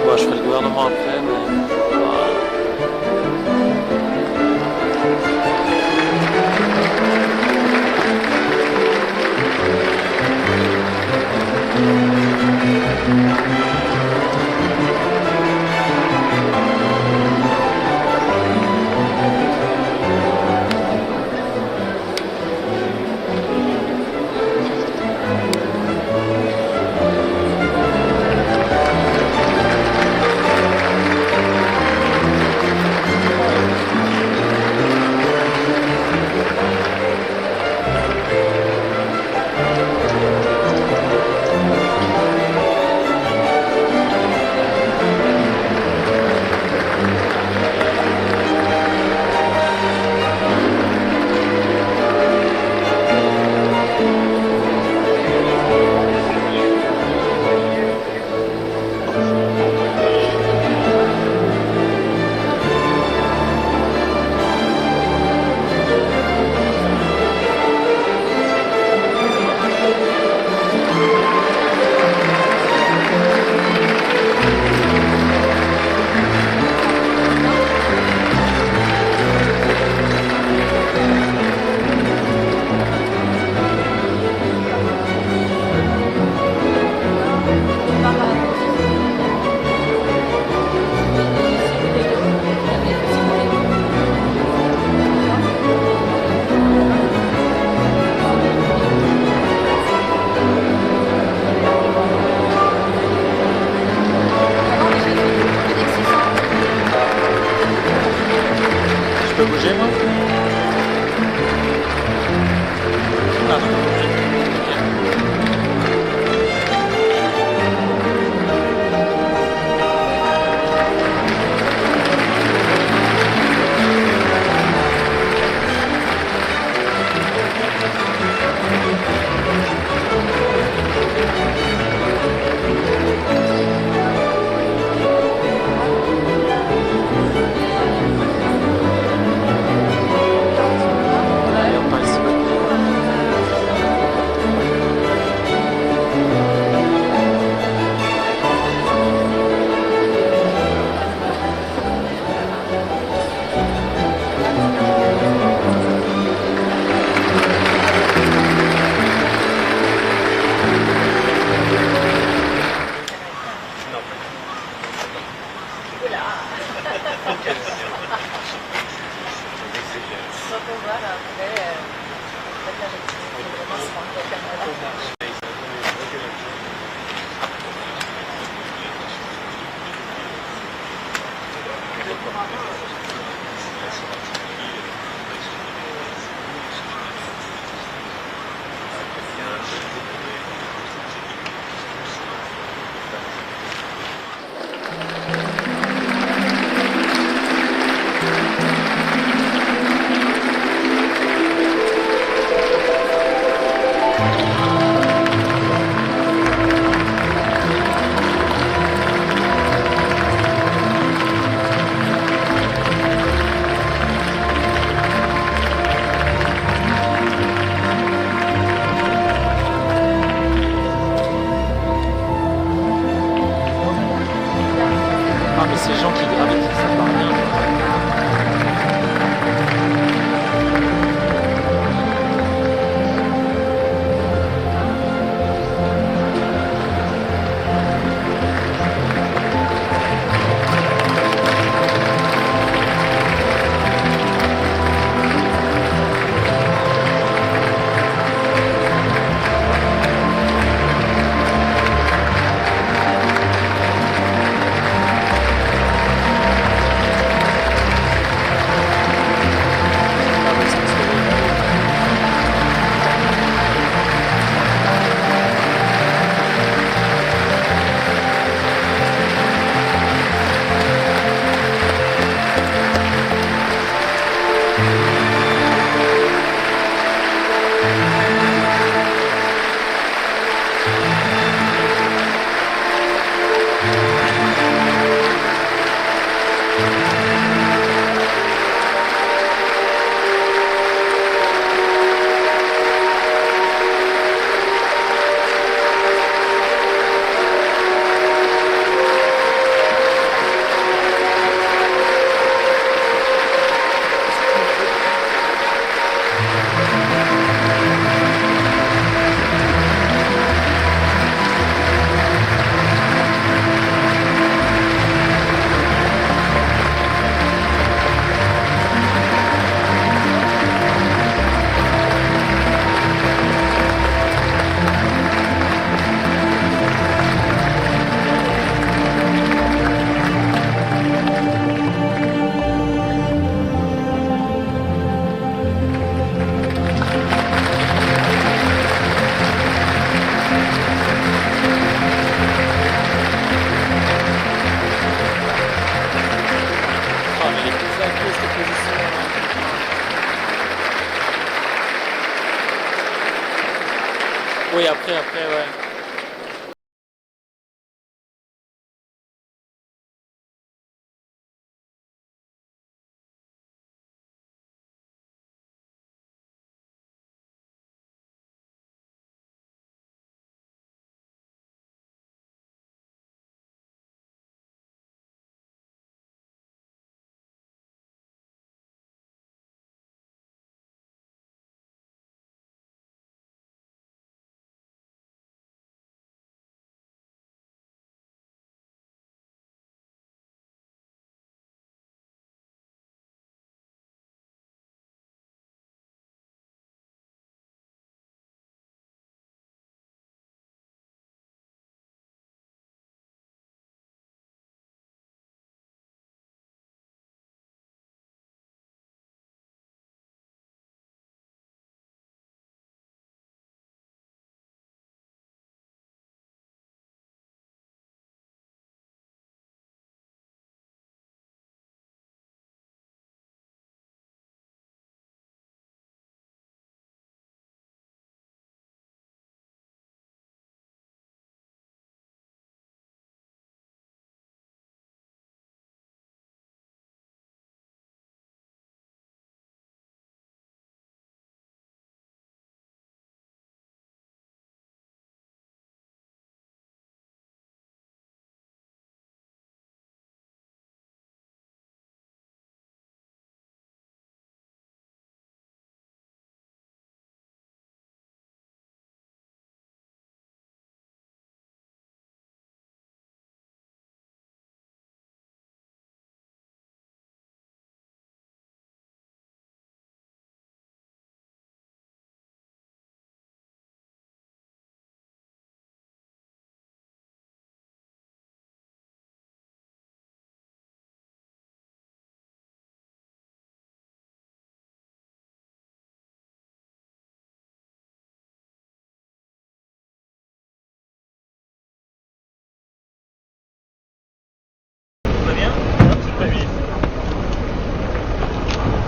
Bah, je ferai le gouvernement après, mais... bah, je peux bouger, moi? Ah, non, rentrer après, ouais.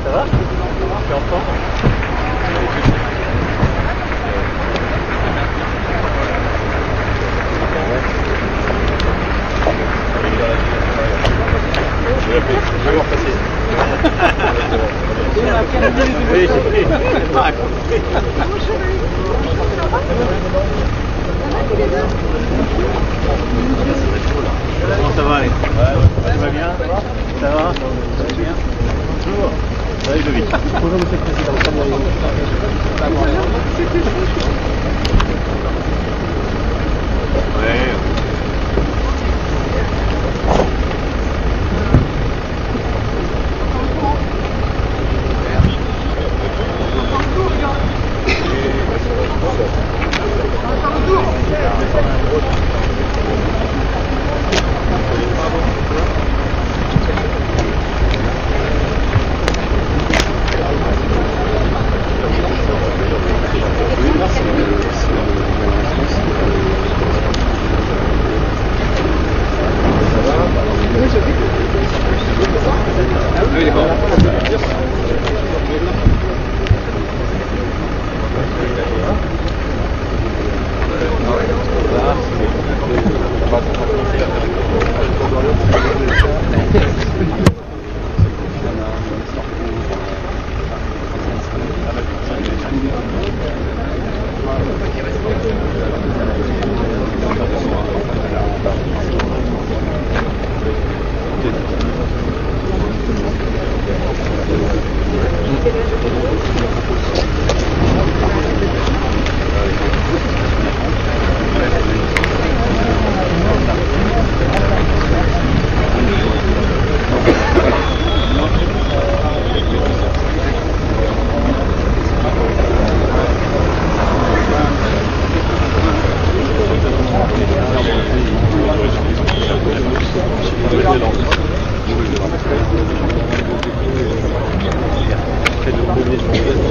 Ça va? Tu es en forme? Je vais voir passer. Oui, comment ça va, Alex? Tu vas bien? Ça va? Ça va bien? Bonjour. Salut, Toді. Bonjour, monsieur le président. Comment allez-vous?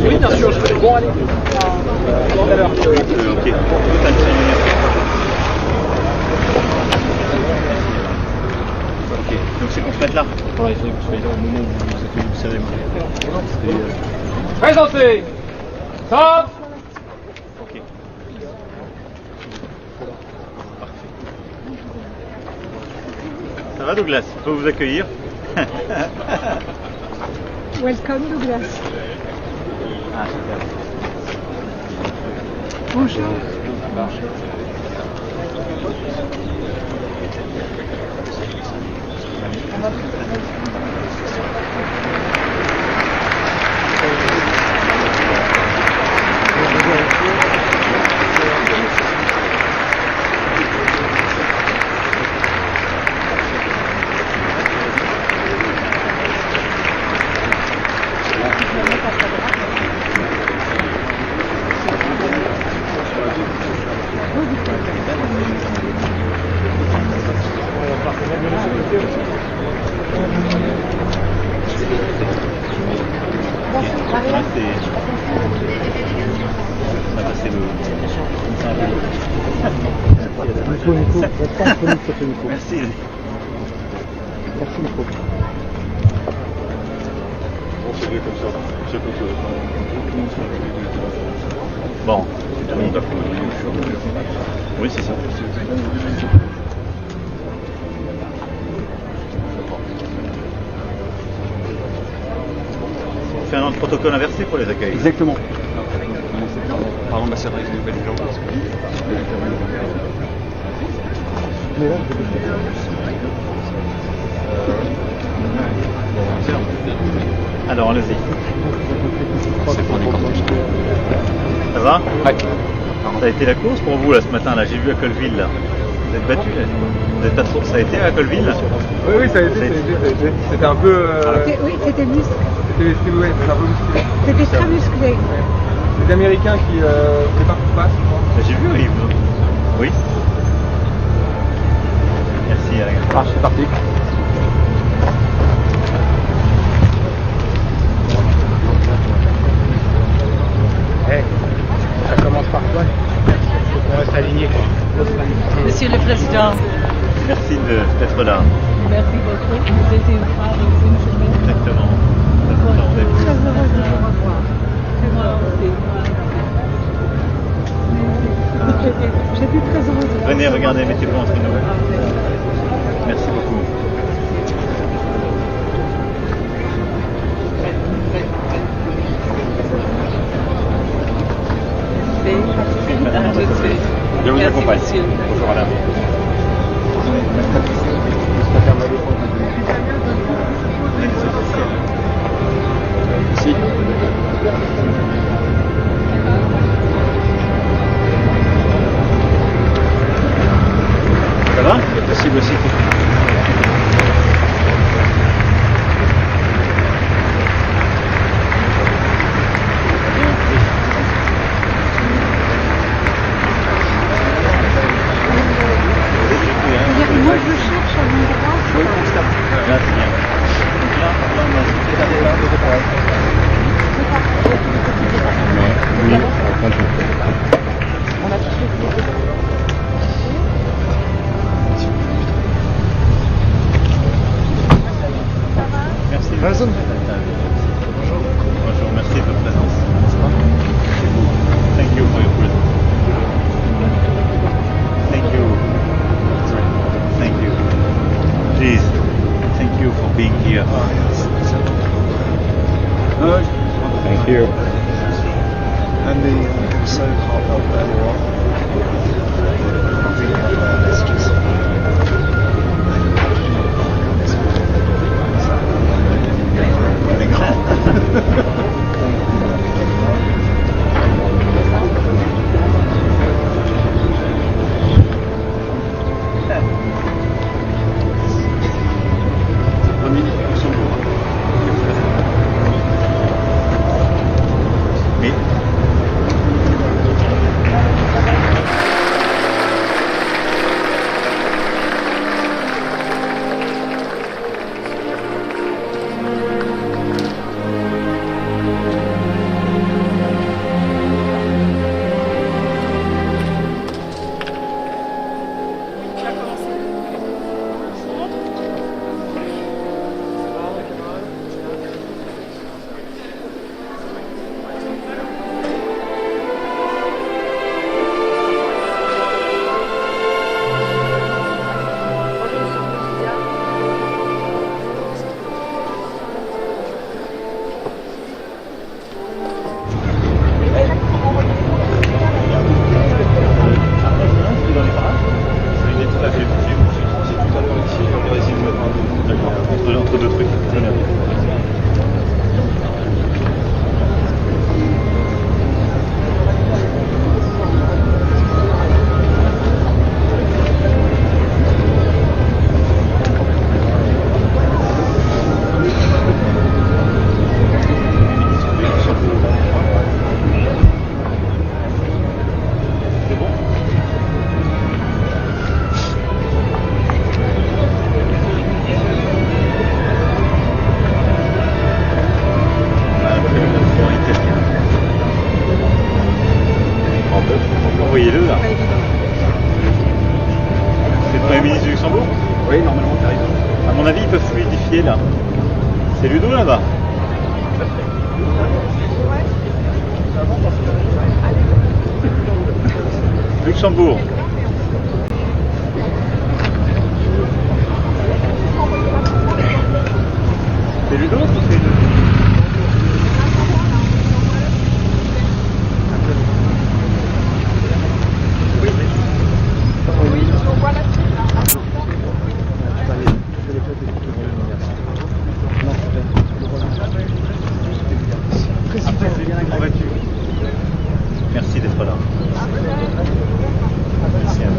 Oui, bien sûr, je vais. Bon, allez. Tout à l'heure. Ok. Ok, donc c'est qu'on se mette là. Ouais, il faut que je sois là au moment où vous êtes une cérémonie. Présentez. Stop. Ok. va Douglas, on peut vous accueillir. Welcome, Douglas. Ah, super. Bonjour. Bonjour. Merci. Merci beaucoup. Bon, c'est terminé. Oui, c'est ça. On fait un protocole inversé pour les accueils. Exactement. Par l'ambassadrice de Belgique. Alors, allez-y. C'est pour les cortèges. Ça va? Ouais. Ça a été la course pour vous là ce matin là, j'ai vu à Colville là. Vous êtes battu là? Vous êtes pas trop... Ça a été à Colville là? Oui, ça a été. C'était un peu. Oui, c'était musclé. C'était un peu musclé. C'était très musclé. Les Américains qui voulaient pas qu'on passe, je crois. J'ai vu un livre. Oui. Merci Alex. Ah, c'est parti. Hey, ça commence par toi. On va s'aligner. Monsieur le Président. Merci d'être là. Merci beaucoup. Vous étiez là dans une semaine. Exactement. Très heureuse de vous revoir. C'est moi aussi. J'étais très heureuse de vous. Venez regarder, mettez-vous entre nous. Merci beaucoup. Je vous accompagne. Bonjour madame. Ici. Ça va? C'est possible aussi. Moi, je cherche un endroit. Oui, constamment. Là, c'est bien. Là, on a On a tous les Merci. Bonjour. Bonjour, merci de votre présence. Thank you for your presence. Thank you. Thank you. Please, thank you for being here. Thank you. And the so heartfelt earlier on. Messages. D'accord, entre deux trucs. Très bien. Envoyez-le là. C'est le Premier ministre du Luxembourg? Oui, normalement, tu arrives. À mon avis, ils peuvent fluidifier là. C'est Ludo là-bas. Luxembourg. C'est Ludo ou c'est Ludo? Merci d'être là. Merci à vous.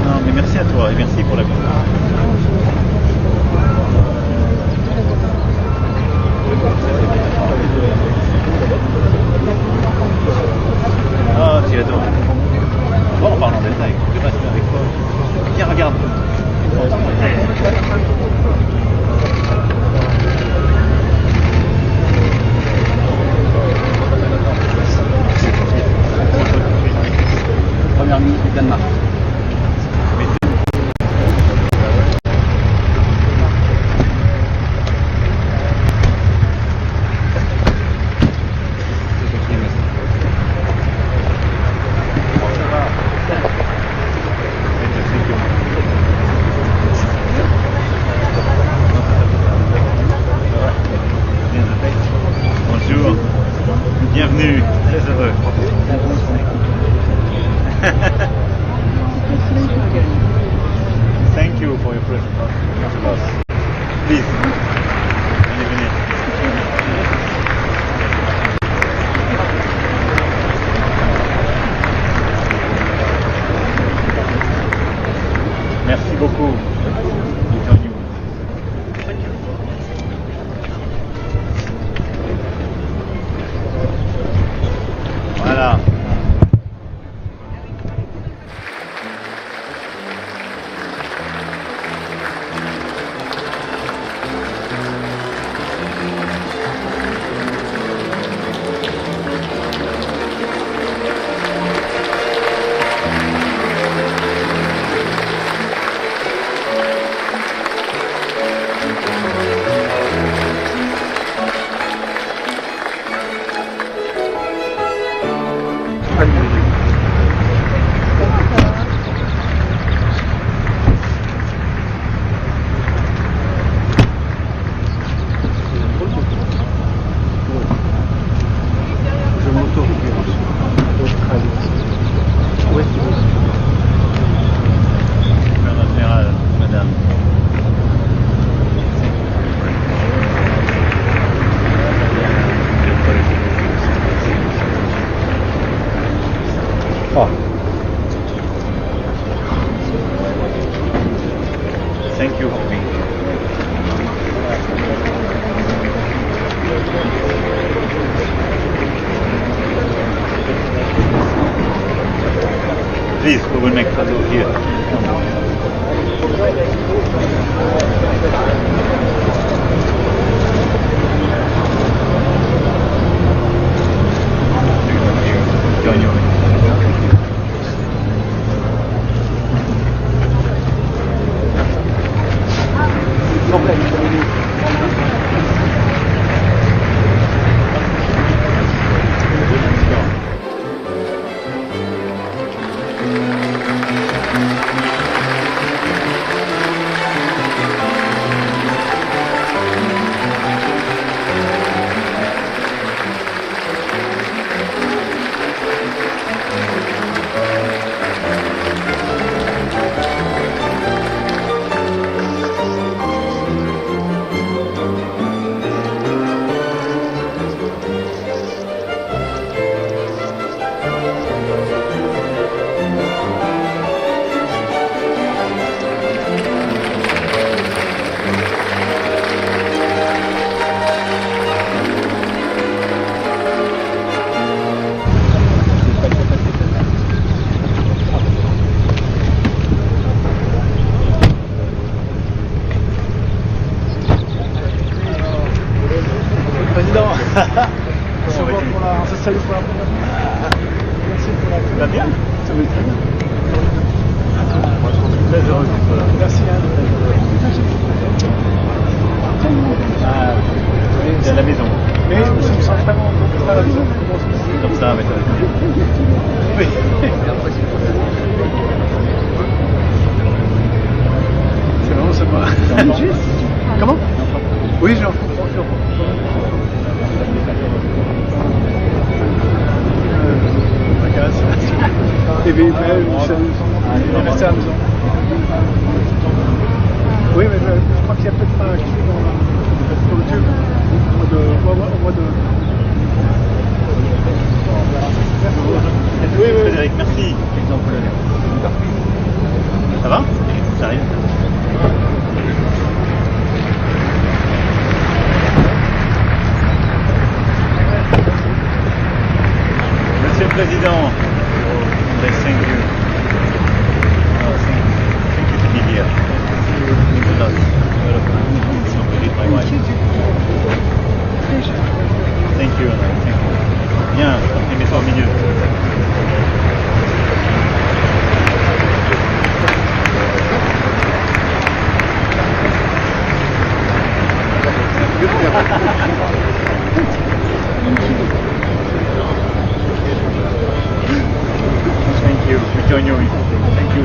Non, mais merci à toi et merci pour la visite. Ah, tu adores. Bon, on parle en détail. Je passe avec toi. Viens, regarde. Première ministre du Danemark. Bonjour, bienvenue, très heureux. Thank you for your presence to us. Please, venez, venez. Merci beaucoup. Voilà. Thank you for being here. Please, we will make photo here. Join you. salut pour la Merci pour la Ça va bien? Ça va très bien. Moi, je suis très heureux que tu sois là. Merci. C'est à la maison. Mais je me sens vraiment à la maison. Comme ça, avec oui. C'est vraiment sympa. Comment? Oui, j'ai enfant. Et bien, je suis resté à la maison. Oui, mais je crois qu'il y a peut-être pas quelque chose dans le tube au mois de... Oui, Frédéric, merci. Ça va? Ça arrive. Monsieur le Président, thank you. Thank you to be here. Thank you. Bien, mets-toi au milieu. Thank you. We join you. Thank you.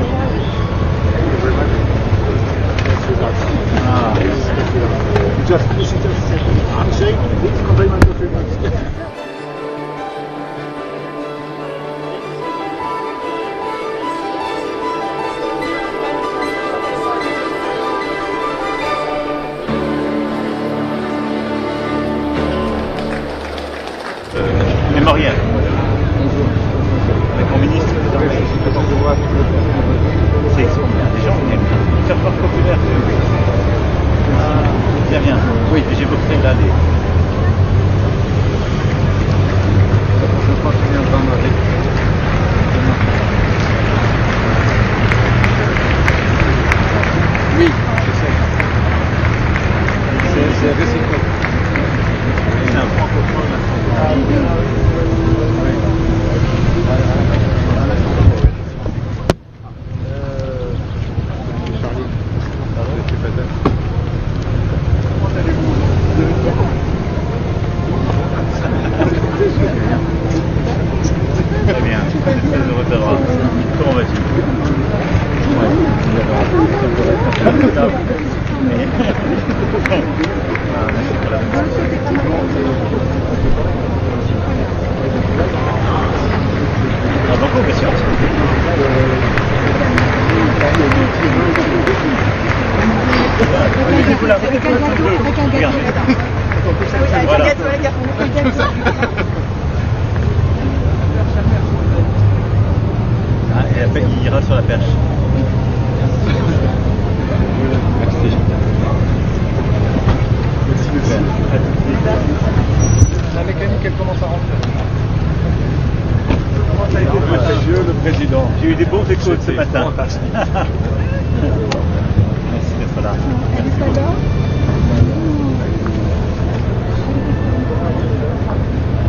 Mémorial. Avec mon ministre. C'est extraordinaire. Les gens viennent. Faire part populaire. Bien. Oui, j'ai montré là les... Je crois que je viens prendre avec... Oui, je sais. C'est réciproque. C'est un francophone. Très bien, très heureux de t'avoir. Comment vas-tu? Beaucoup, bien sûr. Voilà. Et après, il ira sur la perche. Merci. La mécanique, elle commence à rentrer. Comment ça a été, monsieur le Président? J'ai eu des bons échos ce matin. Fantastique. Merci d'être là.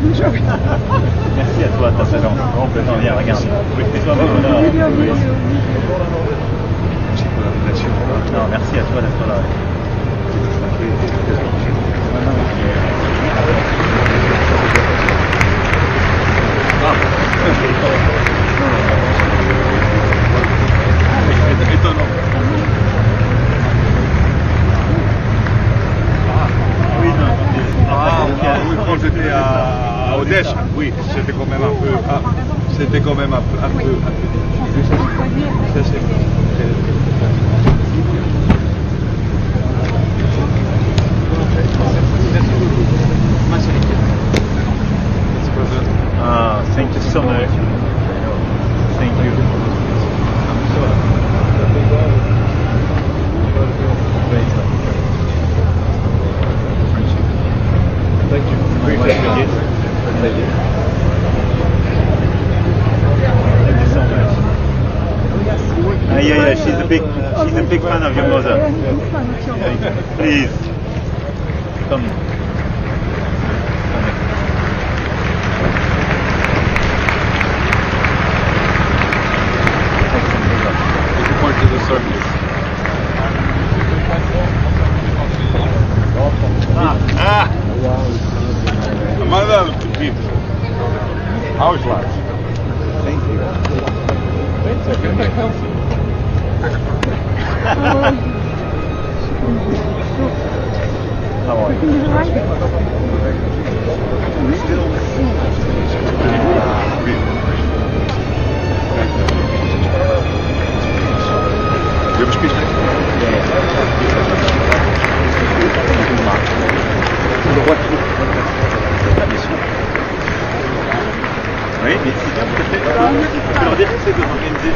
Merci. Merci à toi, ta présence. Complètement bien, regarde. Oui, fais-toi maintenant. Non, merci à toi d'être là. Étonnant. Oui, non. Oui, quand j'étais à Odèche, oui, c'était quand même un peu, Ça, c'est thank you so much. Thank you. Thank you. Thank you so much. Yeah, she's a big fan of your mother. Please, come. purpose. Another two people. House lights. Thank you. How are You ever speak? Oui, mais c'est bien, tu peux leur dire que c'est de organiser.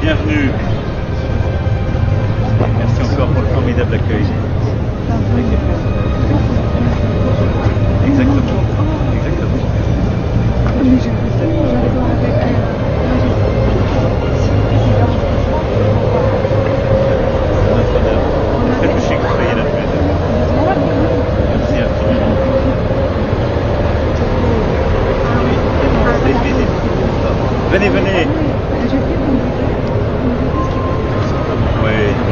Bienvenue. Merci encore pour le formidable accueil. Exactement. Exactement. C'est notre honneur. Très touché que vous soyez là tous les deux. Merci infiniment. Venez, venez. Oui.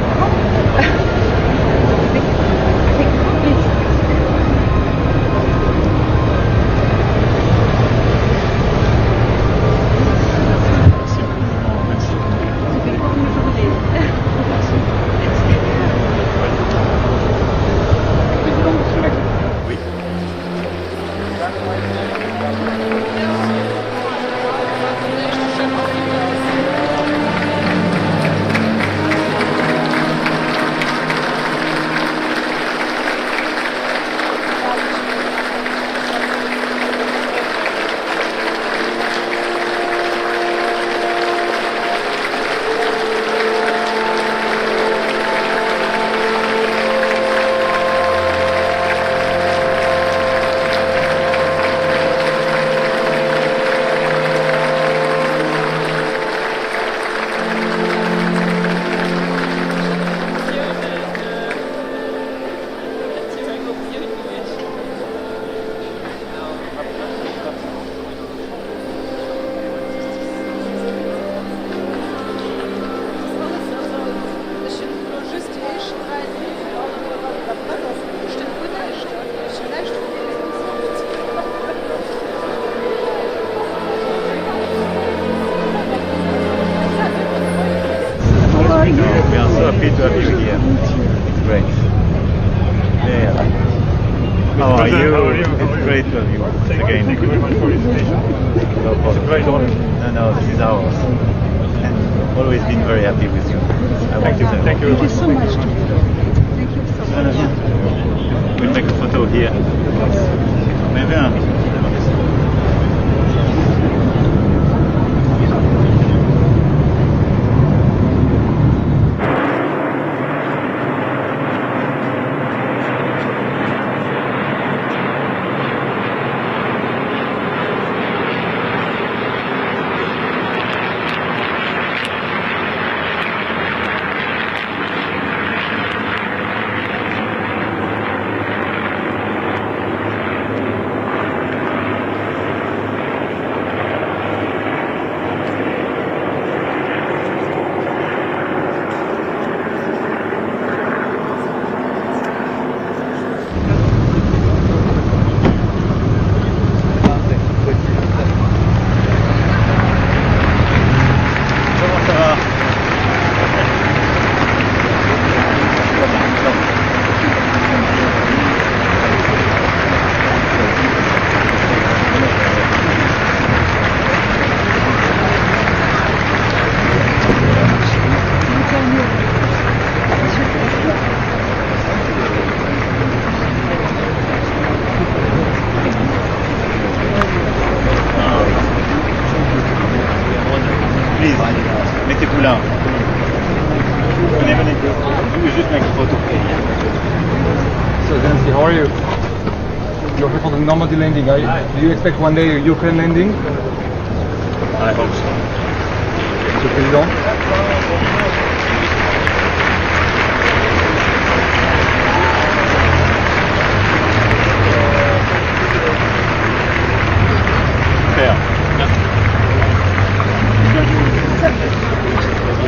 happy to have you here. It's great. Yeah. How are you? It's great to have you again. Thank you very much for your invitation. No problem. It's a great honor. No, this is ours. And always been very happy with you. Thank you. Thank you very much. So much. Thank you so much. We'll make a photo here. Mais bien. Nancy, how are you? You're here for the Normandy landing. Do you expect one day a Ukraine landing? I hope so. Monsieur le Président. Fair.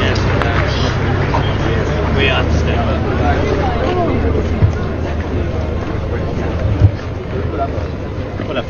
Yes, we understand. Voilà.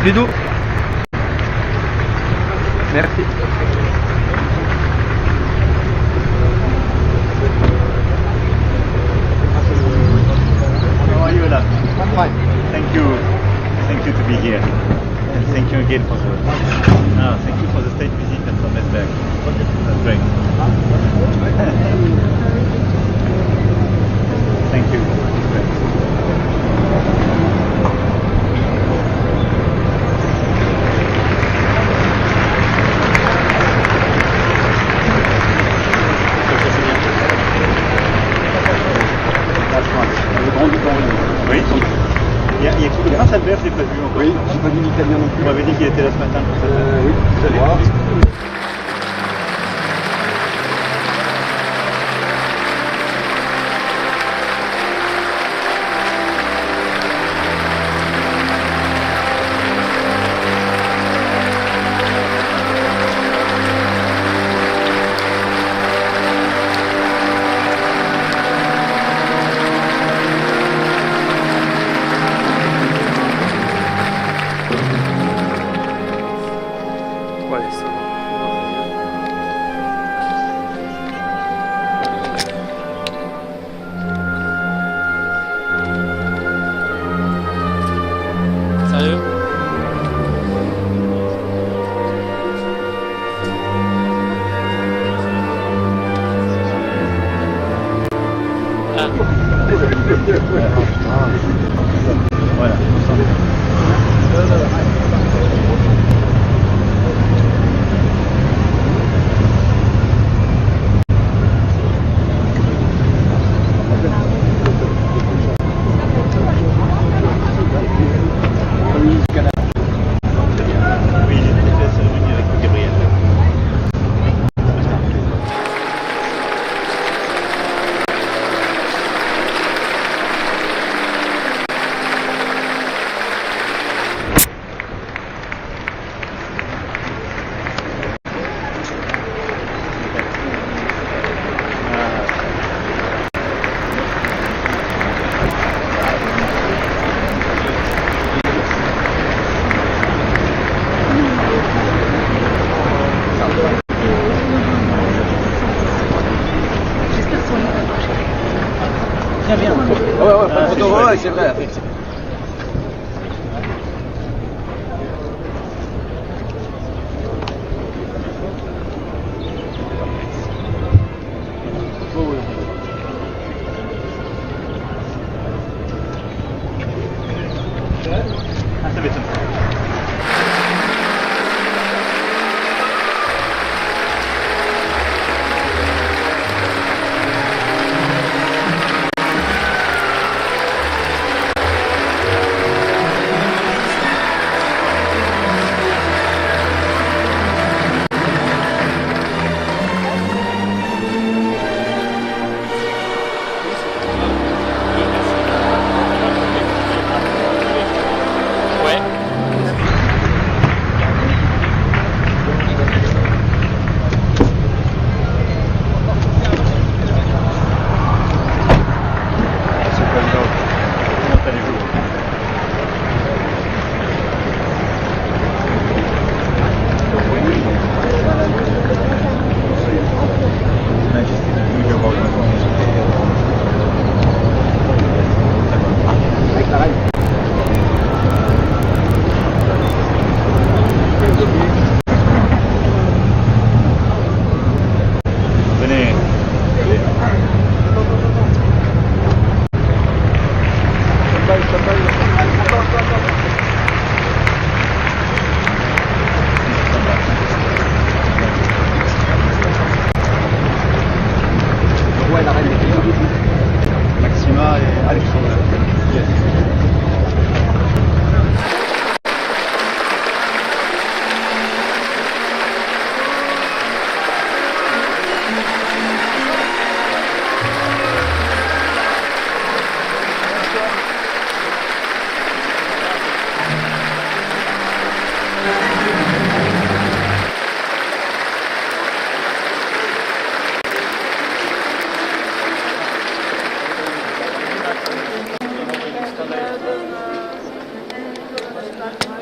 Ludo. Merci. How are you, Olaf? I'm fine. Thank you to be here. And thank you again for thank you for the state visit and for Medberg. That's great. Thank you. Oui. Il y a quelque chose de Albert, je l'ai pas vu encore. Oui, j'ai pas vu l'italien non plus. On m'avait dit qu'il était là ce matin. Oui, vous allez voir. Voilà. Ouais, c'est vrai, effectivement.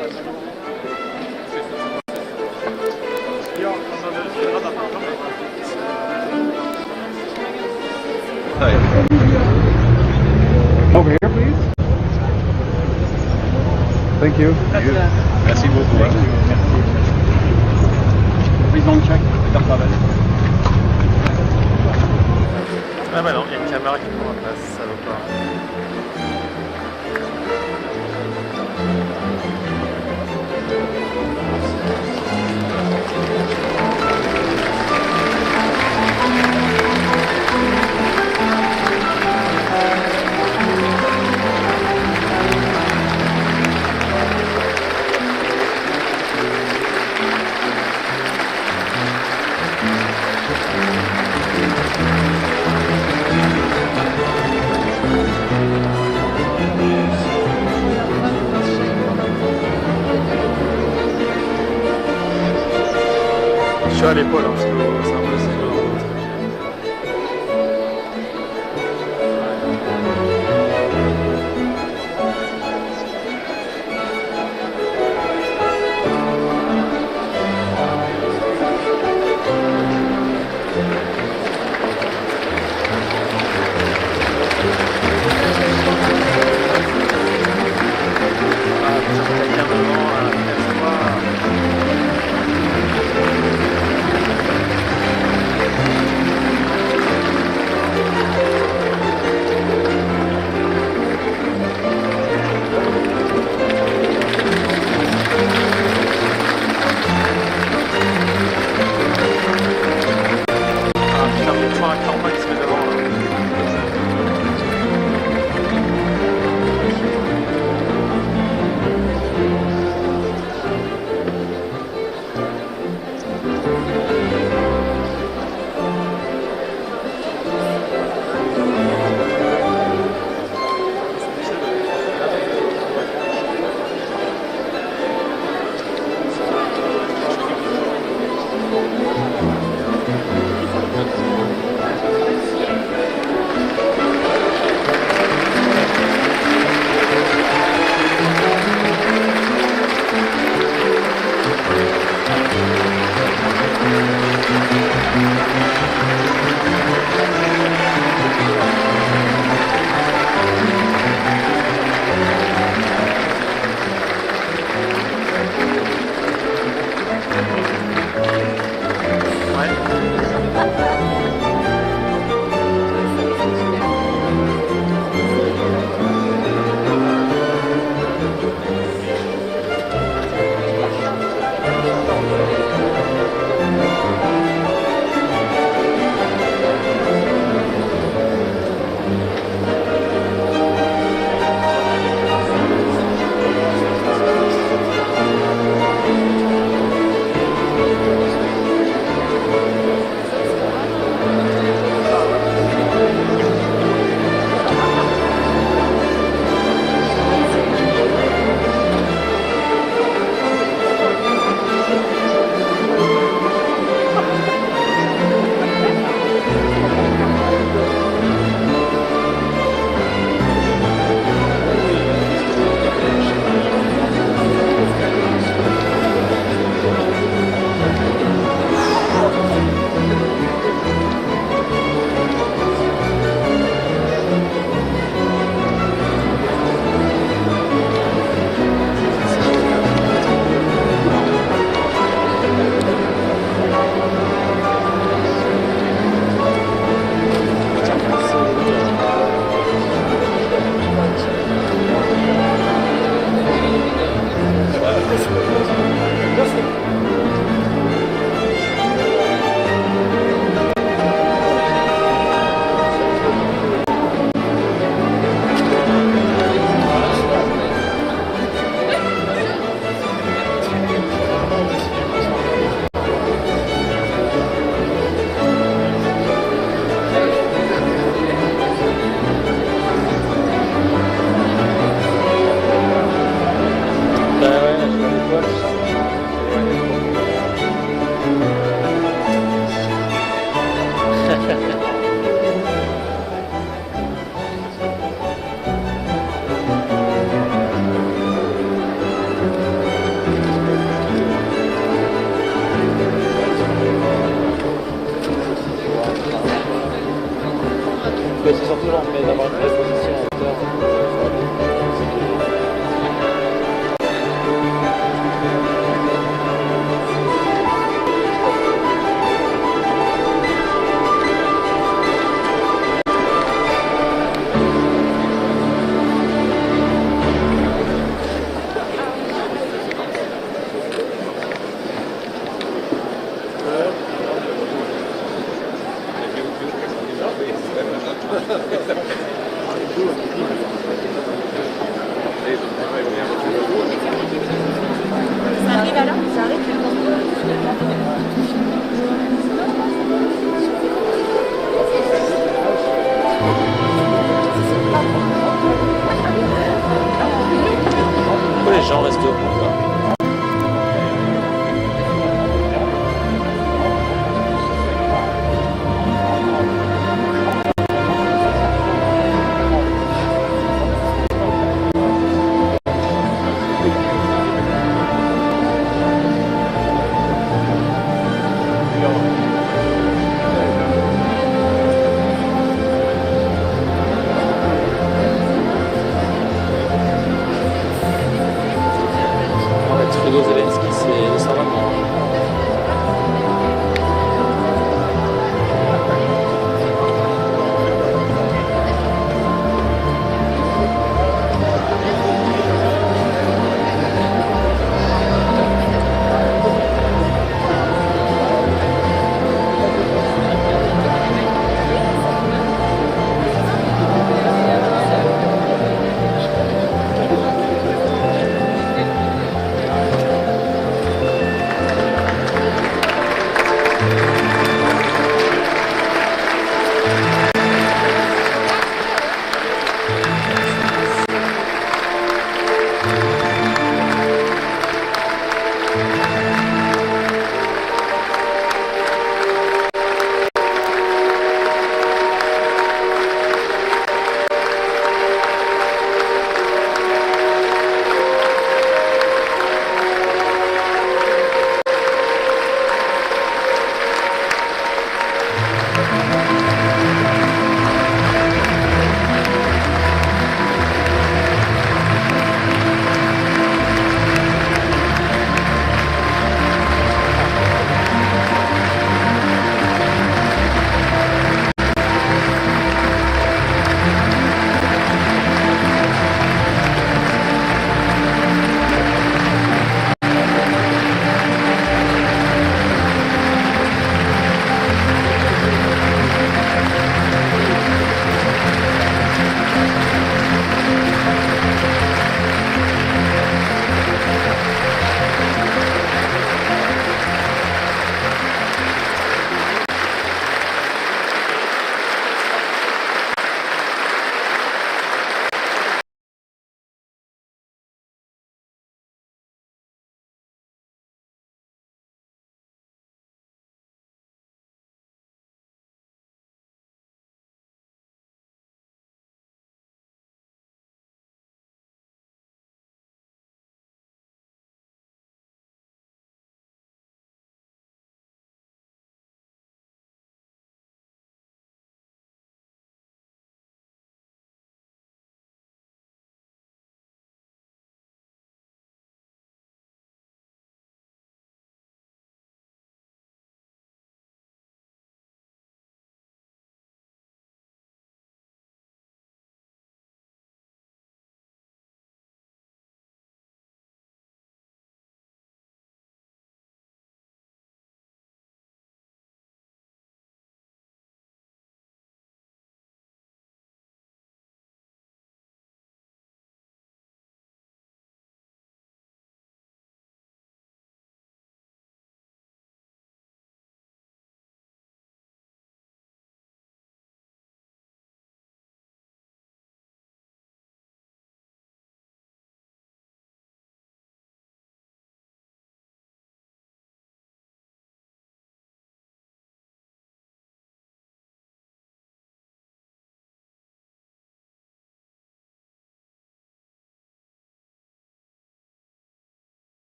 Over here, please. Thank you. Merci beaucoup. Please don't check. Carte la belle. Ah bah non, il y a une caméra qui prend la place, ça vaut pas. Je suis à l'épaule, hein, parce que c'est un peu sévère.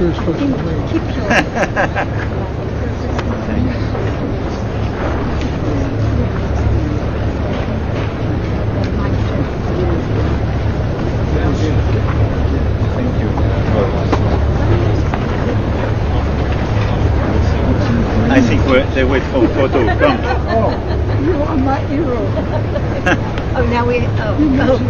you're supposed to read. I think they wait for photo. Come. Oh, you are my hero. Oh, now we. We can go.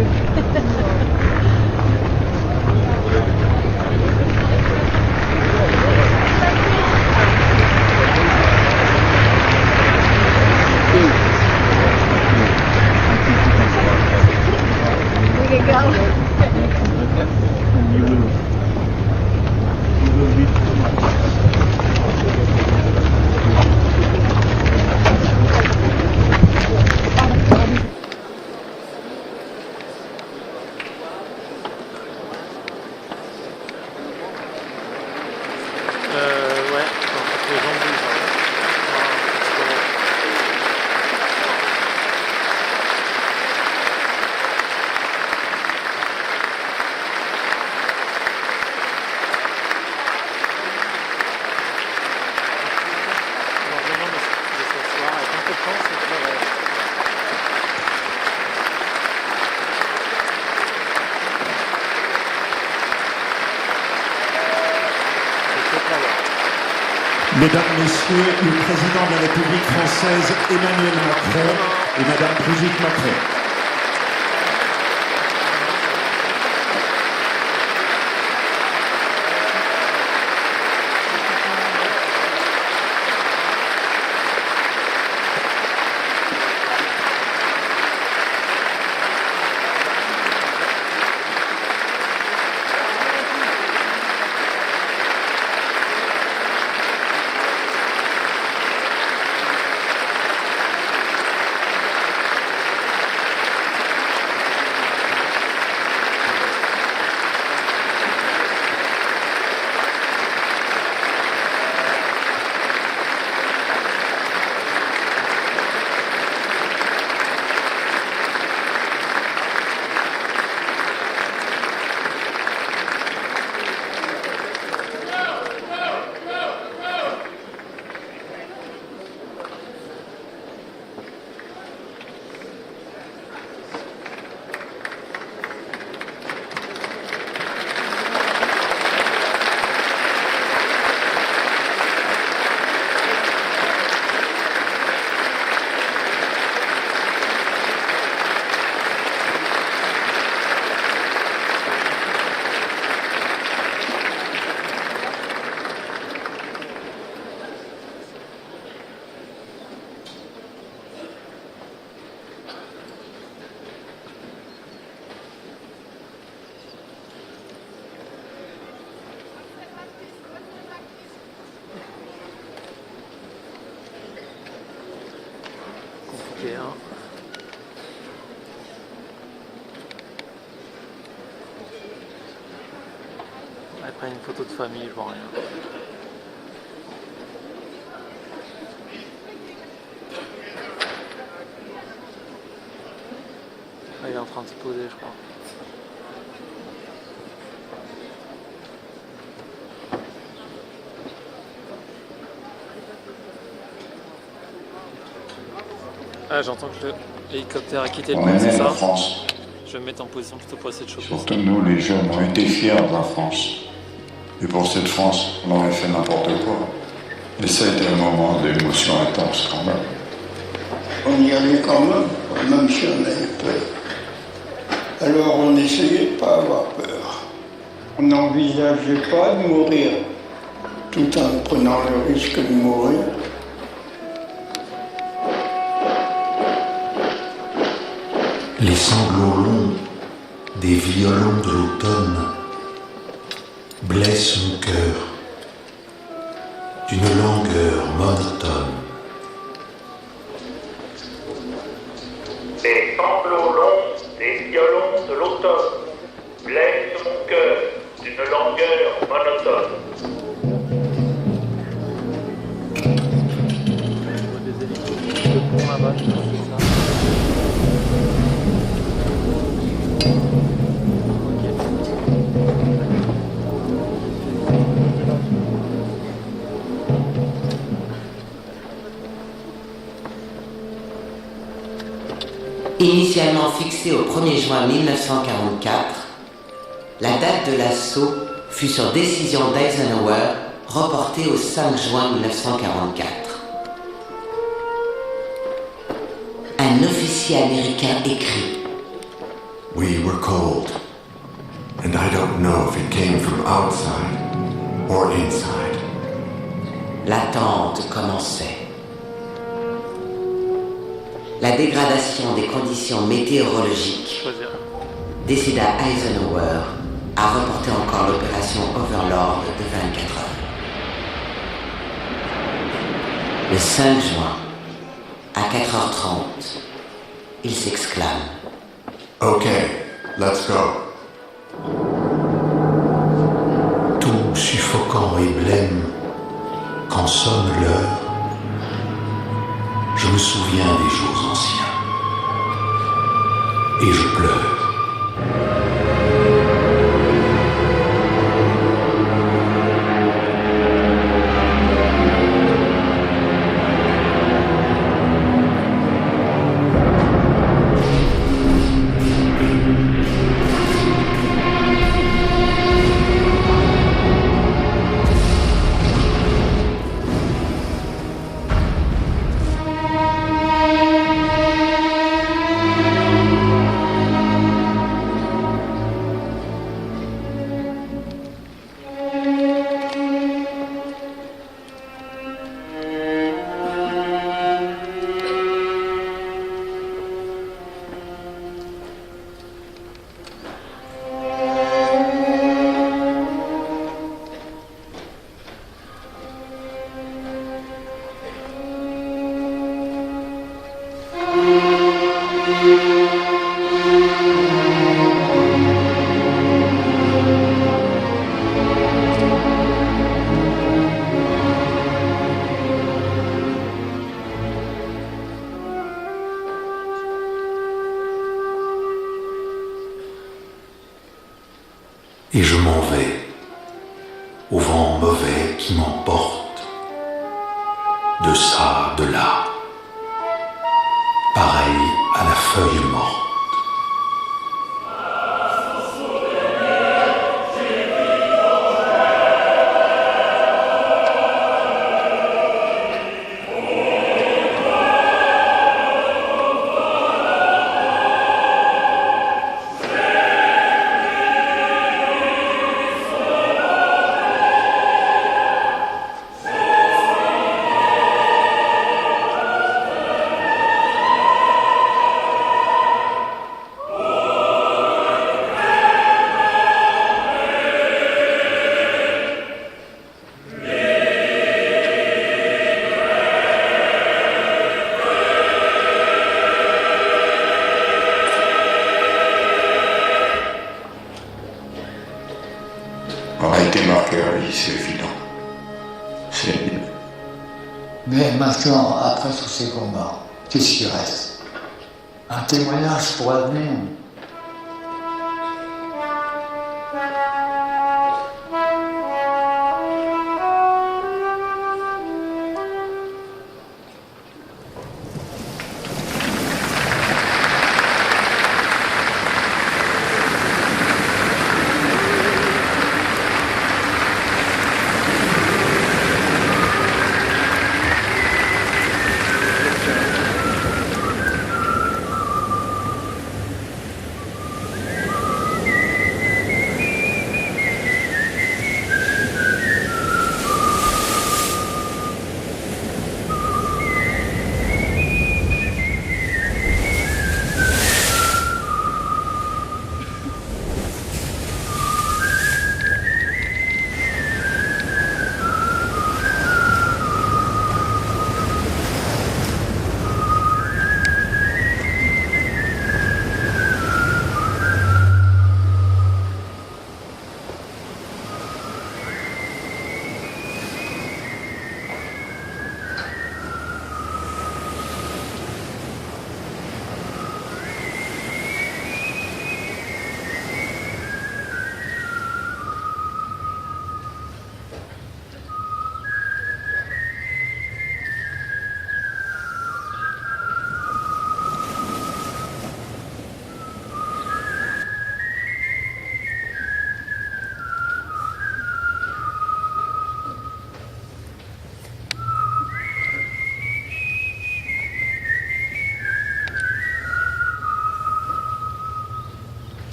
Mesdames, Messieurs, le président de la République française Emmanuel Macron et Madame Brigitte Macron. Après une photo de famille, je vois rien. Ah, il est en train de se poser, je crois. Ah, j'entends que l'hélicoptère a quitté le On pont, c'est aimait ça? la France. Je vais me mettre en position plutôt pour essayer de choper. Surtout nous, les jeunes, on était fiers de la France. Et pour cette France, on aurait fait n'importe quoi. Et ça a été un moment d'émotion intense quand même. On y allait quand même si on avait peur. Alors on essayait de ne pas avoir peur. On n'envisageait pas de mourir, tout en prenant le risque de mourir. Les sanglots longs des violons de l'automne blessent mon cœur d'une langueur monotone. Les sanglots longs des violons de l'automne blessent mon cœur d'une langueur monotone. Initialement fixée au 1er juin 1944, la date de l'assaut fut sur décision d'Eisenhower reportée au 5 juin 1944. Un officier américain écrit: We were cold, and I don't know if it came from outside or inside. L'attente commençait. La dégradation des conditions météorologiques décida Eisenhower à reporter encore l'opération Overlord de 24 heures. Le 5 juin, à 4h30, il s'exclame: Okay, let's go. Tout suffocant et blême, quand sonne l'heure, je me souviens des jours anciens. Et je pleure. Et je m'en vais, au vent mauvais qui m'emporte, de ça, de là, pareil à la feuille morte. On a été marqué à vie, c'est évident. C'est évident. Mais maintenant, après tous ces combats, qu'est-ce qui reste? Un témoignage pour l'avenir.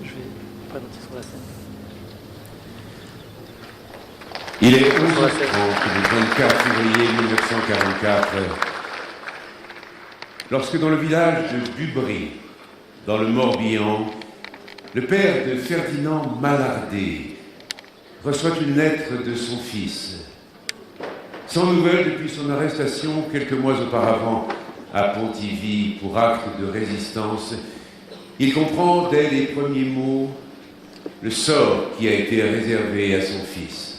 je vais présenter sur la scène. Il est 11h30 du 24 février 1944, lorsque dans le village de Dubry, dans le Morbihan, le père de Ferdinand Mallardet reçoit une lettre de son fils. Sans nouvelles depuis son arrestation quelques mois auparavant à Pontivy pour acte de résistance, il comprend dès les premiers mots le sort qui a été réservé à son fils.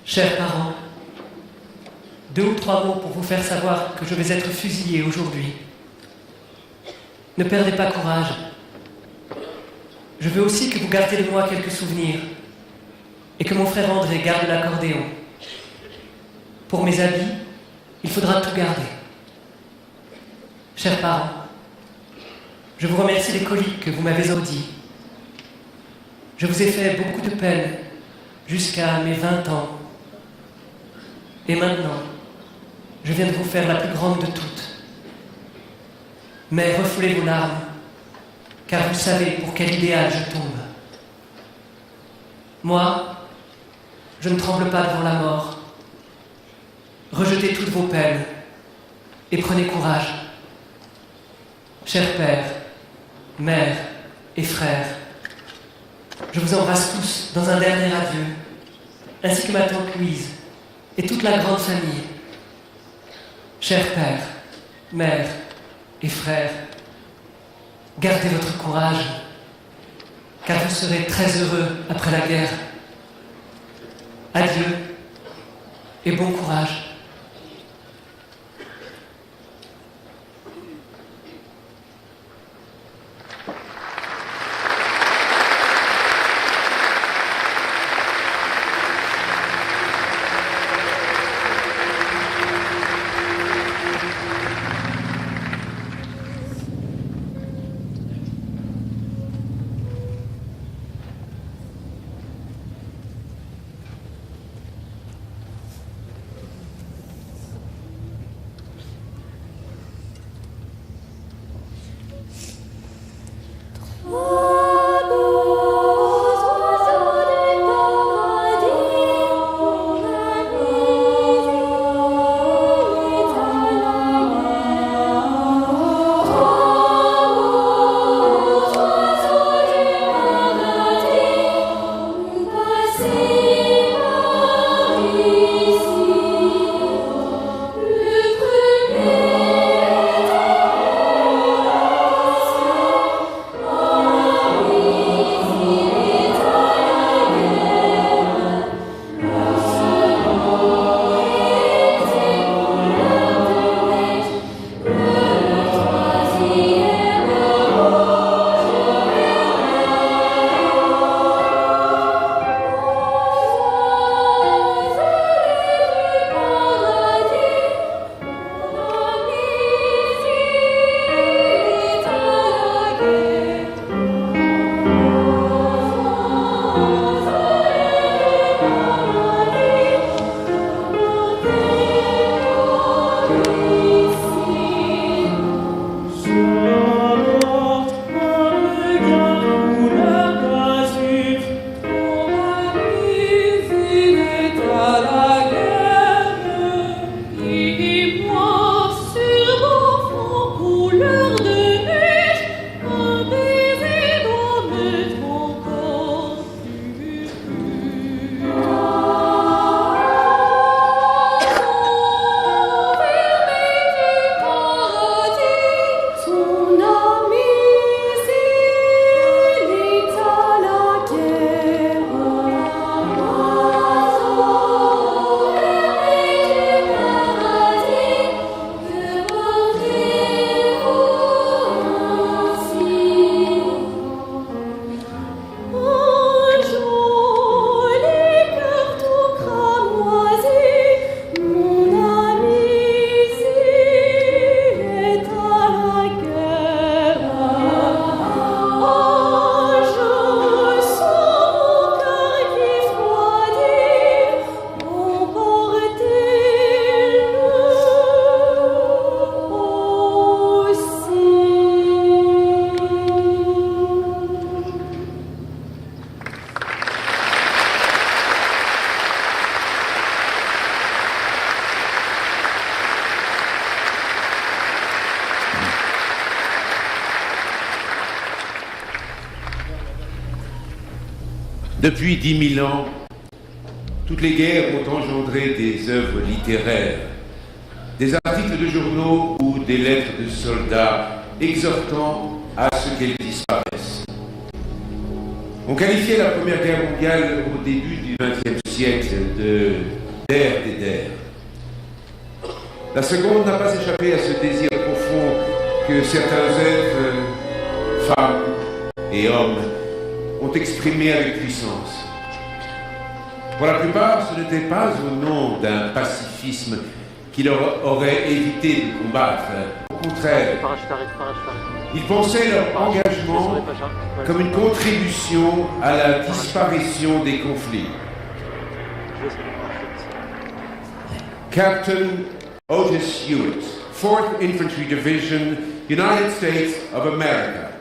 Chers parents, 2 ou 3 mots pour vous faire savoir que je vais être fusillé aujourd'hui. Ne perdez pas courage. Je veux aussi que vous gardiez de moi quelques souvenirs et que mon frère André garde l'accordéon. Pour mes habits, il faudra tout garder. Chers parents, je vous remercie des coliques que vous m'avez ordies. Je vous ai fait beaucoup de peine jusqu'à mes 20 ans. Et maintenant, je viens de vous faire la plus grande de toutes. Mais refoulez vos larmes, car vous savez pour quel idéal je tombe. Moi, je ne tremble pas devant la mort. Rejetez toutes vos peines et prenez courage. Chers pères, mères et frères, je vous embrasse tous dans un dernier adieu, ainsi que ma tante Louise et toute la grande famille. Chers pères, mères et frères, gardez votre courage, car vous serez très heureux après la guerre. Adieu et bon courage. Depuis 10 000 ans, toutes les guerres ont engendré des œuvres littéraires, des articles de journaux ou des lettres de soldats exhortant à ce qu'elles disparaissent. On qualifiait la Première Guerre mondiale au début du XXe siècle de d'ère des guerres. La seconde n'a pas échappé à ce désir profond que certains êtres, femmes et hommes, ont exprimé avec puissance. Pour la plupart, ce n'était pas au nom d'un pacifisme qui leur aurait évité de combattre. Au contraire, ils pensaient leur engagement comme une contribution à la disparition des conflits. Captain Otis Hewitt, 4th Infantry Division, United States of America.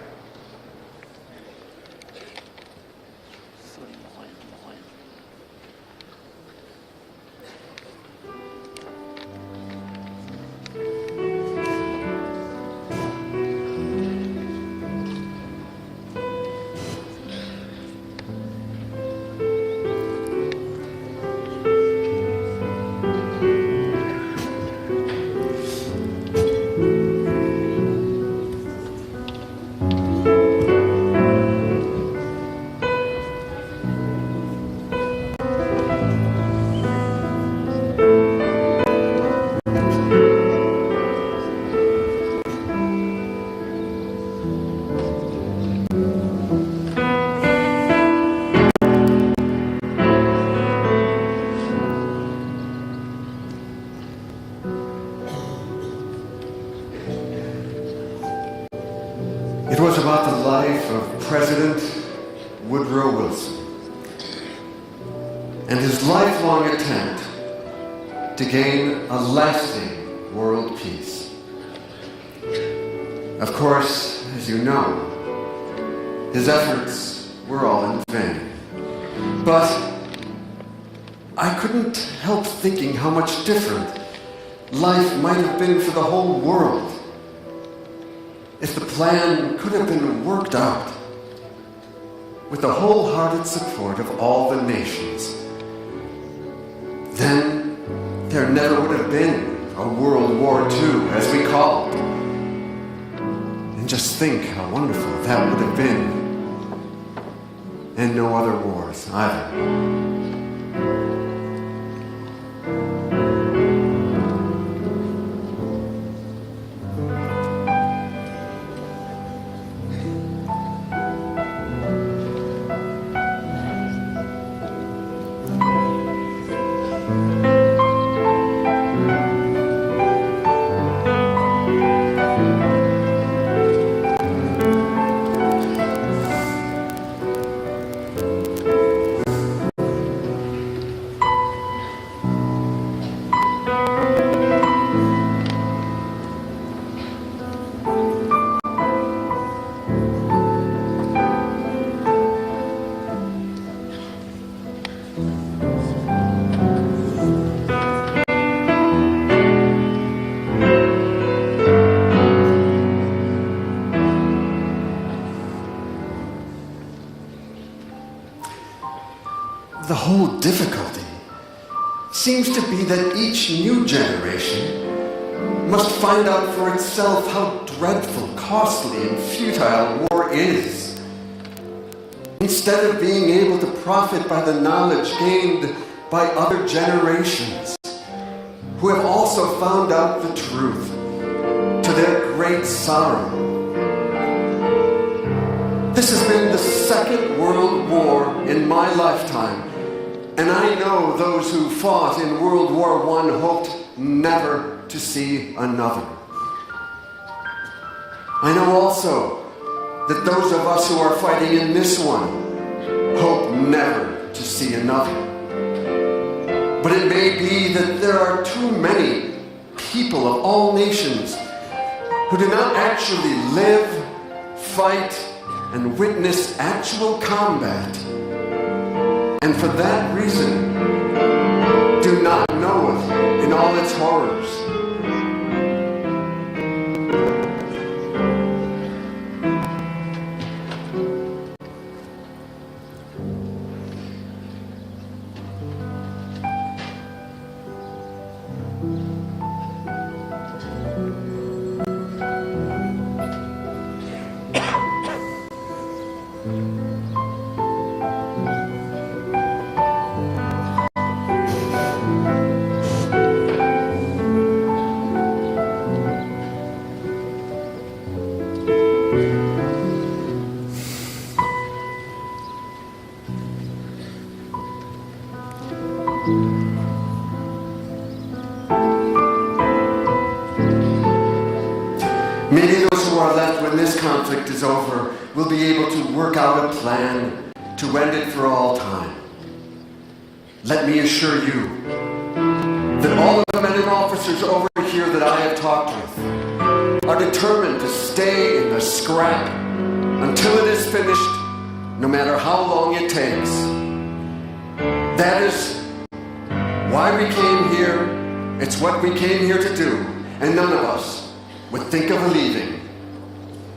It was about the life of President Woodrow Wilson and his lifelong attempt to gain a lasting world peace. Of course, as you know, his efforts were all in vain. But I couldn't help thinking how much different life might have been for the whole world if the plan could have been worked out with the wholehearted support of all the nations. Then there never would have been a World War II, as we call it. And just think how wonderful that would have been. And no other wars either. The whole difficulty seems to be that each new generation must find out for itself how dreadful, costly, and futile war is. Instead of being able to profit by the knowledge gained by other generations who have also found out the truth to their great sorrow. This has been the Second World War in my lifetime, and I know those who fought in World War I hoped never to see another. I know also that those of us who are fighting in this one hope never to see another. But it may be that there are too many people of all nations who do not actually live, fight, and witness actual combat, and for that reason do not know it in all its horrors. Maybe those who are left when this conflict is over will be able to work out a plan to end it for all time. Let me assure you that all of the men and officers over here that I have talked with are determined to stay in the scrap until it is finished, no matter how long it takes. That is why we came here. It's what we came here to do, and none of us would think of leaving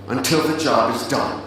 until the job is done.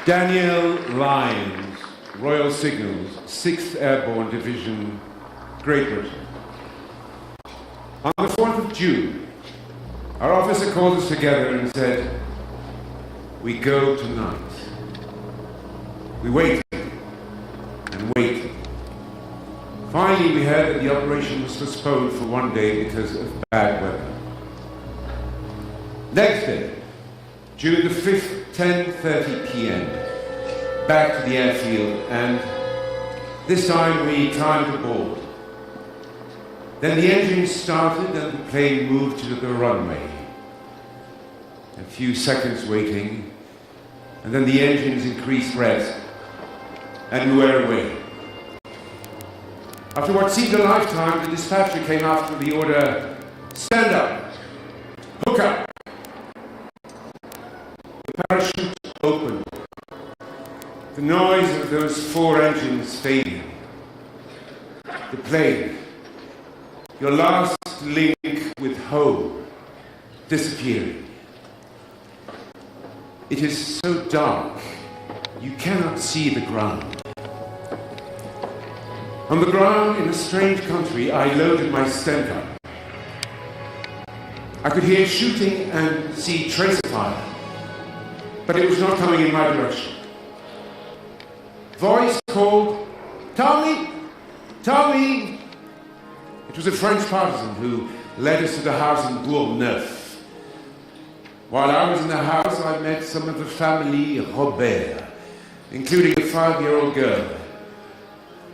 Daniel Lyons, Royal Signals, 6th Airborne Division, Great Britain. On the 4th of June, our officer called us together and said, "We go tonight." We waited and waited. Finally, we heard that the operation was postponed for one day because of bad weather. Next day, June the 5th, 10:30 p.m., back to the airfield, and this time we climbed aboard. Then the engine started and the plane moved to the runway. A few seconds waiting, and then the engines increased revs, and we were away. After what seemed a lifetime, the dispatcher came after the order, "Stand up, hook up." The parachute opened. The noise of those 4 engines fading. The plane, your last link with home, disappearing. It is so dark, you cannot see the ground. On the ground in a strange country, I loaded my Sten gun. I could hear shooting and see tracer fire, but it was not coming in my direction. Voice called, "Tommy! Tommy!" It was a French partisan who led us to the house in Bourg-Neuf. While I was in the house, I met some of the family Robert, including a 5-year-old girl.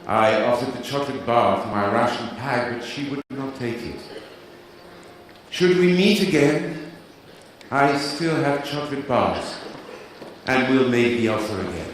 I offered the chocolate bar for my ration pack, but she would not take it. Should we meet again, I still have chocolate bars, and we'll make the offer again.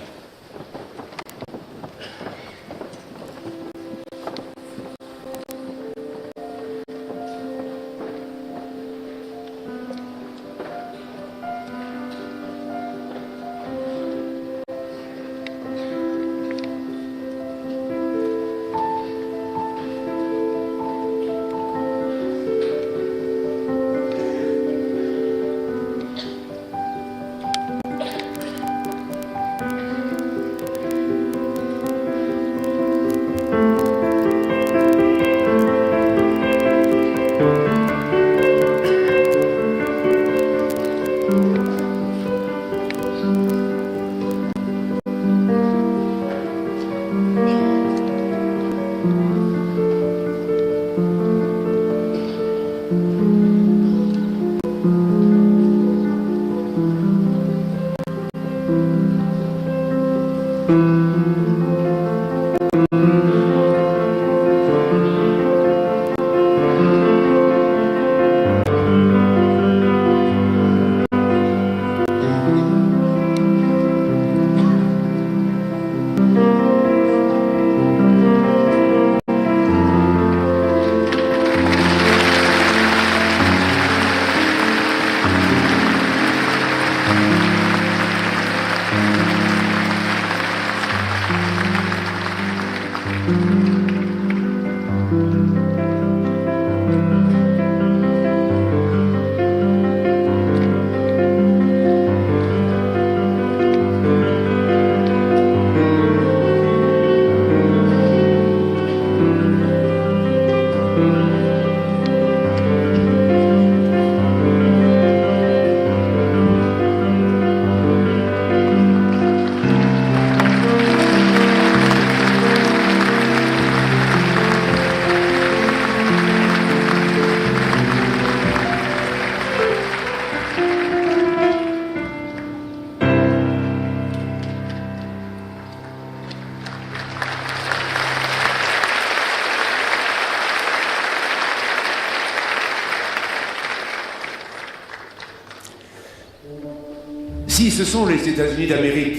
Si ce sont les États-Unis d'Amérique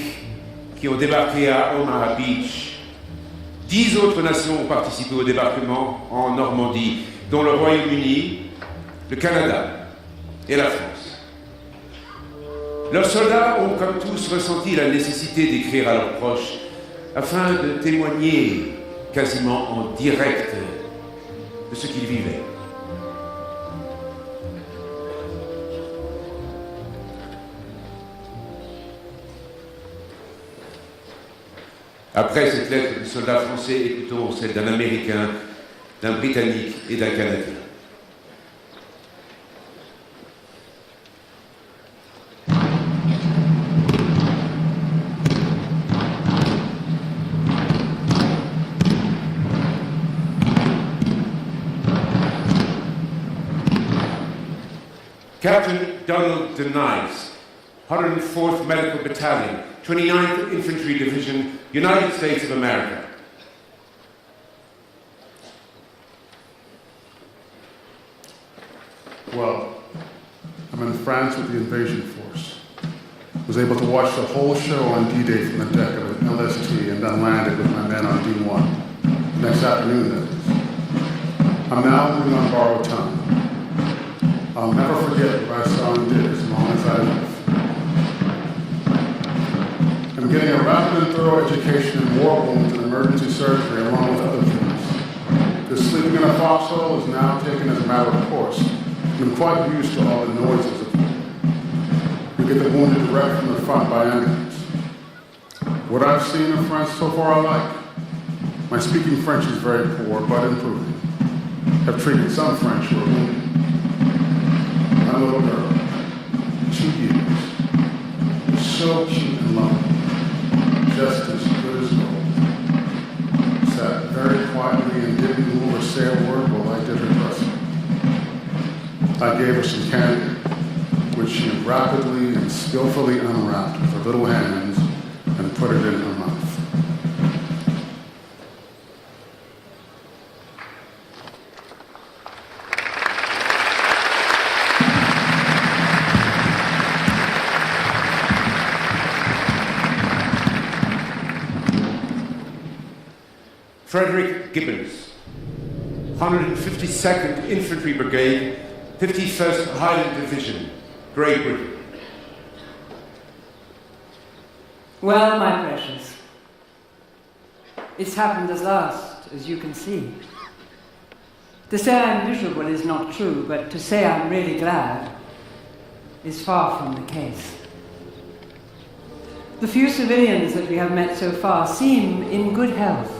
qui ont débarqué à Omaha Beach, 10 autres nations ont participé au débarquement en Normandie, dont le Royaume-Uni, le Canada et la France. Leurs soldats ont comme tous ressenti la nécessité d'écrire à leurs proches afin de témoigner quasiment en direct de ce qu'ils vivaient. Après cette lettre du soldat français, écoutons celle d'un Américain, d'un Britannique et d'un Canadien. Captain Donald Denies, 104th Medical Battalion, 29th Infantry Division, United States of America. Well, I'm in France with the invasion force. Was able to watch the whole show on D-Day from the deck of an LST and then landed with my men on D1. Next afternoon, that is. I'm now moving on borrowed time. I'll never forget what I saw and did as long as I live. I'm getting a rapid and thorough education in war wounds and emergency surgery along with other things. This sleeping in a foxhole is now taken as a matter of course. I'm quite used to all the noises of war. We get the wounded direct from the front by ambulance. What I've seen in France so far I like. My speaking French is very poor, but improving. I've treated some French who are wounded. My little girl, 2 years, so cute and lovely, just as good as gold. Sat very quietly and didn't move or say a word while I did her dressing. I gave her some candy, which she rapidly and skillfully unwrapped with her little hands and put it in her mouth. Frederick Gibbons, 152nd Infantry Brigade, 51st Highland Division, Great Britain. Well, my precious, it's happened at last, as you can see. To say I'm miserable is not true, but to say I'm really glad is far from the case. The few civilians that we have met so far seem in good health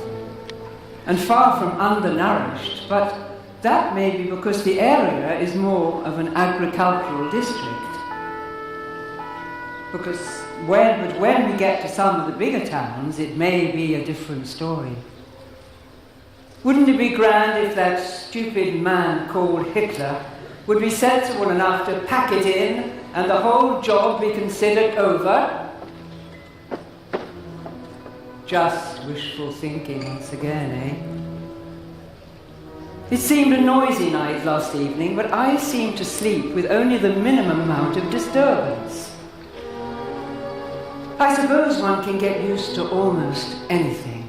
and far from undernourished, but that may be because the area is more of an agricultural district. But when we get to some of the bigger towns, it may be a different story. Wouldn't it be grand if that stupid man called Hitler would be sensible enough to pack it in and the whole job be considered over? Just wishful thinking once again, eh? It seemed a noisy night last evening, but I seemed to sleep with only the minimum amount of disturbance. I suppose one can get used to almost anything.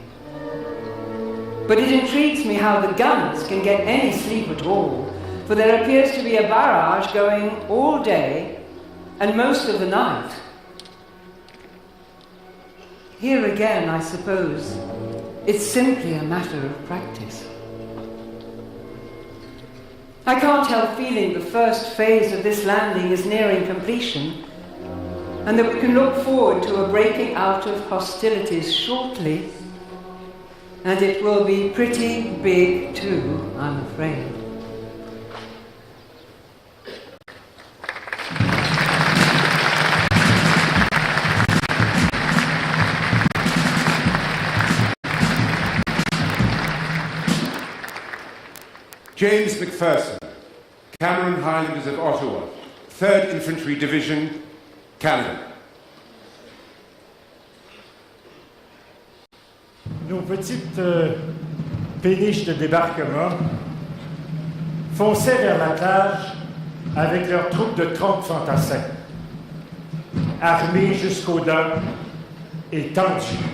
But it intrigues me how the gunners can get any sleep at all, for there appears to be a barrage going all day and most of the night. Here again, I suppose, it's simply a matter of practice. I can't help feeling the first phase of this landing is nearing completion, and that we can look forward to a breaking out of hostilities shortly, and it will be pretty big too, I'm afraid. James McPherson, Cameron Highlanders of Ottawa, 3rd Infantry Division, Canada. Nos petites péniches de débarquement fonçaient vers la plage avec leurs troupes de 30 fantassins, armés jusqu'aux dents et tendus.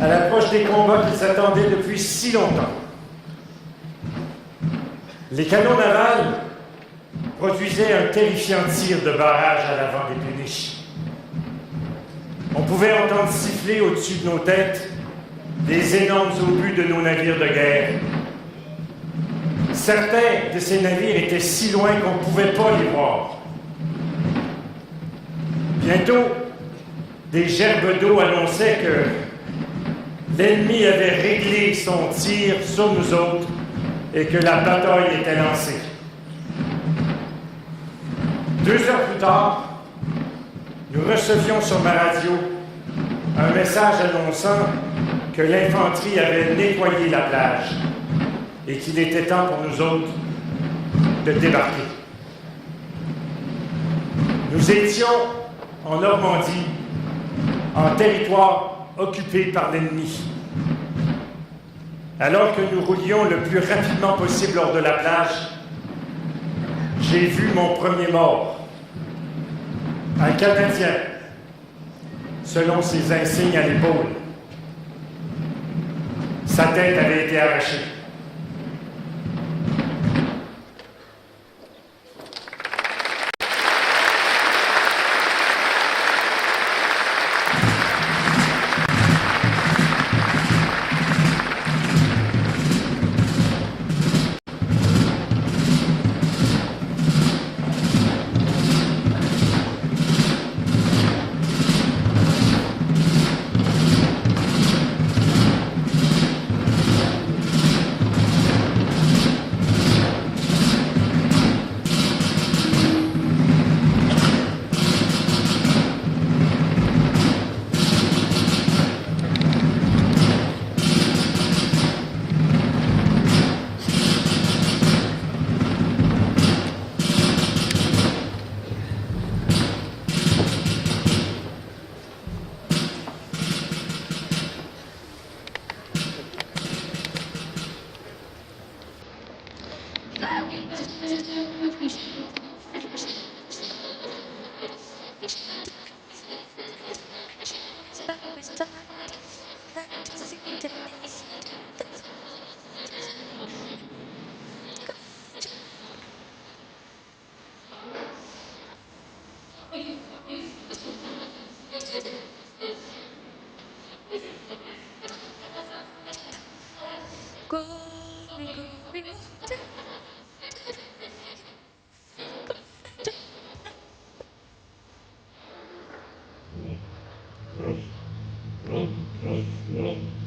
À l'approche des combats qu'ils attendaient depuis si longtemps, les canons navals produisaient un terrifiant tir de barrage à l'avant des péniches. On pouvait entendre siffler au-dessus de nos têtes les énormes obus de nos navires de guerre. Certains de ces navires étaient si loin qu'on ne pouvait pas les voir. Bientôt, des gerbes d'eau annonçaient que l'ennemi avait réglé son tir sur nous autres et que la bataille était lancée. 2 heures plus tard, nous recevions sur ma radio un message annonçant que l'infanterie avait nettoyé la plage et qu'il était temps pour nous autres de débarquer. Nous étions en Normandie, en territoire occupé par l'ennemi. Alors que nous roulions le plus rapidement possible hors de la plage, j'ai vu mon premier mort. Un Canadien, selon ses insignes à l'épaule. Sa tête avait été arrachée.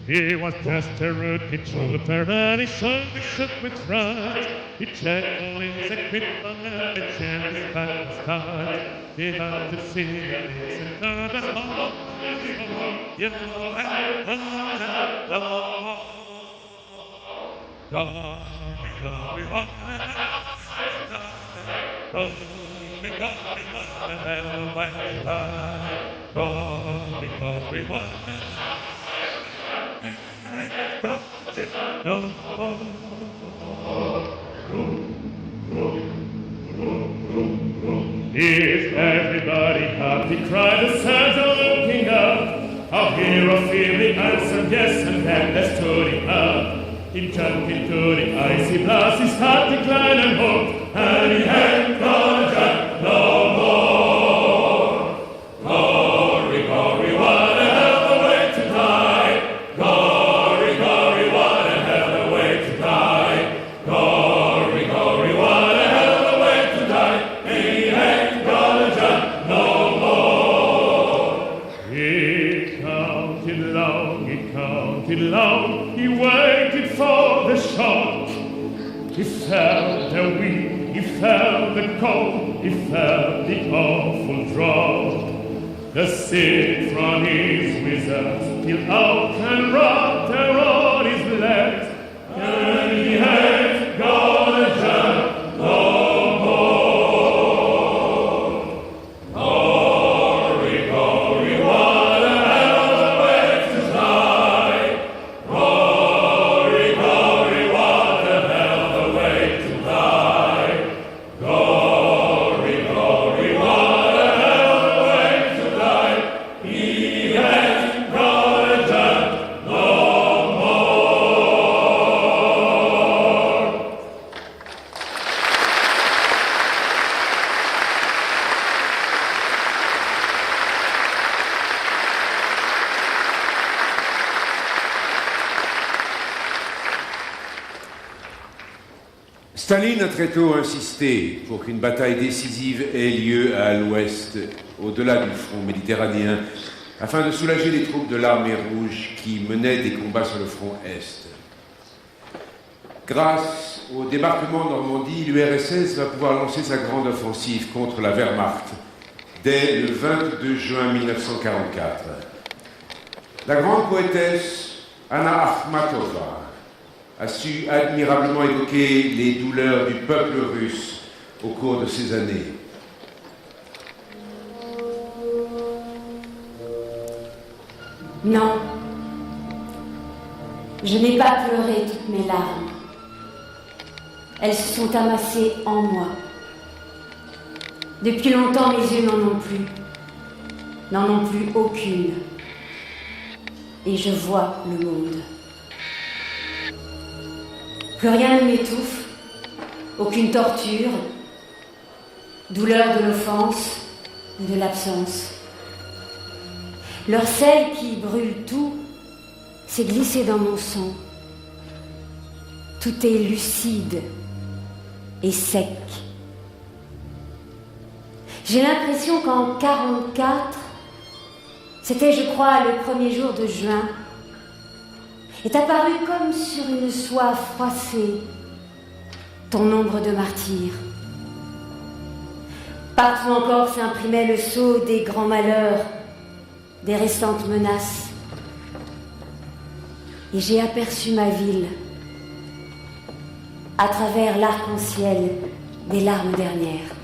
He was just a rude trooper and he certainly shook with pride. He checked all his equipment and his back was tied. He had to see the things and turn the whole you know, Is everybody happy? Cried the Santa looking up. Our hero feeling answered yes, and then they stood him up. He jumped into the icy blast, his heart declined and hooked, and he ain't gonna jump no more. Glory, glory, what a hell of a way to die. Glory, glory, what a hell of a way to die. Glory, glory, what a hell of a way to die. He ain't gonna jump no more. He counted long, he waited for the shot. He felt the wind, he felt the cold, he felt the awful draught. The sick from his wizards peeled out and wrapped around his legs, and he ain't gonna jump no more. Glory, glory, what a hell of a way to die. Glory, glory, what a hell of a way to die. Glory, glory, what a hell of a way to die. He ain't gonna jump no more. Staline a très tôt insisté pour qu'une bataille décisive ait lieu à l'ouest, au-delà du front méditerranéen, afin de soulager les troupes de l'armée rouge qui menaient des combats sur le front Est. Grâce au débarquement de Normandie, l'URSS va pouvoir lancer sa grande offensive contre la Wehrmacht dès le 22 juin 1944. La grande poétesse Anna Akhmatova a su admirablement évoquer les douleurs du peuple russe au cours de ces années. Non, je n'ai pas pleuré toutes mes larmes. Elles se sont amassées en moi. Depuis longtemps, mes yeux n'en ont plus aucune. Et je vois le monde. Plus rien ne m'étouffe, aucune torture, douleur de l'offense ou de l'absence. Leur sel qui brûle tout s'est glissé dans mon sang. Tout est lucide et sec. J'ai l'impression qu'en 1944, c'était, je crois, le premier jour de juin, est apparu comme sur une soie froissée ton ombre de martyr. Partout encore s'imprimait le sceau des grands malheurs, des restantes menaces. Et j'ai aperçu ma ville à travers l'arc-en-ciel des larmes dernières.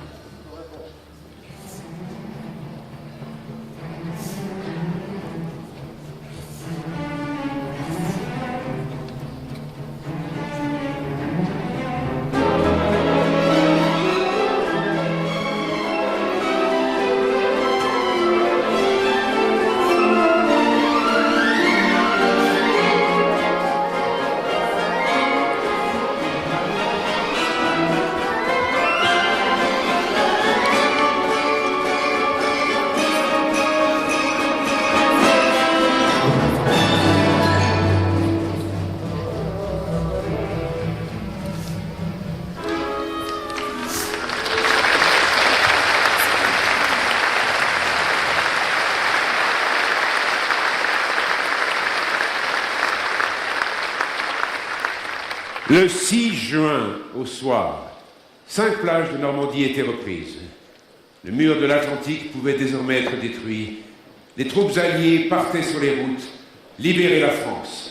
Le 6 juin, au soir, 5 plages de Normandie étaient reprises. Le mur de l'Atlantique pouvait désormais être détruit. Les troupes alliées partaient sur les routes, libérer la France.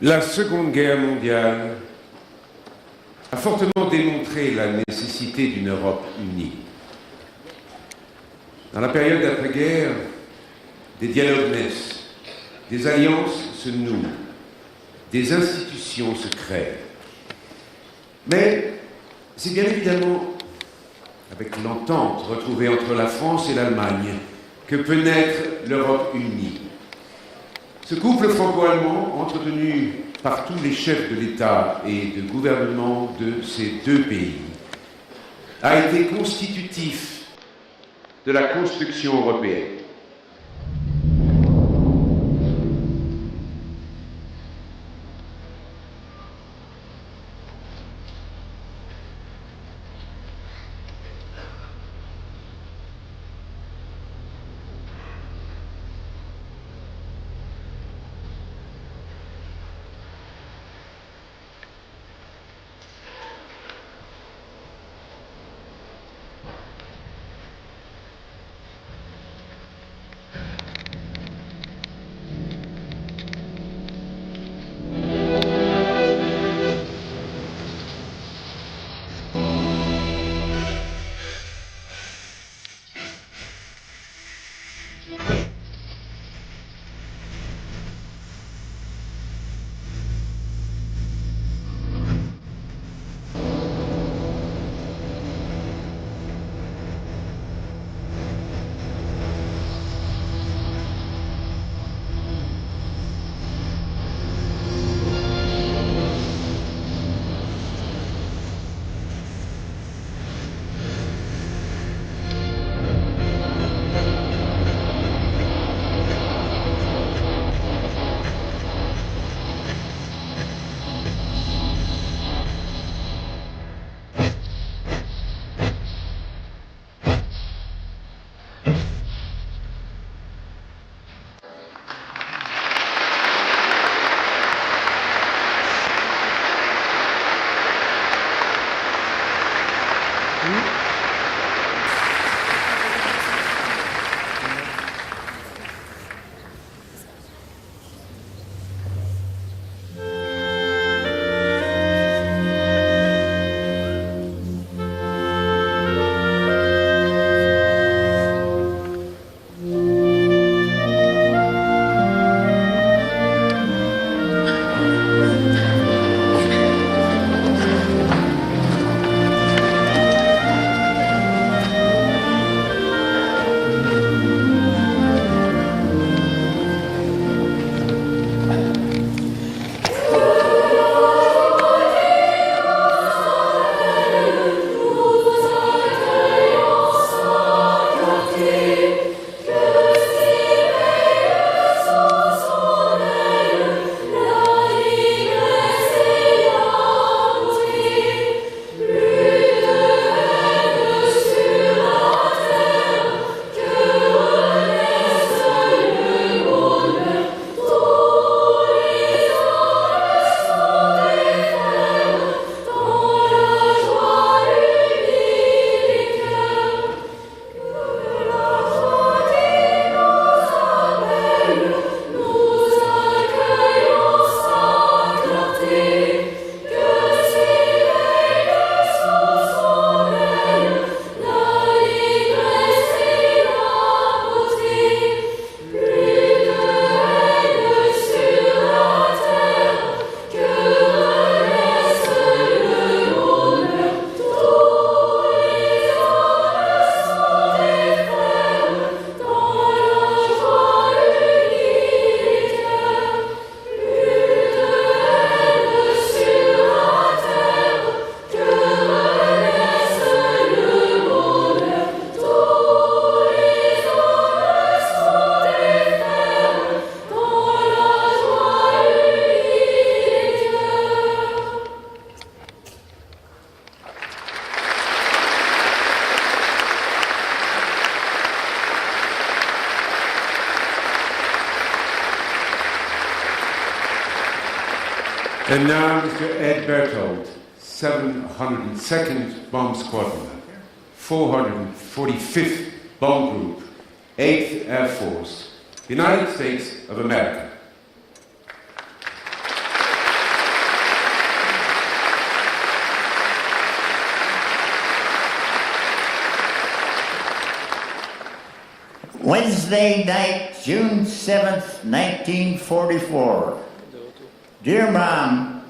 La Seconde Guerre mondiale a fortement démontré la nécessité d'une Europe unie. Dans la période d'après-guerre, des dialogues naissent, des alliances se nouent, des institutions se créent. Mais c'est bien évidemment avec l'entente retrouvée entre la France et l'Allemagne que peut naître l'Europe unie. Ce couple franco-allemand, entretenu par tous les chefs de l'État et de gouvernement de ces deux pays, a été constitutif de la construction européenne. And now Mr. Ed Berthold, 702nd Bomb Squadron, 445th Bomb Group, 8th Air Force, United States of America. Wednesday night, June 7th, 1944. Dear Mom,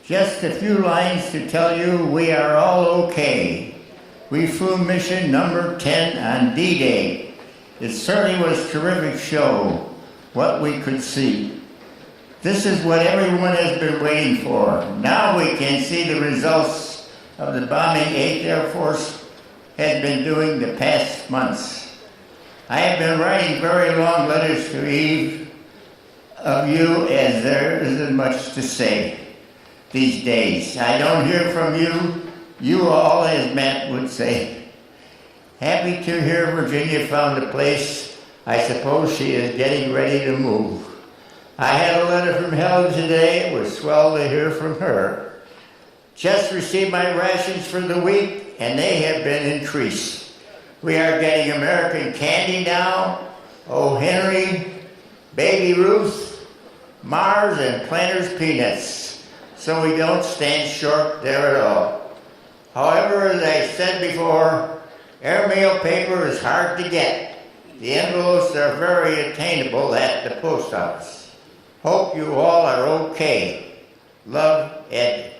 just a few lines to tell you we are all okay. We flew mission number 10 on D-Day. It certainly was a terrific show, what we could see. This is what everyone has been waiting for. Now we can see the results of the bombing 8th Air Force has been doing the past months. I have been writing very long letters to Eve of you as there isn't much to say these days. I don't hear from you. You all, as Matt would say. Happy to hear Virginia found a place. I suppose she is getting ready to move. I had a letter from Helen today. It was swell to hear from her. Just received my rations for the week, and they have been increased. We are getting American candy now, O. Henry, Baby Ruth, Mars, and Planters peanuts, so we don't stand short there at all. However, as I said before, airmail paper is hard to get. The envelopes are very attainable at the post office. Hope you all are okay. Love, Ed.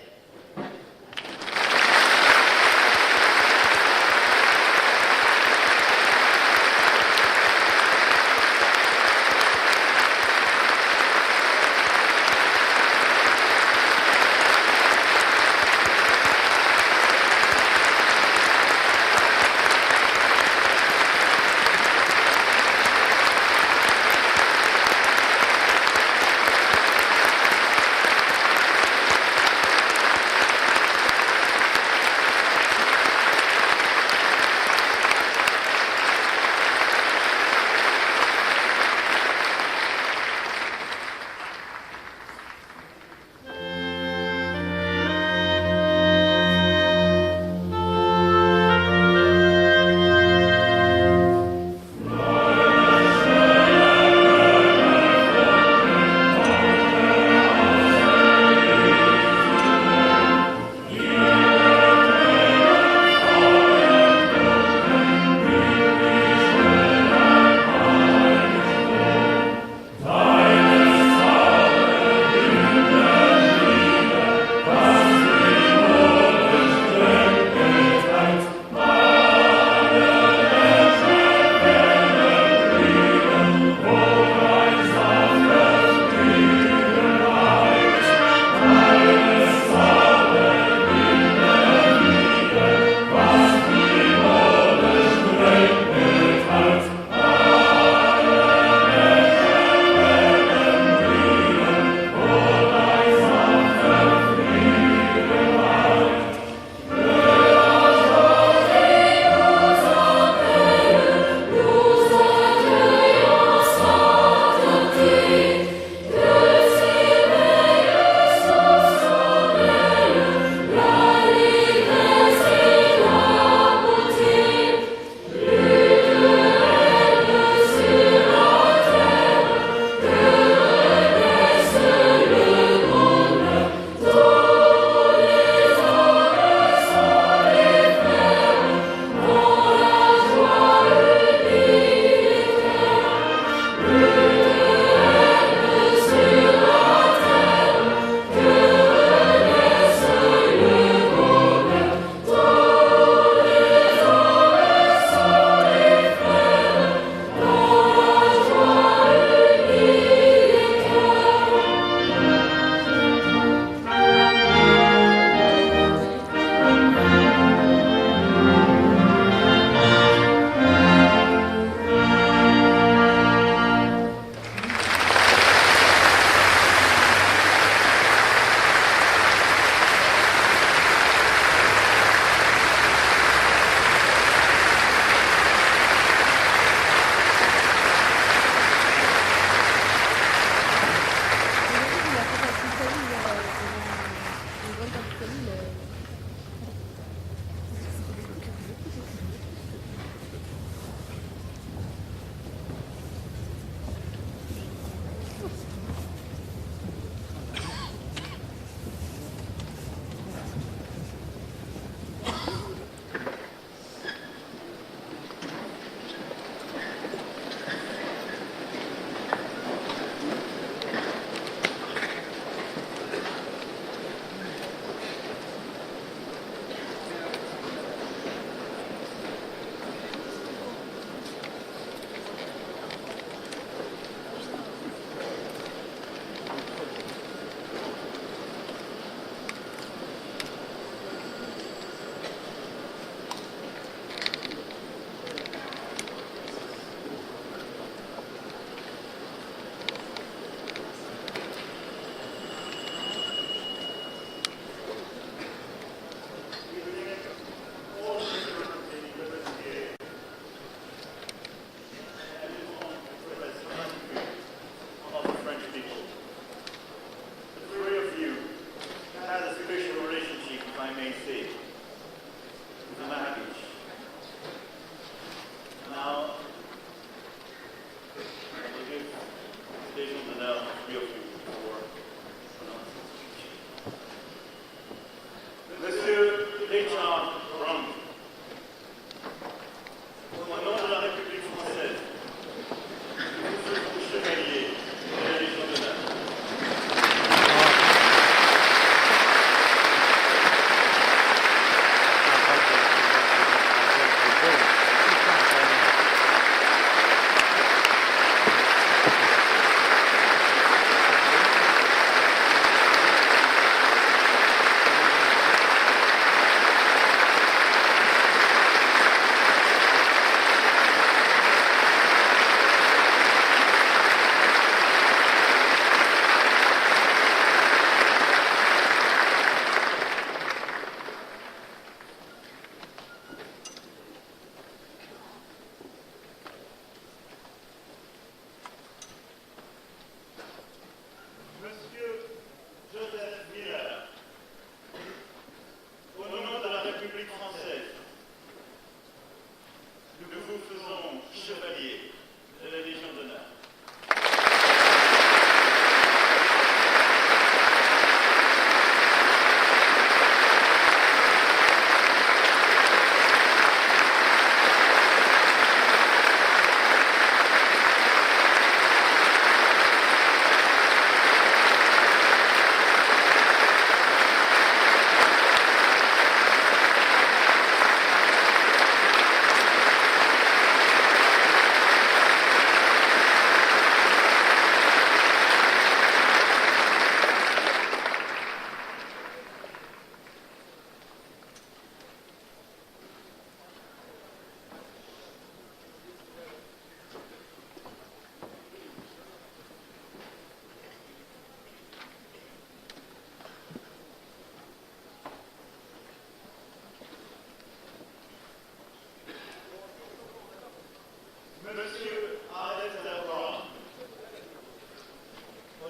Monsieur Macron,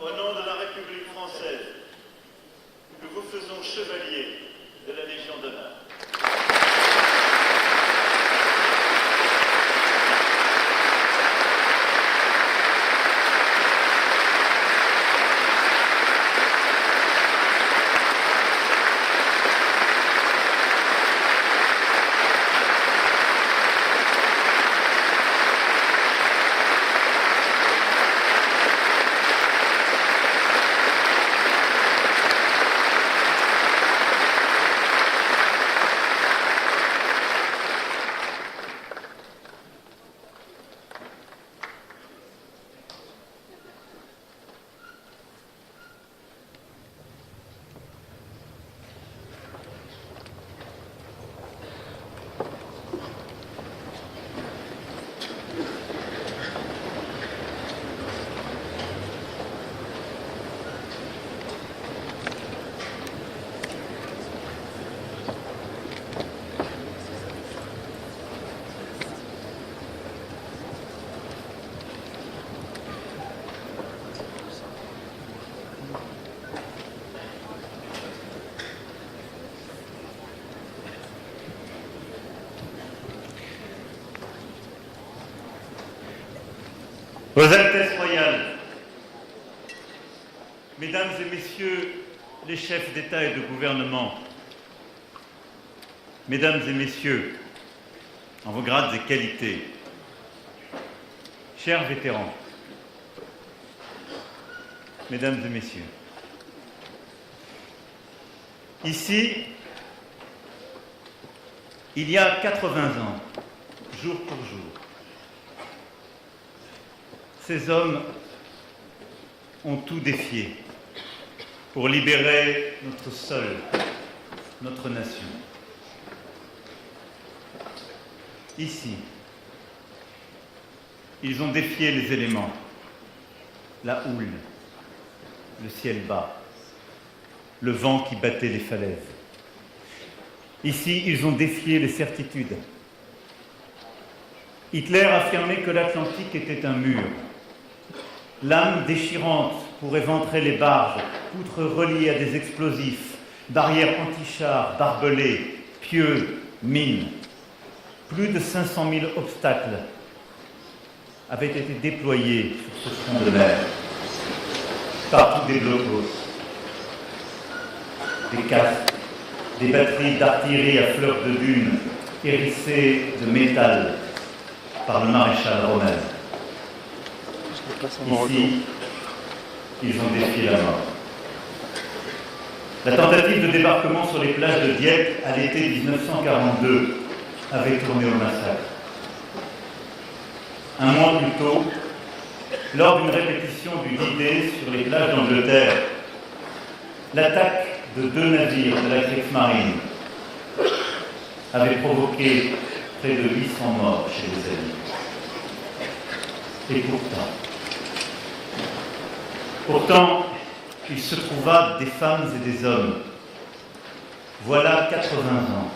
au nom de la République française, nous vous faisons chevalier de la Légion d'honneur. Vos Altesses royales, Mesdames et Messieurs les chefs d'État et de gouvernement, Mesdames et Messieurs, en vos grades et qualités, chers vétérans, Mesdames et Messieurs, ici, il y a 80 ans, jour pour jour, ces hommes ont tout défié pour libérer notre sol, notre nation. Ici, ils ont défié les éléments, la houle, le ciel bas, le vent qui battait les falaises. Ici, ils ont défié les certitudes. Hitler affirmait que l'Atlantique était un mur. Lame déchirante pour éventrer les barges, poutres reliées à des explosifs, barrières anti-chars, barbelés, pieux, mines. Plus de 500 000 obstacles avaient été déployés sur ce front de mer. Partout des blocos, des casques, des batteries d'artillerie à fleurs de dune, hérissées de métal par le maréchal romain. Ici, ils ont défié la mort. La tentative de débarquement sur les plages de Dieppe à l'été 1942 avait tourné au massacre. Un mois plus tôt, lors d'une répétition du Day D sur les plages d'Angleterre, l'attaque de 2 navires de la Kriegsmarine avait provoqué près de 800 morts chez les Alliés. Et pourtant, il se trouva des femmes et des hommes, voilà 80 ans,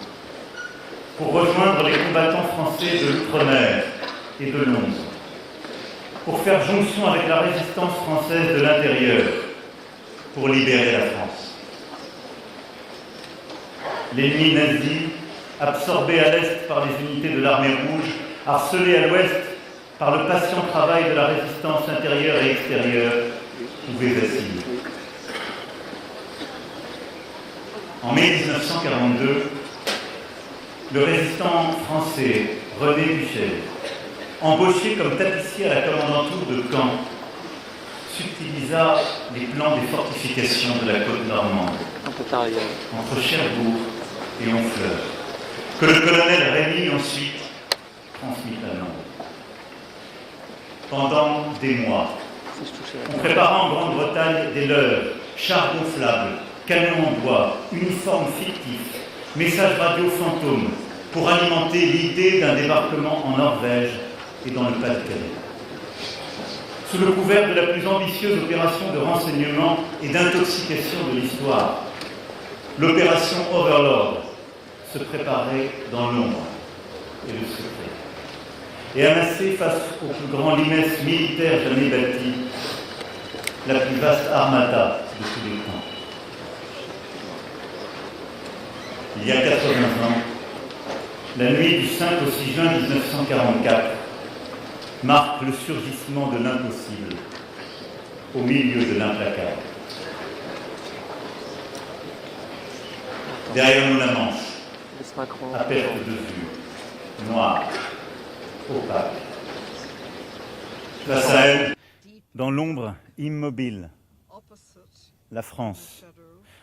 pour rejoindre les combattants français de l'Outre-mer et de Londres, pour faire jonction avec la résistance française de l'intérieur, pour libérer la France. L'ennemi nazi, absorbé à l'est par les unités de l'armée rouge, harcelé à l'ouest par le patient travail de la résistance intérieure et extérieure, pouvait vaciller. En mai 1942, le résistant français René Duchel, embauché comme tapissier à la commandanture de Caen, subtilisa les plans des fortifications de la côte normande, entre Cherbourg et Honfleur, que le colonel Rémy ensuite transmit à Londres. Pendant des mois, on prépara en Grande-Bretagne des leurres, chars gonflables, canons en bois, uniformes fictifs, messages radio fantômes, pour alimenter l'idée d'un débarquement en Norvège et dans le Pas-de-Calais. Sous le couvert de la plus ambitieuse opération de renseignement et d'intoxication de l'histoire, l'opération Overlord se préparait dans l'ombre et le secret. et amassé face au plus grand limace militaire jamais bâti, la plus vaste armada de tous les temps. Il y a 80 ans, la nuit du 5 au 6 juin 1944 marque le surgissement de l'impossible au milieu de l'implacable. Derrière nous la Manche, à perte de vue, noire, opaque. Face à elle, dans l'ombre immobile, la France,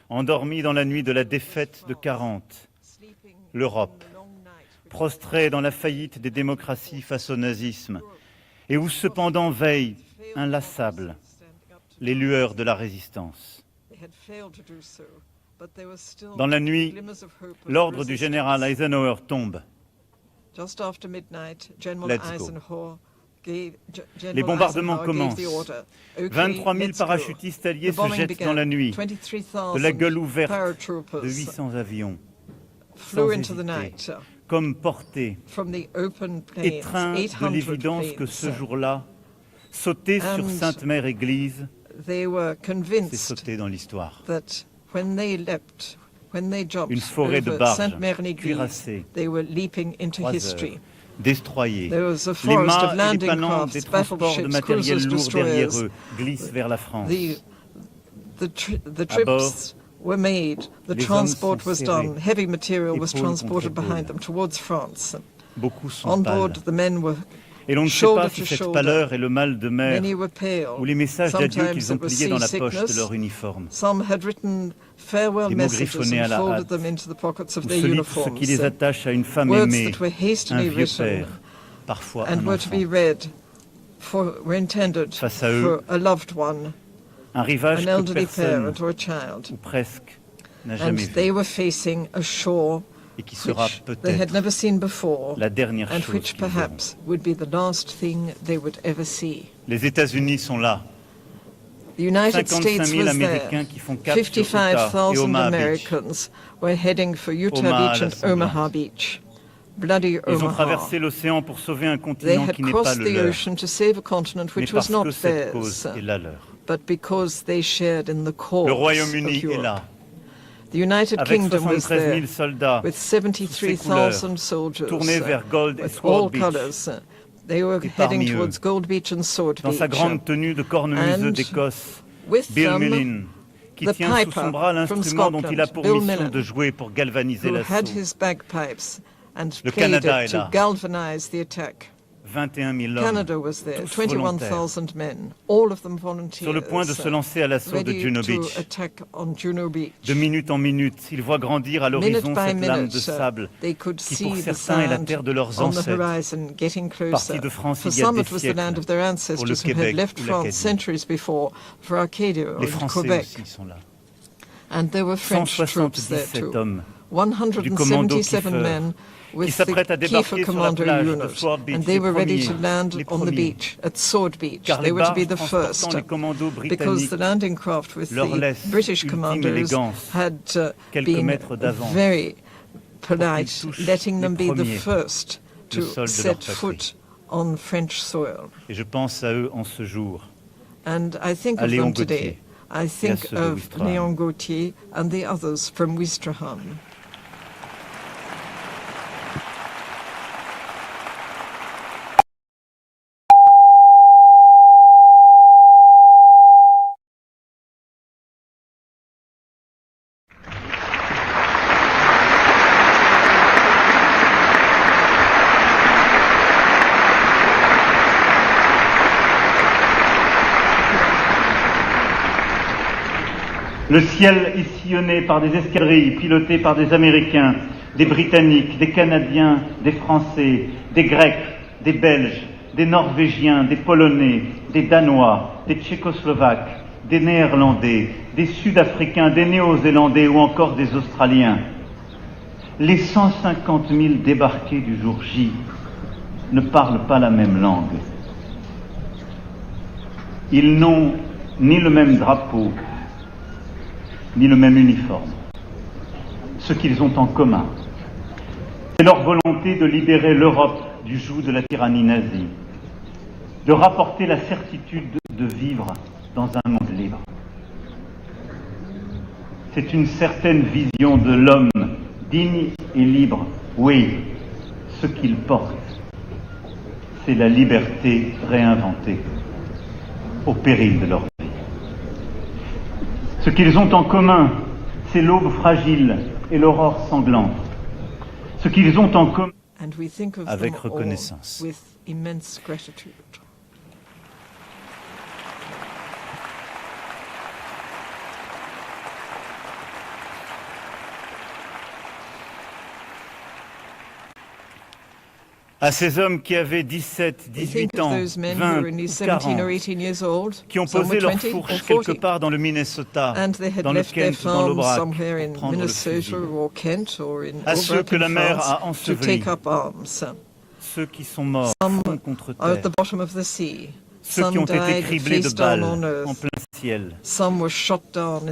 endormie dans la nuit de la défaite de 40, l'Europe, prostrée dans la faillite des démocraties face au nazisme, et où cependant veillent, inlassables, les lueurs de la résistance. Dans la nuit, l'ordre du général Eisenhower tombe. Let's go. Les bombardements commencent. 23 000 parachutistes alliés se jettent dans la nuit, de la gueule ouverte de 800 avions, sans hésiter, comme portés, étreints de l'évidence que ce jour-là, sauter sur Sainte-Mère-Église, c'est sauter dans l'histoire. Une forêt de barges, cuirassées, 3 heures, destroyées. Les mâts et les phalanges des transports de matériel lourd derrière eux glissent vers la France. À bord, were made, the transport was done, heavy material was transported behind them towards France. On board, the men were et l'on ne sait pas si cette pâleur est le mal de mer ou les messages d'adieu qu'ils ont pliés dans la poche de leur uniforme. Des mots griffonnés à la hâte, ou celui de ce qui les attache à une femme aimée, un vieux père, parfois un enfant. Face à eux, un rivage que personne, ou presque, n'a jamais vu. Et qui sera peut-être la dernière chose qu'ils verront. Les États-Unis sont là. 55 000 Américains qui font cap sur Utah et Omaha Beach. Ils ont traversé l'océan pour sauver un continent qui n'est pas le leur, mais parce que cette cause est la leur. Le Royaume-Uni est là. The United avec Kingdom was 73 there 000 soldats, with 73,000 soldiers tournés vers Gold et with Sword all Beach. colors. They were heading towards Gold Beach and Sword Dans Beach. sa grande tenue de cornemuseux d'Écosse, Bill Millin, qui tient sous son bras l'instrument dont il a pour mission de jouer pour galvaniser who had l'assaut. his bagpipes and Le played Canada it est to là. galvanize the attack. 21 000 hommes, Canada was there, tous volontaires, 21,000 men, all of them volunteers, sur le point de se lancer à l'assaut de ready Juno to Beach. attack on Juno Beach. De minute en minute, ils voient grandir à l'horizon Minute by cette lame minute, de sable they could qui see pour the certains est la sand terre de leurs on the ancêtres, horizon getting closer. partis de France For il y a some, des it was the land siècles, of their pour le ancestors who Québec had left ou France l'Acadie. centuries before for Acadia Les and Français Quebec. aussi sont là. And there were French troops there 177 too. hommes du commando 177 Kiefer men qui with s'apprêtent à the Kiefer débarquer sur la Commando plage de unit, Sword Beach, and they were ready to les land on the premiers. beach at Sword Beach. Car They les were to be barges the first transportant les commandos because the britanniques landing craft with leur the laissent British ultime commandos élégance, had quelques been mètres d'avance, very pour polite, qu'ils touchent letting them les be the premiers first le to sol de leur set patrie. foot on French soil. Et je pense à eux en ce jour, And I think à of Léon them today. Gauthier I think ceux de of Ouistreham. Léon Gauthier and the others from Ouistreham. Le ciel est sillonné par des escadrilles pilotées par des Américains, des Britanniques, des Canadiens, des Français, des Grecs, des Belges, des Norvégiens, des Polonais, des Danois, des Tchécoslovaques, des Néerlandais, des Sud-Africains, des Néo-Zélandais ou encore des Australiens. Les 150 000 débarqués du jour J ne parlent pas la même langue. Ils n'ont ni le même drapeau, ni le même uniforme. Ce qu'ils ont en commun, c'est leur volonté de libérer l'Europe du joug de la tyrannie nazie, de rapporter la certitude de vivre dans un monde libre. C'est une certaine vision de l'homme digne et libre. Oui, ce qu'il porte, c'est la liberté réinventée au péril de leur vie. Ce qu'ils ont en commun, c'est l'aube fragile et l'aurore sanglante. Ce qu'ils ont en commun, avec reconnaissance. With immense gratitude. À ces hommes qui avaient 17, 18 ans, 20 ou 40, qui ont posé leur fourche quelque part dans le Minnesota, dans le Kent ou dans l'Aubrac, pour prendre le fusil. À ceux que la mer a ensevelis, ceux qui sont morts contre terre, ceux qui ont été criblés de balles en plein ciel,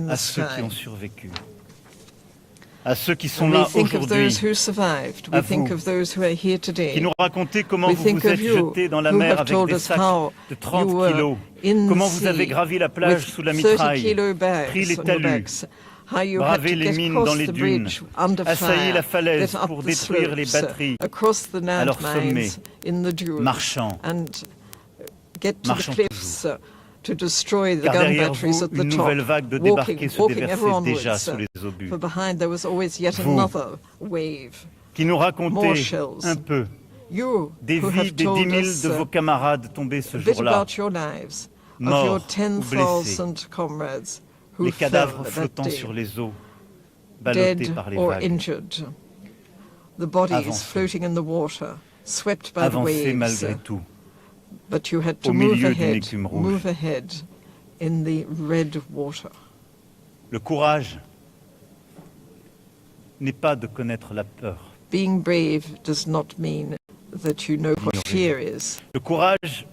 à ceux qui ont survécu. À ceux qui sont là aujourd'hui, à vous, qui nous racontez comment vous vous êtes jetés dans la mer avec des sacs de 30 kilos, comment vous avez gravi la plage sous la mitraille, pris les talus, bravé les mines dans les dunes, assailli la falaise pour détruire les batteries à leur sommet, marchant toujours. To destroy the car gun derrière batteries vous, at the une top, nouvelle vague de débarqués se déversait déjà sous les obus. For behind there was always yet Vous, another wave. Qui nous racontez un peu des vies des 10 000 de vos camarades tombés ce jour-là, morts ou blessés, les cadavres flottant sur les eaux, ballottés par les vagues. The bodies floating in the water, swept by the Avancez waves. malgré tout. But you had to Au move milieu d'une ahead, écume rouge. move ahead in the red water. Le courage n'est pas de connaître la peur. Being brave does not mean that you know what fear is. Le courage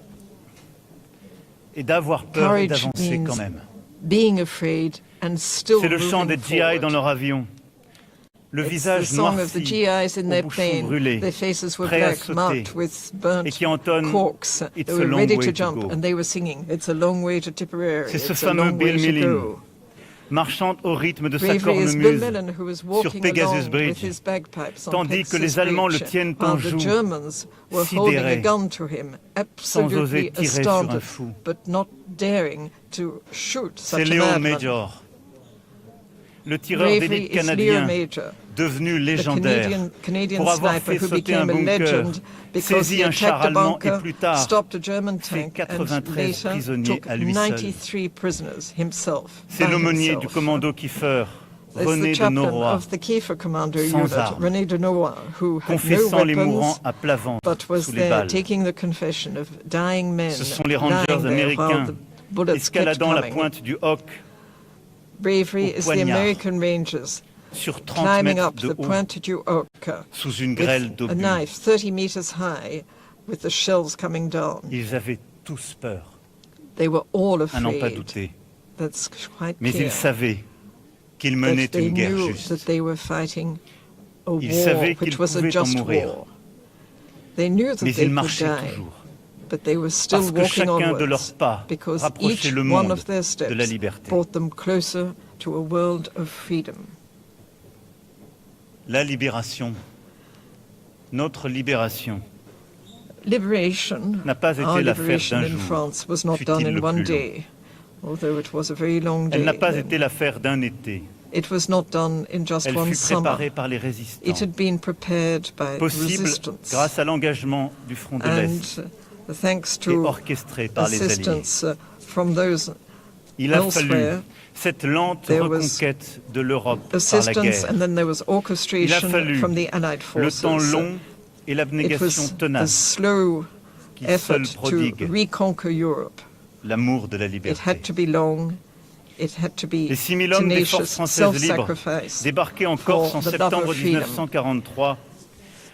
est d'avoir peur et Courage d'avancer means quand même. being afraid and still C'est le chant des moving GI forward. dans leur avion. Le It's the visage song of the noirci, GIs in their aux bouchons plane. brûlés, Their faces were prêts à black, sauter, marked with burnt et qui entonne corks. It's They a were long ready way to to jump, go. and they were singing, "It's a long way to Tipperary. C'est ce It's a fameux long way Bill to Millin, go." marchant au rythme de sa Bravery is Bill cornemuse Millin, who was sur walking Pegasus along with Bridge, his bagpipes on tandis que Pegasus les Allemands le Bridge, tiennent while en the joue, Germans were holding a sidérés, gun to him, sans oser absolutely tirer sur un astounded, fou. but not daring to shoot C'est such a Léon madman. Major, le tireur Bravery d'élite is Leo canadien, Major, devenu the légendaire Canadian pour avoir sniper fait who sauter un became a bunker, legend because saisi he un char attacked a allemand et bunker, plus tard stopped a German fait tank, and 93 later prisonniers took à lui seul. 93 prisoners himself. C'est by l'aumônier himself. du commando Kiefer, It's René the de chaplain Noroy, of the Kiefer Commando sans unit, armes, René de Noroy, who had no confessant les mourants weapons, à plat ventre but was sous les there balles. taking the confession of dying men Ce sont les lying rangers there while américains the bullets kept escaladant la coming. pointe du Hoc Bravery au is the poignard, American Rangers sur 30 climbing mètres up de the haut, Pointe du Hoc sous une grêle with a d'obus. knife 30 meters high with the shells coming down. Ils avaient tous peur, They were all à n'en pas afraid. douter. That's quite Mais clear. ils savaient qu'ils But menaient they une guerre knew juste. that they were fighting a Ils war savaient which qu'ils was a pouvaient en just mourir. war. They knew that Mais they ils could marchaient die, toujours. but they were still Parce que walking chacun de onwards leurs pas because rapprochait each le one monde of their de steps la liberté. brought them closer to a world of freedom. La libération, notre libération, Liberation, n'a pas été our l'affaire liberation d'un in jour, France was not fut-il done in le one plus long. day, although it was a very long Elle day. n'a pas then. été l'affaire d'un été. It was not done in just Elle one fut summer. préparée par les résistants. It had been prepared by Possible resistance. grâce à l'engagement du front de l'Est And thanks et to orchestré par les Alliés. assistance from those Il a fallu elsewhere, cette lente there was reconquête de l'Europe par la assistance, guerre. and then there was Il a orchestration fallu from the Allied le forces. temps long et It l'abnégation was a tenace slow qui effort seul to prodigue reconquer Europe. l'amour de la It liberté. had to be long. It had to be Les 6 000 hommes des tenacious, forces françaises libres self-sacrifice débarqués en for Corse en the love septembre of freedom. 1943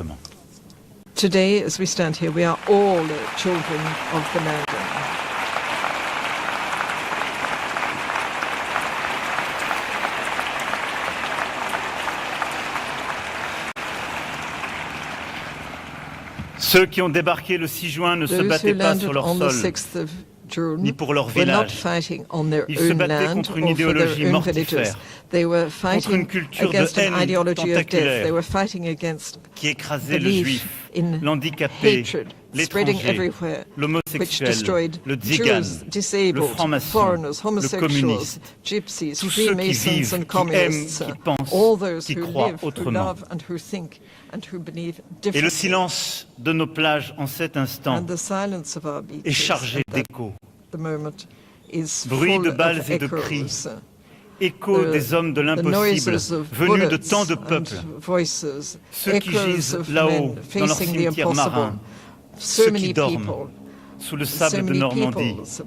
débarquement. Today, as we stand here, we are all children of the Mandan. Ceux qui ont débarqué le 6 juin ne se battaient pas sur leur sol. ni pour leur were not village. fighting on their Ils se own battaient land contre une or for their idéologie own mortifère, villages. They were contre fighting une culture de against an haine ideology of death. tentaculaire They were fighting against qui écrasait le belief juif, in l'handicapé, hatred spreading l'étranger, everywhere, which l'homosexuel, destroyed le tzigan, Jews, le disabled, franc-maçon, foreigners, le homosexuals, communiste, gypsies, tous ceux qui Freemasons vivent, and qui communists, aiment, qui pensent, all those qui who croient live, who autrement. love and who think and who believe Et le differently. silence de nos plages en cet instant And the silence of our est beaches chargé at that d'échos. the moment is Bruit full de balles of et de echoes. cris, écho des hommes de The l'impossible, noises of venus de bullets tant de and peuples, voices, ceux qui echoes gisent of là-haut men dans leurs facing the cimetières impossible. marins, So ceux many qui dorment people, sous le so sable de many Normandie, peoples.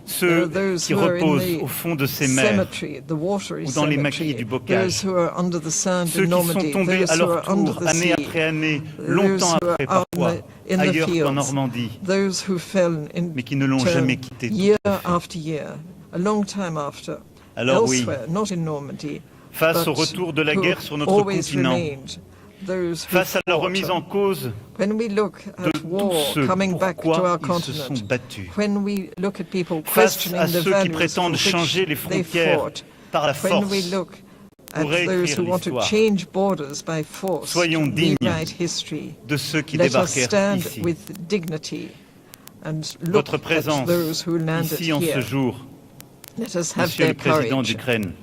ceux Those qui who are in reposent the au fond de ces mers cemetery, the watery ou dans les cemetery, maquis du bocage, those who are under the sand ceux in qui Normandy, sont tombés those à who leur are under tour, the année sea, après année, those longtemps who are après out parfois, in the ailleurs qu'en fields, Normandie, those who fell in mais qui ne l'ont jamais quitté. year after year, a long time after, Alors oui, elsewhere, not in Normandy, face but au retour de la who guerre sur notre always continent, remained, those who face à la fought. remise en cause When we look de at war tous ceux coming back to our pourquoi ils se sont continent, battus, when we look at people face questioning à the ceux qui values prétendent for changer which les they frontières fought, par la when we force look at pour those réécrire who want to l'histoire, change borders by force, soyons to dignes rewrite history, de ceux qui let us débarquèrent stand ici. with dignity and look Votre at présence those who landed ici en ce here. jour, Let us have Monsieur le their Président courage. d'Ukraine,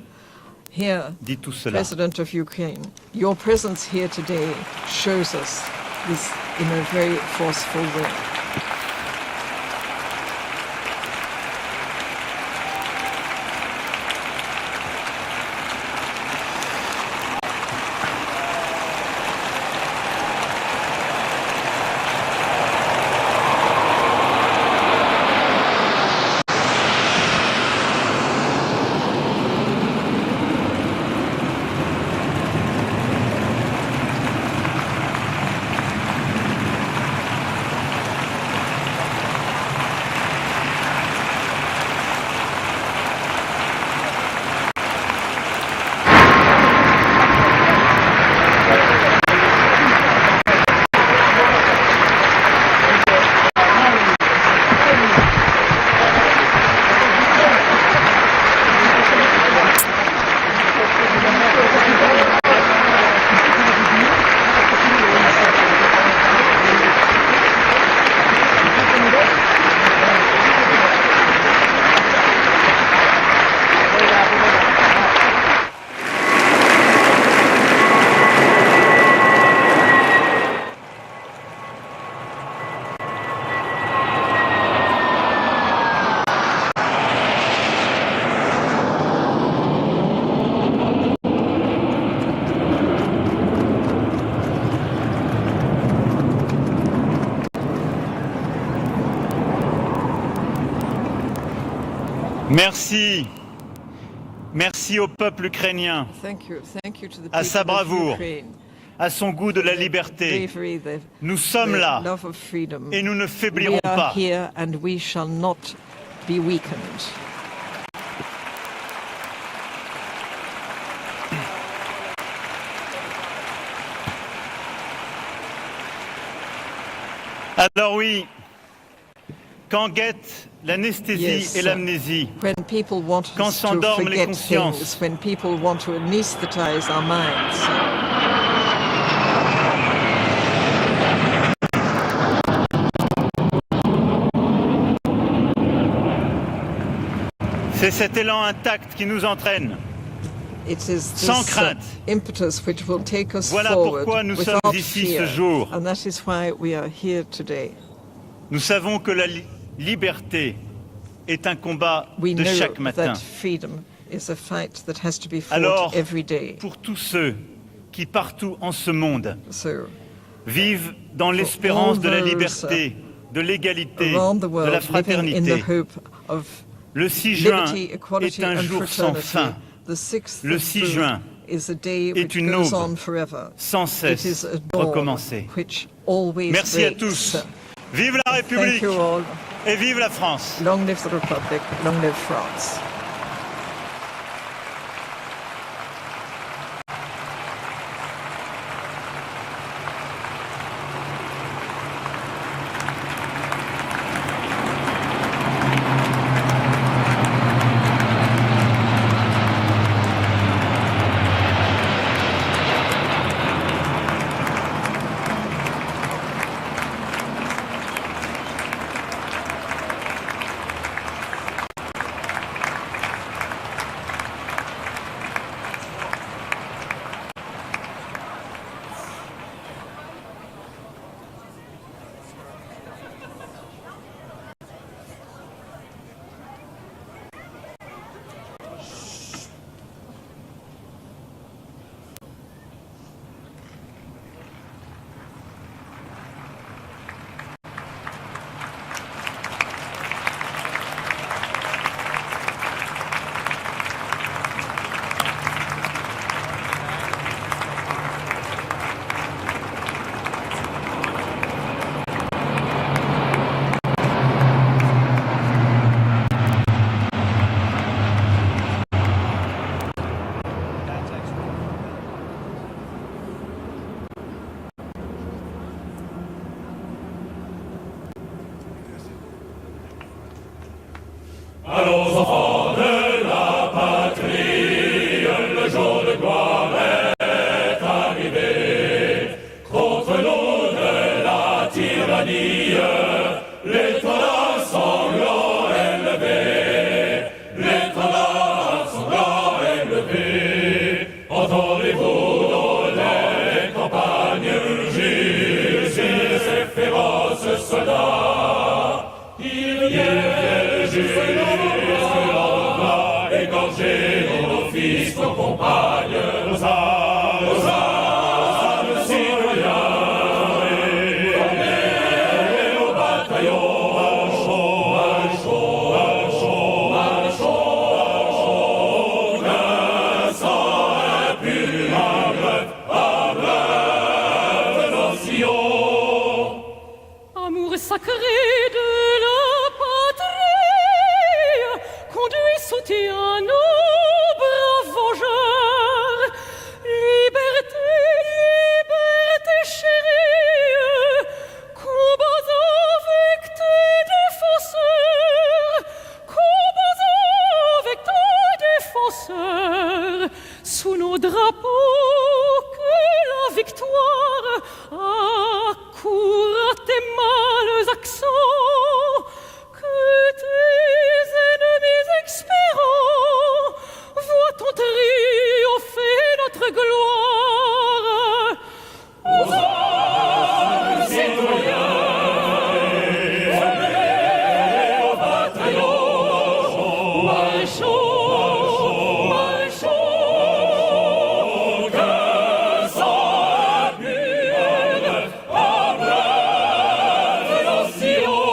Here, dit tout cela. President of Ukraine, your presence here today shows us this in a very forceful way. Merci. Merci au peuple ukrainien, Thank you to the à sa people of bravoure, Ukraine, à son goût de la liberté. bravery, Nous sommes the là love of freedom. et nous ne We faiblirons are pas. here and we shall not be weakened. Alors oui, quand guettent l'anesthésie Yes, et l'amnésie, when people want quand us to s'endorment les forget consciences, things, when people want to anesthetize our minds, c'est cet élan intact qui nous entraîne. it is Sans this crainte. impetus which will take us Voilà forward pourquoi nous without sommes ici fear. ce jour. And that is why we are here today. Nous savons que la liberté est un combat We de know chaque matin. that freedom is a fight that has to be fought Alors, every day. pour tous ceux qui partout en ce monde So, vivent dans l'espérance de la those, liberté, de l'égalité, around the de la world, living in the fraternité, hope of le 6 juin liberty, equality est un and jour sans fraternity, fin. the 6th Le of 6 June juin is a day est which une goes aube on forever. sans It is cesse a dawn recommencer. which always Merci à breaks. tous. Vive la Thank République you all. et vive la France. Long live the Republic, long live France. À nos enfants de la patrie, le jour de gloire est arrivé. Contre nous de la tyrannie, l'étoile sanglant est levée. L'étoile sanglant est levée. Entendez-vous dans les campagnes rugir ces féroces soldats? Ils viennent jusque l'endroit, égorger nos fils, nos compagnes, nos âmes citoyens. Formez nos bataillons, marchons, qu'un sang impur abreuve nos sillons. Amour sacré de la patrie, conduit soutient nos braves vengeurs. Liberté, liberté chérie, combats avec tes défenseurs, combats avec tes défenseurs, sous nos drapeaux que la victoire accourt à tes mâles accents, que tes ennemis expirants voient ton triompher notre gloire. Aux hommes citoyens, formez au bataillon, marchons, marchons, qu'un sang impur abreuve nos sillons.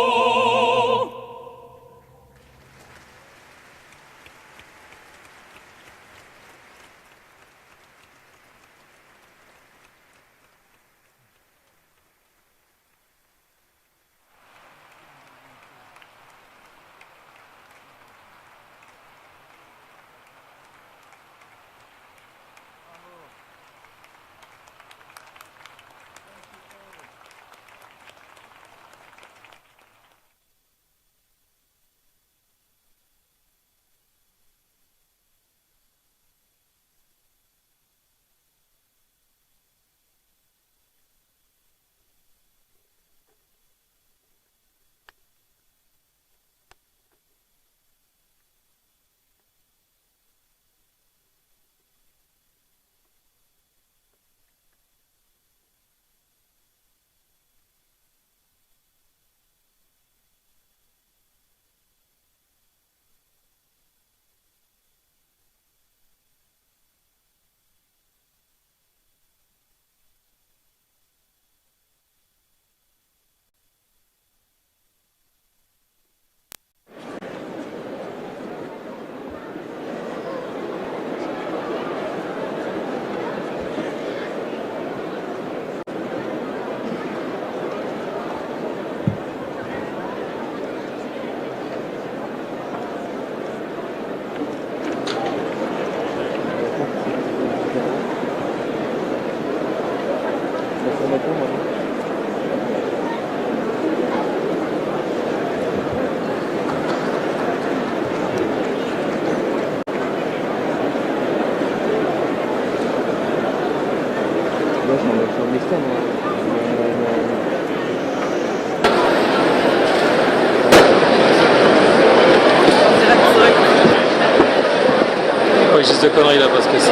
Ouais, juste de conneries là parce que c'est.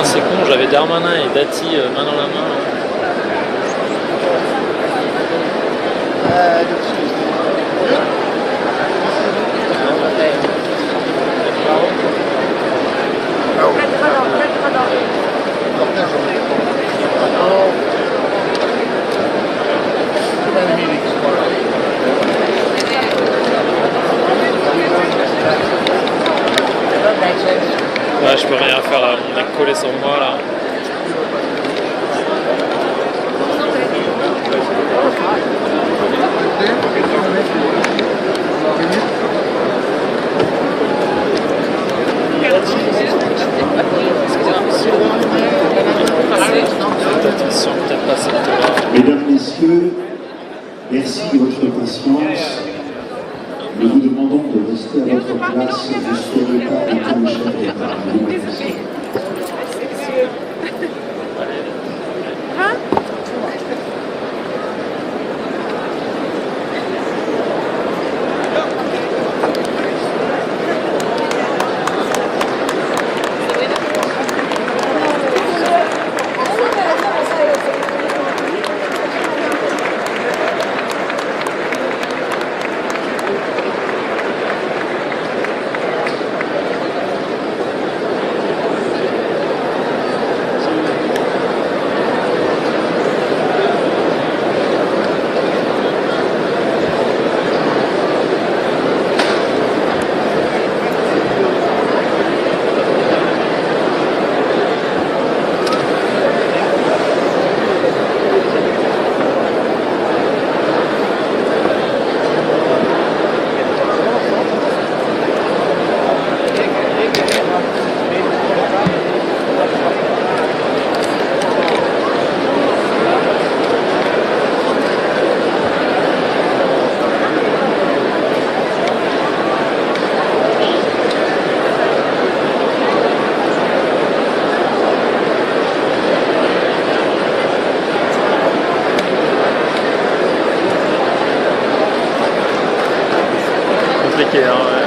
C'est con, j'avais Darmanin et Dati main dans la main. Oh. människor i sommar. Mesdames, Messieurs, merci de votre patience. Nous vous demandons de rester à votre place jusqu'au départ de tous les chefs d'État. Compliqué, hein.